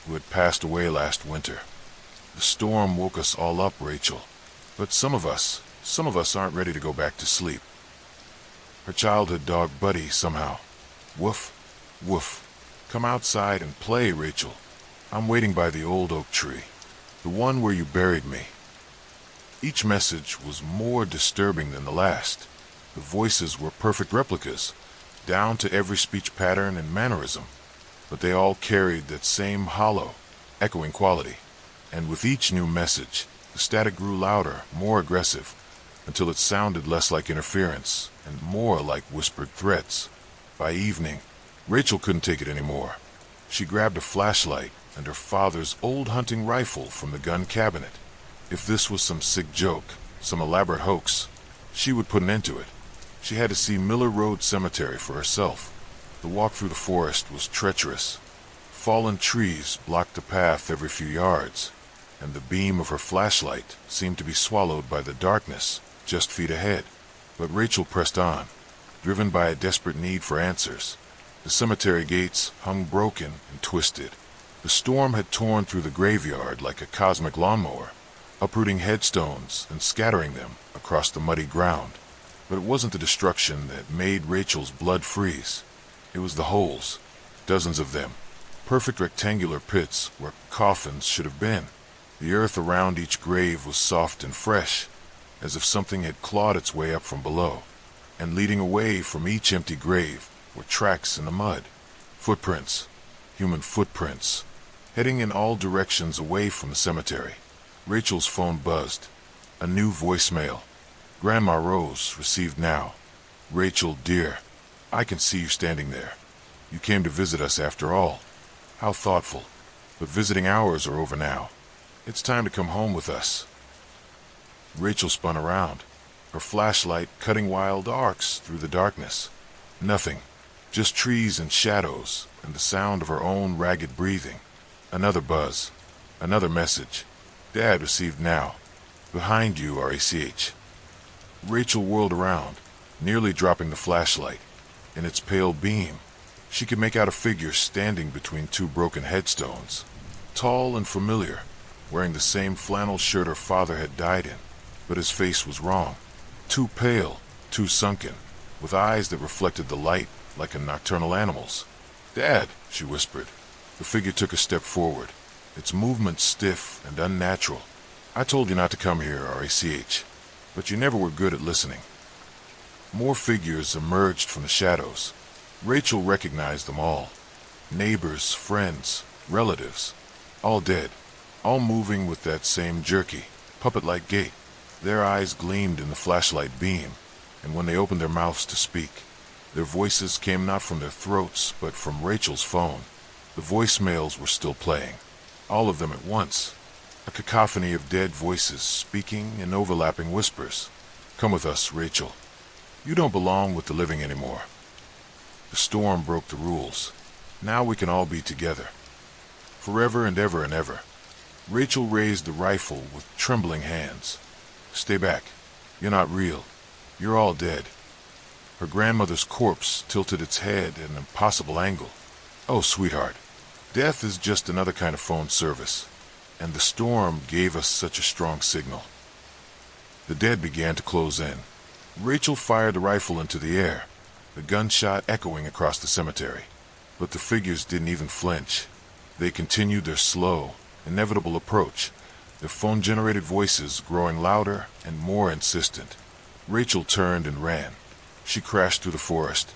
who had passed away last winter. The storm woke us all up, Rachel. But some of us aren't ready to go back to sleep. Her childhood dog Buddy somehow. Woof, woof. Come outside and play, Rachel. I'm waiting by the old oak tree. The one where you buried me. Each message was more disturbing than the last. The voices were perfect replicas, down to every speech pattern and mannerism. But they all carried that same hollow, echoing quality. And with each new message, the static grew louder, more aggressive, until it sounded less like interference and more like whispered threats. By evening, Rachel couldn't take it anymore. She grabbed a flashlight and her father's old hunting rifle from the gun cabinet. If this was some sick joke, some elaborate hoax, she would put an end to it. She had to see Miller Road Cemetery for herself. The walk through the forest was treacherous. Fallen trees blocked the path every few yards, and the beam of her flashlight seemed to be swallowed by the darkness just feet ahead. But Rachel pressed on, driven by a desperate need for answers. The cemetery gates hung broken and twisted. The storm had torn through the graveyard like a cosmic lawnmower, uprooting headstones and scattering them across the muddy ground. But it wasn't the destruction that made Rachel's blood freeze. It was the holes, dozens of them, perfect rectangular pits where coffins should have been. The earth around each grave was soft and fresh, as if something had clawed its way up from below. And leading away from each empty grave were tracks in the mud. Footprints, human footprints, heading in all directions away from the cemetery. Rachel's phone buzzed. A new voicemail. Grandma Rose received now. Rachel, dear, I can see you standing there. You came to visit us after all. How thoughtful. but visiting hours are over now. It's time to come home with us." Rachel spun around, her flashlight cutting wild arcs through the darkness. Nothing, just trees and shadows, and the sound of her own ragged breathing. Another buzz, another message. "Dad received now. Behind you, RACH." Rachel whirled around, nearly dropping the flashlight. In its pale beam, she could make out a figure standing between two broken headstones. Tall and familiar, wearing the same flannel shirt her father had died in, but his face was wrong. Too pale, too sunken, with eyes that reflected the light like a nocturnal animal's. "Dad," she whispered. The figure took a step forward, its movements stiff and unnatural. "I told you not to come here, RACH, but you never were good at listening." More figures emerged from the shadows. Rachel recognized them all. Neighbors, friends, relatives, all dead, all moving with that same jerky, puppet-like gait. Their eyes gleamed in the flashlight beam, and when they opened their mouths to speak, their voices came not from their throats, but from Rachel's phone. The voicemails were still playing, all of them at once, a cacophony of dead voices speaking in overlapping whispers. "Come with us, Rachel. You don't belong with the living anymore." The storm broke the rules. Now we can all be together. Forever and ever and ever. Rachel raised the rifle with trembling hands. "Stay back. You're not real. You're all dead." Her grandmother's corpse tilted its head at an impossible angle. "Oh, sweetheart, death is just another kind of phone service, and the storm gave us such a strong signal." The dead began to close in. Rachel fired the rifle into the air, the gunshot echoing across the cemetery. But the figures didn't even flinch. They continued their slow, inevitable approach, their phone-generated voices growing louder and more insistent. Rachel turned and ran. She crashed through the forest,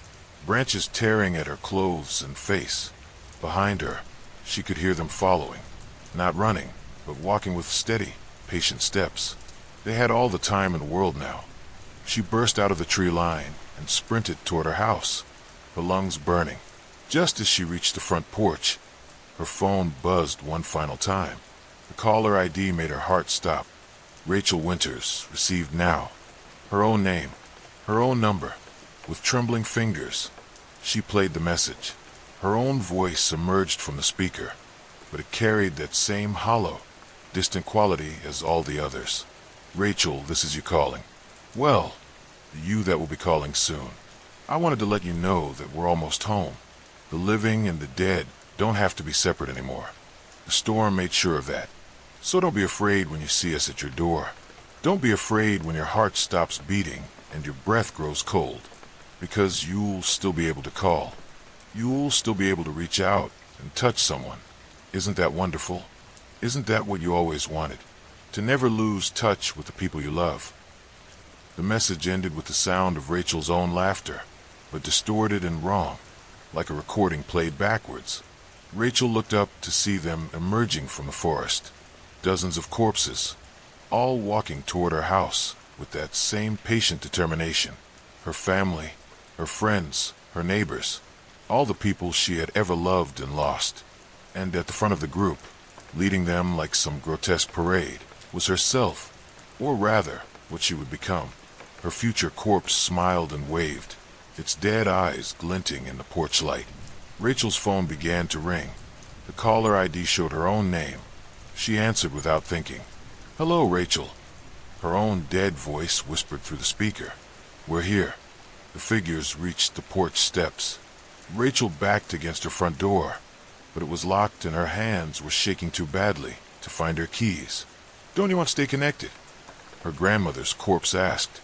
branches tearing at her clothes and face. Behind her, she could hear them following, not running, but walking with steady, patient steps. They had all the time in the world now. She burst out of the tree line and sprinted toward her house, her lungs burning. Just as she reached the front porch, her phone buzzed one final time. The caller ID made her heart stop. Rachel Winters received now. Her own name, her own number. With trembling fingers, she played the message. Her own voice emerged from the speaker, but it carried that same hollow, distant quality as all the others. "Rachel, this is you calling. Well, you that will be calling soon. I wanted to let you know that we're almost home. The living and the dead don't have to be separate anymore. The storm made sure of that. So don't be afraid when you see us at your door. Don't be afraid when your heart stops beating and your breath grows cold, because you'll still be able to call. You'll still be able to reach out and touch someone. Isn't that wonderful? Isn't that what you always wanted? To never lose touch with the people you love." The message ended with the sound of Rachel's own laughter, but distorted and wrong, like a recording played backwards. Rachel looked up to see them emerging from the forest. Dozens of corpses, all walking toward her house with that same patient determination. Her family, her friends, her neighbors, all the people she had ever loved and lost. And at the front of the group, leading them like some grotesque parade, was herself, or rather, what she would become. Her future corpse smiled and waved, its dead eyes glinting in the porch light. Rachel's phone began to ring. The caller ID showed her own name. She answered without thinking. "Hello, Rachel." Her own dead voice whispered through the speaker. "We're here." The figures reached the porch steps. Rachel backed against her front door, but it was locked and her hands were shaking too badly to find her keys. "Don't you want to stay connected?" her grandmother's corpse asked,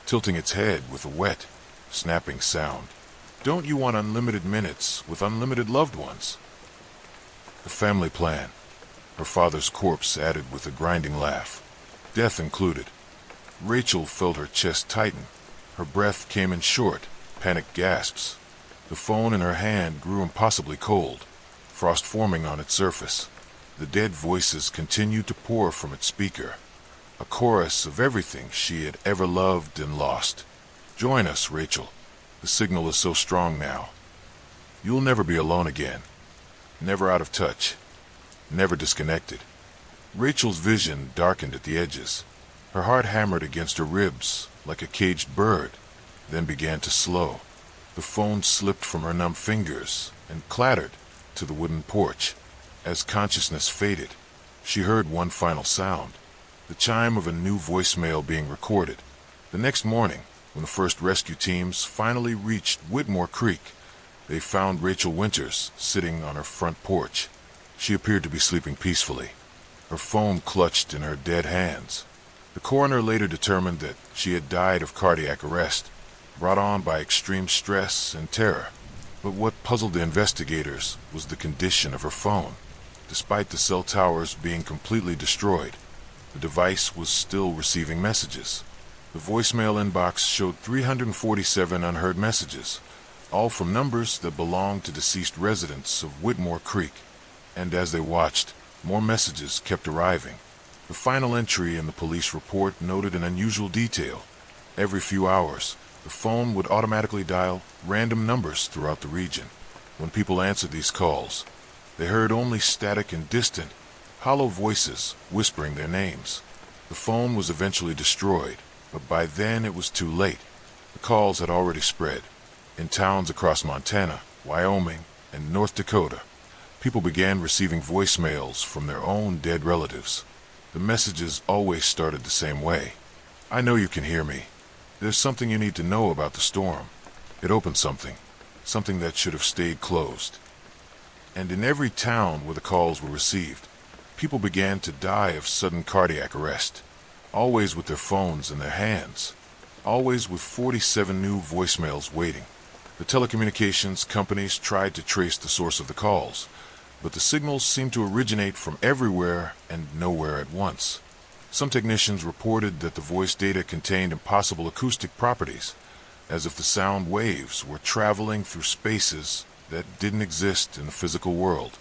tilting its head with a wet, snapping sound. "Don't you want unlimited minutes with unlimited loved ones?" The family plan, her father's corpse added with a grinding laugh. Death included. Rachel felt her chest tighten. Her breath came in short, panicked gasps. The phone in her hand grew impossibly cold, frost forming on its surface. The dead voices continued to pour from its speaker, a chorus of everything she had ever loved and lost. "Join us, Rachel. The signal is so strong now. You'll never be alone again. Never out of touch. never disconnected. Rachel's vision darkened at the edges. Her heart hammered against her ribs like a caged bird, then began to slow. The phone slipped from her numb fingers and clattered to the wooden porch. As consciousness faded, she heard one final sound, the chime of a new voicemail being recorded. The next morning, when the first rescue teams finally reached Whitmore Creek, they found Rachel Winters sitting on her front porch. She appeared to be sleeping peacefully, her phone clutched in her dead hands. The coroner later determined that she had died of cardiac arrest, brought on by extreme stress and terror. But what puzzled the investigators was the condition of her phone. Despite the cell towers being completely destroyed, the device was still receiving messages. The voicemail inbox showed 347 unheard messages, all from numbers that belonged to deceased residents of Whitmore Creek. And as they watched, more messages kept arriving. The final entry in the police report noted an unusual detail. Every few hours, the phone would automatically dial random numbers throughout the region. When people answered these calls, they heard only static and distant, hollow voices whispering their names. The phone was eventually destroyed, but by then it was too late. The calls had already spread. In towns across Montana, Wyoming, and North Dakota, people began receiving voicemails from their own dead relatives. The messages always started the same way. "I know you can hear me. There's something you need to know about the storm." It opened something that should have stayed closed. And in every town where the calls were received, people began to die of sudden cardiac arrest, always with their phones in their hands, always with 47 new voicemails waiting. The telecommunications companies tried to trace the source of the calls, but the signals seemed to originate from everywhere and nowhere at once. Some technicians reported that the voice data contained impossible acoustic properties, as if the sound waves were traveling through spaces that didn't exist in the physical world.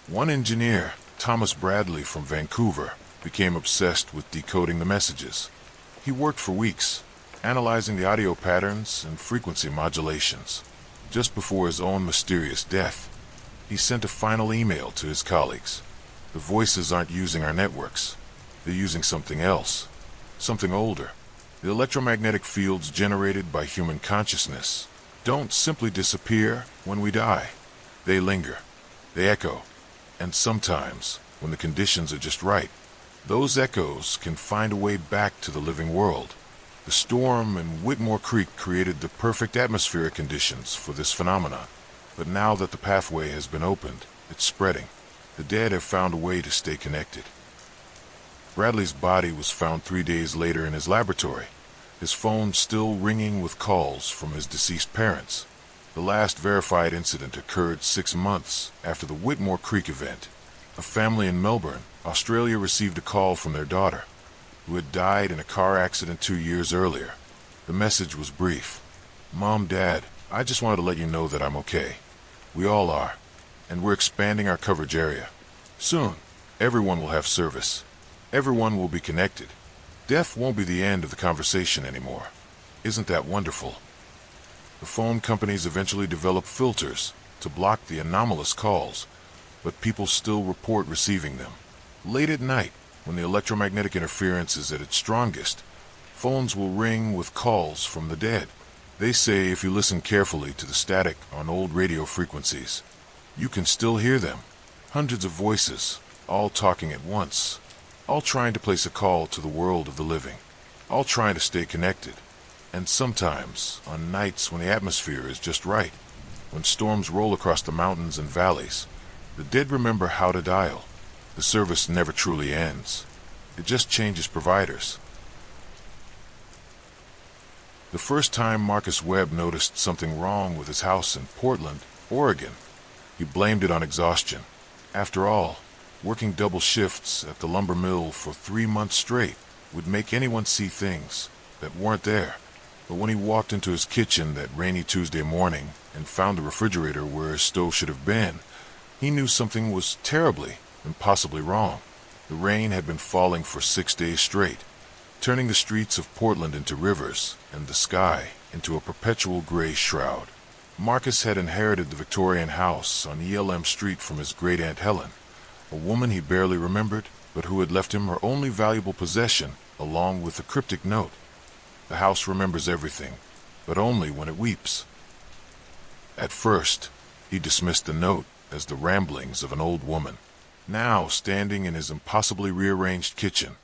One engineer, Thomas Bradley from Vancouver, became obsessed with decoding the messages. He worked for weeks, analyzing the audio patterns and frequency modulations. Just before his own mysterious death, he sent a final email to his colleagues. "The voices aren't using our networks. They're using something else, something older. The electromagnetic fields generated by human consciousness don't simply disappear when we die. They linger, they echo, and sometimes, when the conditions are just right, those echoes can find a way back to the living world." The storm in Whitmore Creek created the perfect atmospheric conditions for this phenomenon. But now that the pathway has been opened, it's spreading. The dead have found a way to stay connected. Bradley's body was found 3 days later in his laboratory, his phone still ringing with calls from his deceased parents. The last verified incident occurred 6 months after the Whitmore Creek event. A family in Melbourne, Australia, received a call from their daughter, who had died in a car accident 2 years earlier. The message was brief. "Mom, Dad, I just wanted to let you know that I'm okay. We all are, and we're expanding our coverage area. Soon, everyone will have service. Everyone will be connected. Death won't be the end of the conversation anymore. Isn't that wonderful?" The phone companies eventually developed filters to block the anomalous calls, but people still report receiving them. Late at night, when the electromagnetic interference is at its strongest, phones will ring with calls from the dead. They say if you listen carefully to the static on old radio frequencies, you can still hear them. Hundreds of voices, all talking at once, all trying to place a call to the world of the living, all trying to stay connected. And sometimes, on nights when the atmosphere is just right, when storms roll across the mountains and valleys, the dead remember how to dial. The service never truly ends. It just changes providers. The first time Marcus Webb noticed something wrong with his house in Portland, Oregon, he blamed it on exhaustion. After all, working double shifts at the lumber mill for 3 months straight would make anyone see things that weren't there. But when he walked into his kitchen that rainy Tuesday morning and found the refrigerator where his stove should have been, he knew something was terribly and possibly wrong. The rain had been falling for 6 days straight, turning the streets of Portland into rivers and the sky into a perpetual gray shroud. Marcus had inherited the Victorian house on ELM Street from his great-aunt Helen, A woman he barely remembered, but who had left him her only valuable possession, along with a cryptic note. The house remembers everything, but only when it weeps. At first, he dismissed the note as the ramblings of an old woman. Now, standing in his impossibly rearranged kitchen,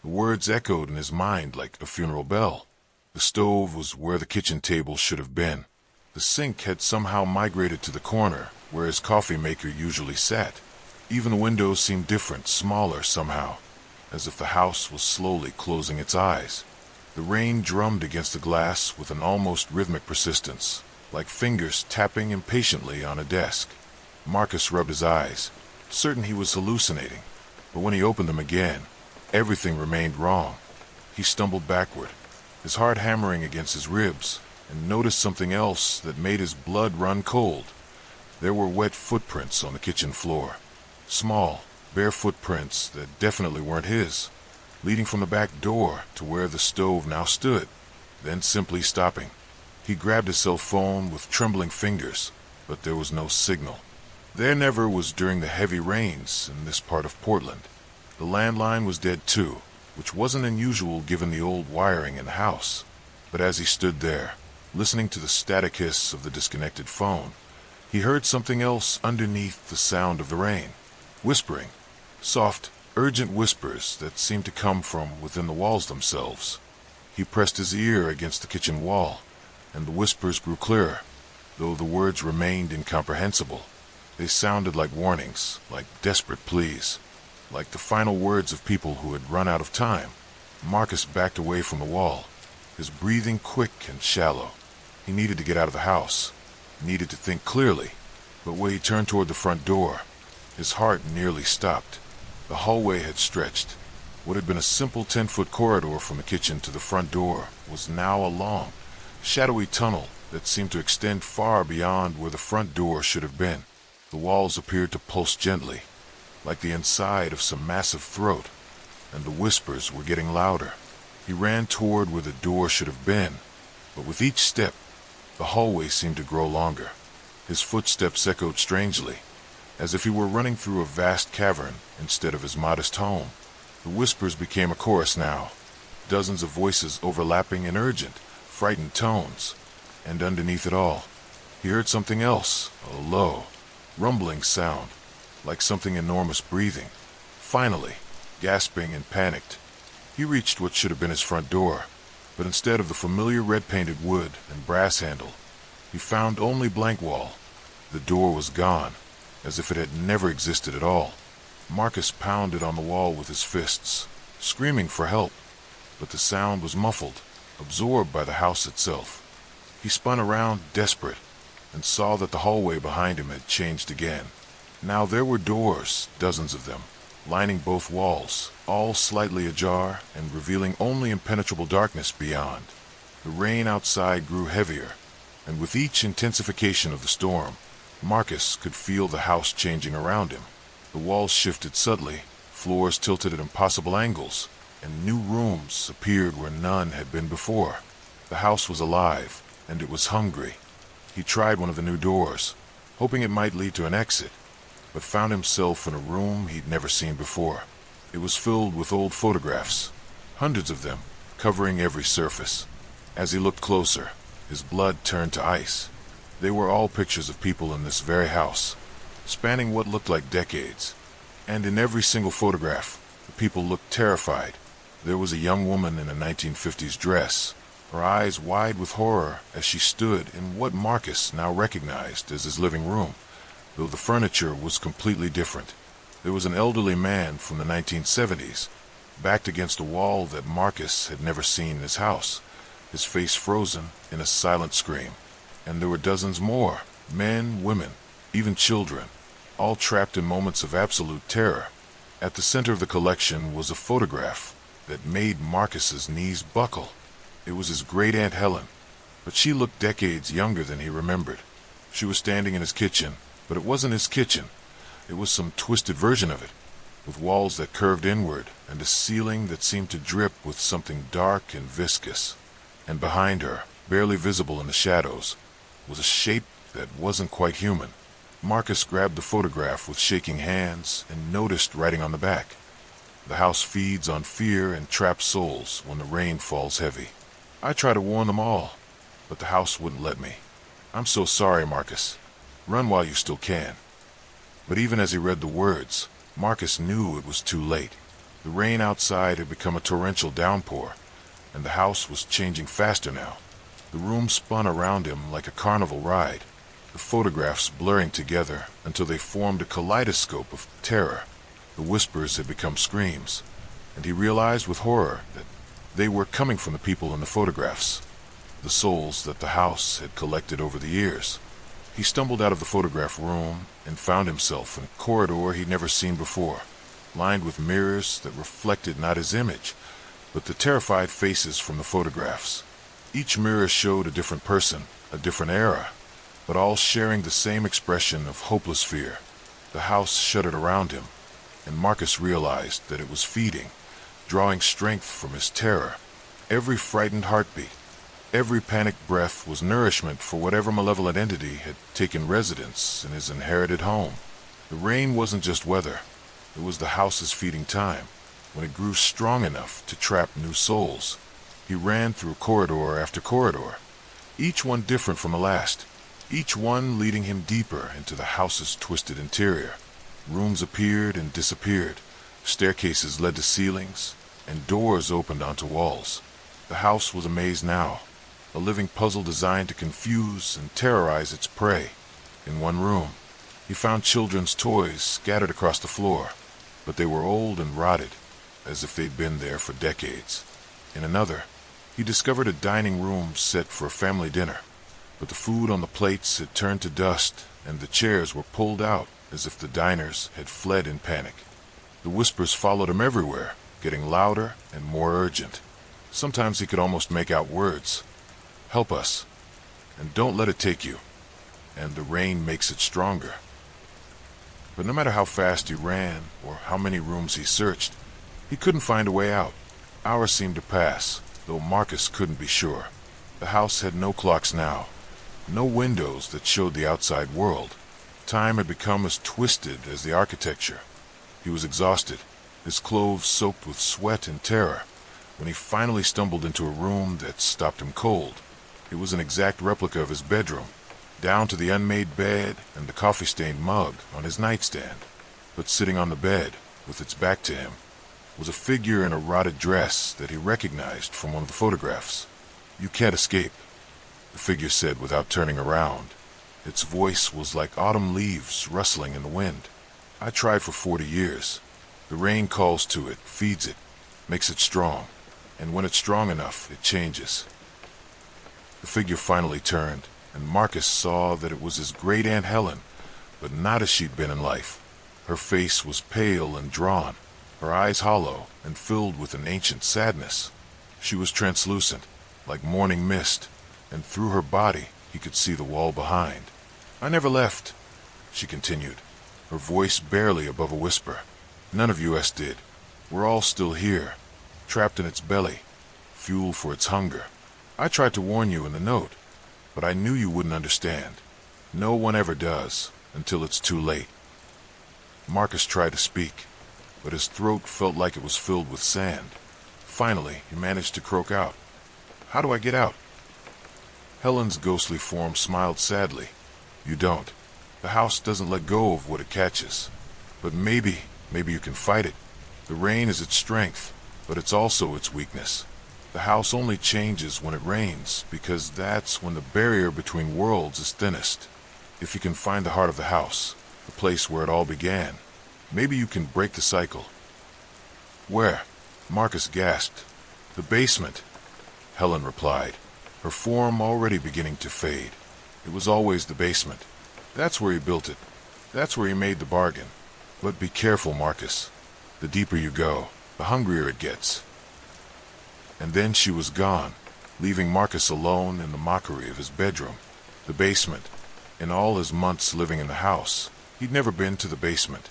the words echoed in his mind like a funeral bell. The stove was where the kitchen table should have been. The sink had somehow migrated to the corner, where his coffee maker usually sat. Even the windows seemed different, smaller somehow, as if the house was slowly closing its eyes. The rain drummed against the glass with an almost rhythmic persistence, like fingers tapping impatiently on a desk. Marcus rubbed his eyes, certain he was hallucinating, but when he opened them again, everything remained wrong. He stumbled backward, his heart hammering against his ribs, and noticed something else that made his blood run cold. There were wet footprints on the kitchen floor. Small, bare footprints that definitely weren't his, leading from the back door to where the stove now stood, then simply stopping. He grabbed his cell phone with trembling fingers, but there was no signal. There never was during the heavy rains in this part of Portland. The landline was dead too, which wasn't unusual given the old wiring in the house. But as he stood there, listening to the static hiss of the disconnected phone, he heard something else underneath the sound of the rain. Whispering. Soft, urgent whispers that seemed to come from within the walls themselves. He pressed his ear against the kitchen wall, and the whispers grew clearer, though the words remained incomprehensible. They sounded like warnings, like desperate pleas, like the final words of people who had run out of time. Marcus backed away from the wall, his breathing quick and shallow. He needed to get out of the house, needed to think clearly, but when he turned toward the front door, his heart nearly stopped. The hallway had stretched. What had been a simple 10-foot corridor from the kitchen to the front door was now a long, shadowy tunnel that seemed to extend far beyond where the front door should have been. The walls appeared to pulse gently, like the inside of some massive throat, and the whispers were getting louder. He ran toward where the door should have been, but with each step, the hallway seemed to grow longer. His footsteps echoed strangely, as if he were running through a vast cavern instead of his modest home. The whispers became a chorus now, dozens of voices overlapping in urgent, frightened tones. And underneath it all, he heard something else, a low, rumbling sound, like something enormous breathing. Finally, gasping and panicked, he reached what should have been his front door, but instead of the familiar red-painted wood and brass handle, he found only blank wall. The door was gone, as if it had never existed at all. Marcus pounded on the wall with his fists, screaming for help, but the sound was muffled, absorbed by the house itself. He spun around, desperate, and saw that the hallway behind him had changed again. Now there were doors, dozens of them, lining both walls, all slightly ajar and revealing only impenetrable darkness beyond. The rain outside grew heavier, and with each intensification of the storm, Marcus could feel the house changing around him. The walls shifted subtly, floors tilted at impossible angles, and new rooms appeared where none had been before. The house was alive, and it was hungry. He tried one of the new doors, hoping it might lead to an exit, but found himself in a room he'd never seen before. It was filled with old photographs, hundreds of them, covering every surface. As he looked closer, his blood turned to ice. They were all pictures of people in this very house, spanning what looked like decades. And in every single photograph, the people looked terrified. There was a young woman in a 1950s dress, her eyes wide with horror as she stood in what Marcus now recognized as his living room, though the furniture was completely different. There was an elderly man from the 1970s, backed against a wall that Marcus had never seen in his house, his face frozen in a silent scream. And there were dozens more, men, women, even children, all trapped in moments of absolute terror. At the center of the collection was a photograph that made Marcus's knees buckle. It was his great-aunt Helen, but she looked decades younger than he remembered. She was standing in his kitchen, but it wasn't his kitchen. It was some twisted version of it, with walls that curved inward and a ceiling that seemed to drip with something dark and viscous. And behind her, barely visible in the shadows, was a shape that wasn't quite human. Marcus grabbed the photograph with shaking hands and noticed writing on the back, "The house feeds on fear and traps souls when the rain falls heavy." I tried to warn them all, but the house wouldn't let me. "I'm so sorry, Marcus. Run while you still can." But even as he read the words, Marcus knew it was too late. The rain outside had become a torrential downpour, and the house was changing faster now. The room spun around him like a carnival ride, the photographs blurring together until they formed a kaleidoscope of terror. The whispers had become screams, and he realized with horror that they were coming from the people in the photographs, the souls that the house had collected over the years. He stumbled out of the photograph room and found himself in a corridor he'd never seen before, lined with mirrors that reflected not his image, but the terrified faces from the photographs. Each mirror showed a different person, a different era, but all sharing the same expression of hopeless fear. The house shuddered around him, and Marcus realized that it was feeding, drawing strength from his terror. Every frightened heartbeat, every panicked breath was nourishment for whatever malevolent entity had taken residence in his inherited home. The rain wasn't just weather, it was the house's feeding time, when it grew strong enough to trap new souls. He ran through corridor after corridor, each one different from the last, each one leading him deeper into the house's twisted interior. Rooms appeared and disappeared, staircases led to ceilings, and doors opened onto walls. The house was a maze now, a living puzzle designed to confuse and terrorize its prey. In one room, he found children's toys scattered across the floor, but they were old and rotted, as if they'd been there for decades. In another, he discovered a dining room set for a family dinner, but the food on the plates had turned to dust, and the chairs were pulled out as if the diners had fled in panic. The whispers followed him everywhere, getting louder and more urgent. Sometimes he could almost make out words. "Help us," and "Don't let it take you," and "The rain makes it stronger." But no matter how fast he ran, or how many rooms he searched, he couldn't find a way out. Hours seemed to pass, though Marcus couldn't be sure. The house had no clocks now, no windows that showed the outside world. Time had become as twisted as the architecture. He was exhausted, his clothes soaked with sweat and terror, when he finally stumbled into a room that stopped him cold. It was an exact replica of his bedroom, down to the unmade bed and the coffee-stained mug on his nightstand. But sitting on the bed, with its back to him, was a figure in a rotted dress that he recognized from one of the photographs. "You can't escape," the figure said without turning around. Its voice was like autumn leaves rustling in the wind. "I tried for 40 years. The rain calls to it, feeds it, makes it strong, and when it's strong enough, it changes." The figure finally turned, and Marcus saw that it was his great Aunt Helen, but not as she'd been in life. Her face was pale and drawn, her eyes hollow and filled with an ancient sadness. She was translucent, like morning mist, and through her body he could see the wall behind. "I never left," she continued, her voice barely above a whisper. "None of us did. We're all still here, trapped in its belly, fuel for its hunger. I tried to warn you in the note, but I knew you wouldn't understand. No one ever does, until it's too late." Marcus tried to speak, but his throat felt like it was filled with sand. Finally, he managed to croak out, "How do I get out?" Helen's ghostly form smiled sadly. "You don't. The house doesn't let go of what it catches. But maybe you can fight it. The rain is its strength, but it's also its weakness. The house only changes when it rains, because that's when the barrier between worlds is thinnest. If you can find the heart of the house, the place where it all began, maybe you can break the cycle." "Where?" Marcus gasped. "The basement," Helen replied, her form already beginning to fade. "It was always the basement. That's where he built it. That's where he made the bargain. But be careful, Marcus. The deeper you go, the hungrier it gets." And then she was gone, leaving Marcus alone in the mockery of his bedroom. The basement. In all his months living in the house, he'd never been to the basement.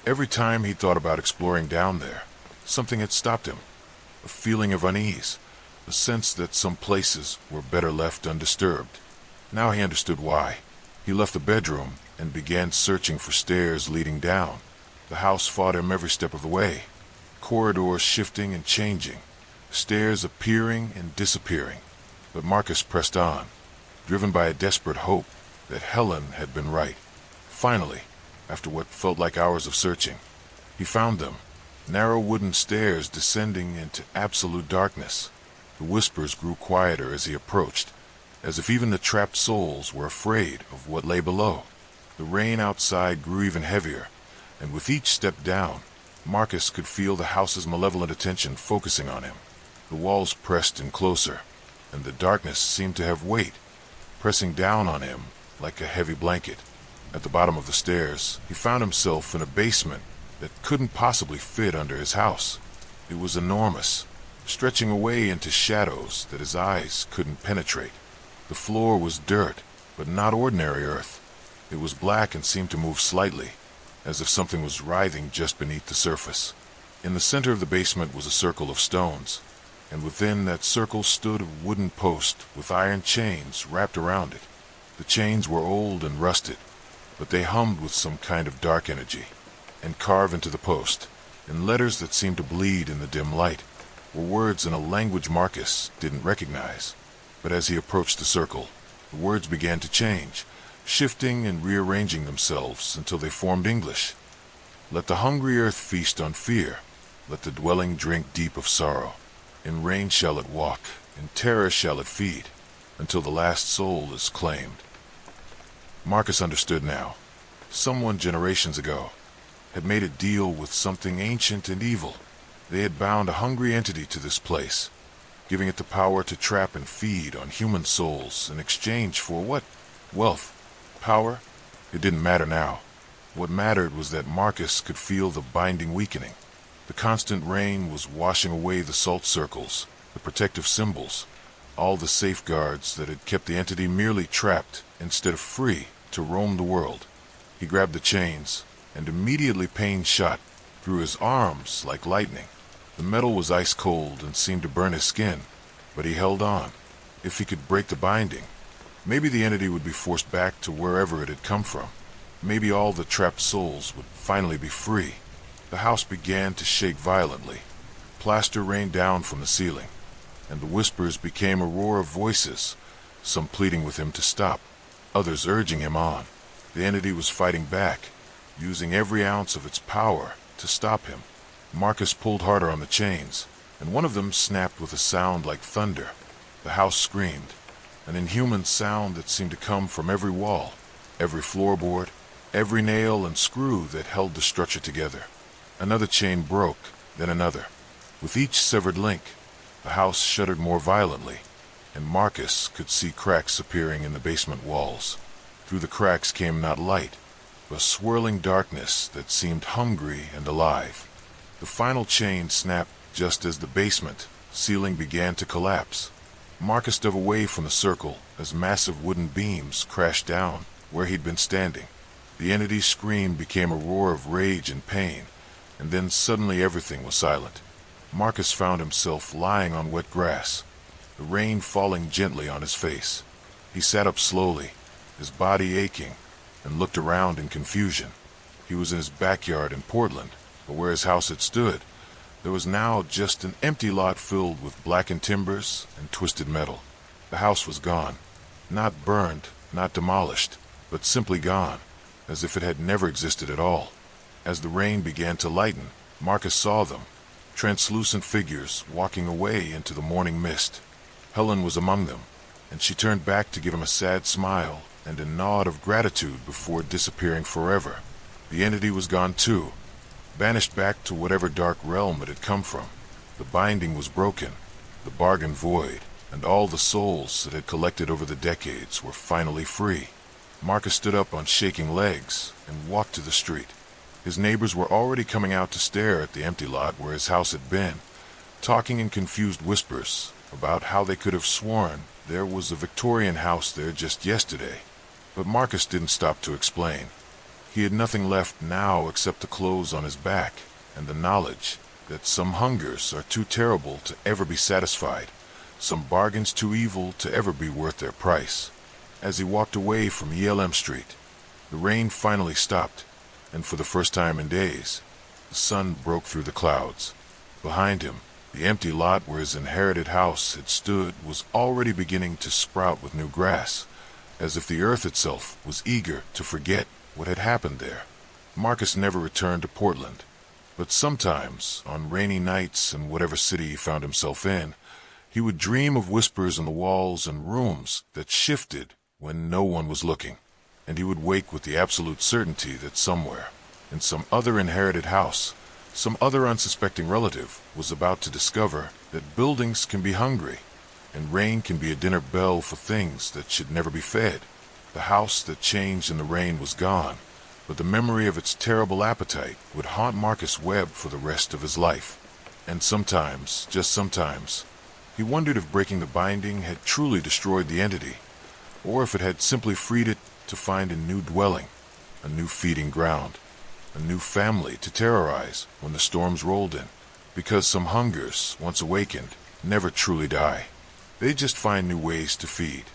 Every time he thought about exploring down there, something had stopped him. A feeling of unease, a sense that some places were better left undisturbed. Now he understood why. He left the bedroom and began searching for stairs leading down. The house fought him every step of the way, corridors shifting and changing, stairs appearing and disappearing. But Marcus pressed on, driven by a desperate hope that Helen had been right. Finally, after what felt like hours of searching, he found them, narrow wooden stairs descending into absolute darkness. The whispers grew quieter as he approached, as if even the trapped souls were afraid of what lay below. The rain outside grew even heavier, and with each step down, Marcus could feel the house's malevolent attention focusing on him. The walls pressed in closer, and the darkness seemed to have weight, pressing down on him like a heavy blanket. At the bottom of the stairs, he found himself in a basement that couldn't possibly fit under his house. It was enormous, stretching away into shadows that his eyes couldn't penetrate. The floor was dirt, but not ordinary earth. It was black and seemed to move slightly, as if something was writhing just beneath the surface. In the center of the basement was a circle of stones, and within that circle stood a wooden post with iron chains wrapped around it. The chains were old and rusted, but they hummed with some kind of dark energy. And carved into the post, in letters that seemed to bleed in the dim light, were words in a language Marcus didn't recognize. But as he approached the circle, the words began to change, shifting and rearranging themselves until they formed English. Let the hungry earth feast on fear. Let the dwelling drink deep of sorrow. In rain shall it walk, in terror shall it feed, until the last soul is claimed. Marcus understood now. Someone generations ago had made a deal with something ancient and evil. They had bound a hungry entity to this place, giving it the power to trap and feed on human souls in exchange for what? Wealth? Power? It didn't matter now. What mattered was that Marcus could feel the binding weakening. The constant rain was washing away the salt circles, the protective symbols, all the safeguards that had kept the entity merely trapped instead of free to roam the world. He grabbed the chains, and immediately pain shot through his arms like lightning. The metal was ice cold and seemed to burn his skin, but he held on. If he could break the binding, maybe the entity would be forced back to wherever it had come from. Maybe all the trapped souls would finally be free. The house began to shake violently. Plaster rained down from the ceiling, and the whispers became a roar of voices, some pleading with him to stop, others urging him on. The entity was fighting back, using every ounce of its power to stop him. Marcus pulled harder on the chains, and one of them snapped with a sound like thunder. The house screamed, an inhuman sound that seemed to come from every wall, every floorboard, every nail and screw that held the structure together. Another chain broke, then another. With each severed link, the house shuddered more violently, and Marcus could see cracks appearing in the basement walls. Through the cracks came not light, but swirling darkness that seemed hungry and alive. The final chain snapped just as the basement ceiling began to collapse. Marcus dove away from the circle as massive wooden beams crashed down where he'd been standing. The entity's scream became a roar of rage and pain, and then suddenly everything was silent. Marcus found himself lying on wet grass, the rain falling gently on his face. He sat up slowly, his body aching, and looked around in confusion. He was in his backyard in Portland, but where his house had stood, there was now just an empty lot filled with blackened timbers and twisted metal. The house was gone, not burned, not demolished, but simply gone, as if it had never existed at all. As the rain began to lighten, Marcus saw them, translucent figures walking away into the morning mist. Helen was among them, and she turned back to give him a sad smile and a nod of gratitude before disappearing forever. The entity was gone too, banished back to whatever dark realm it had come from. The binding was broken, the bargain void, and all the souls that had collected over the decades were finally free. Marcus stood up on shaking legs and walked to the street. His neighbors were already coming out to stare at the empty lot where his house had been, talking in confused whispers about how they could have sworn there was a Victorian house there just yesterday. But Marcus didn't stop to explain. He had nothing left now except the clothes on his back and the knowledge that some hungers are too terrible to ever be satisfied, some bargains too evil to ever be worth their price. As he walked away from ELM Street, The rain finally stopped, and for the first time in days, the sun broke through the clouds. Behind him, the empty lot where his inherited house had stood was already beginning to sprout with new grass, as if the earth itself was eager to forget what had happened there. Marcus never returned to Portland, but sometimes, on rainy nights in whatever city he found himself in, he would dream of whispers in the walls and rooms that shifted when no one was looking, and he would wake with the absolute certainty that somewhere, in some other inherited house, some other unsuspecting relative was about to discover that buildings can be hungry, and rain can be a dinner bell for things that should never be fed. The house that changed in the rain was gone, but the memory of its terrible appetite would haunt Marcus Webb for the rest of his life. And sometimes, just sometimes, he wondered if breaking the binding had truly destroyed the entity, or if it had simply freed it to find a new dwelling, a new feeding ground, a new family to terrorize when the storms rolled in, because some hungers, once awakened, never truly die. They just find new ways to feed.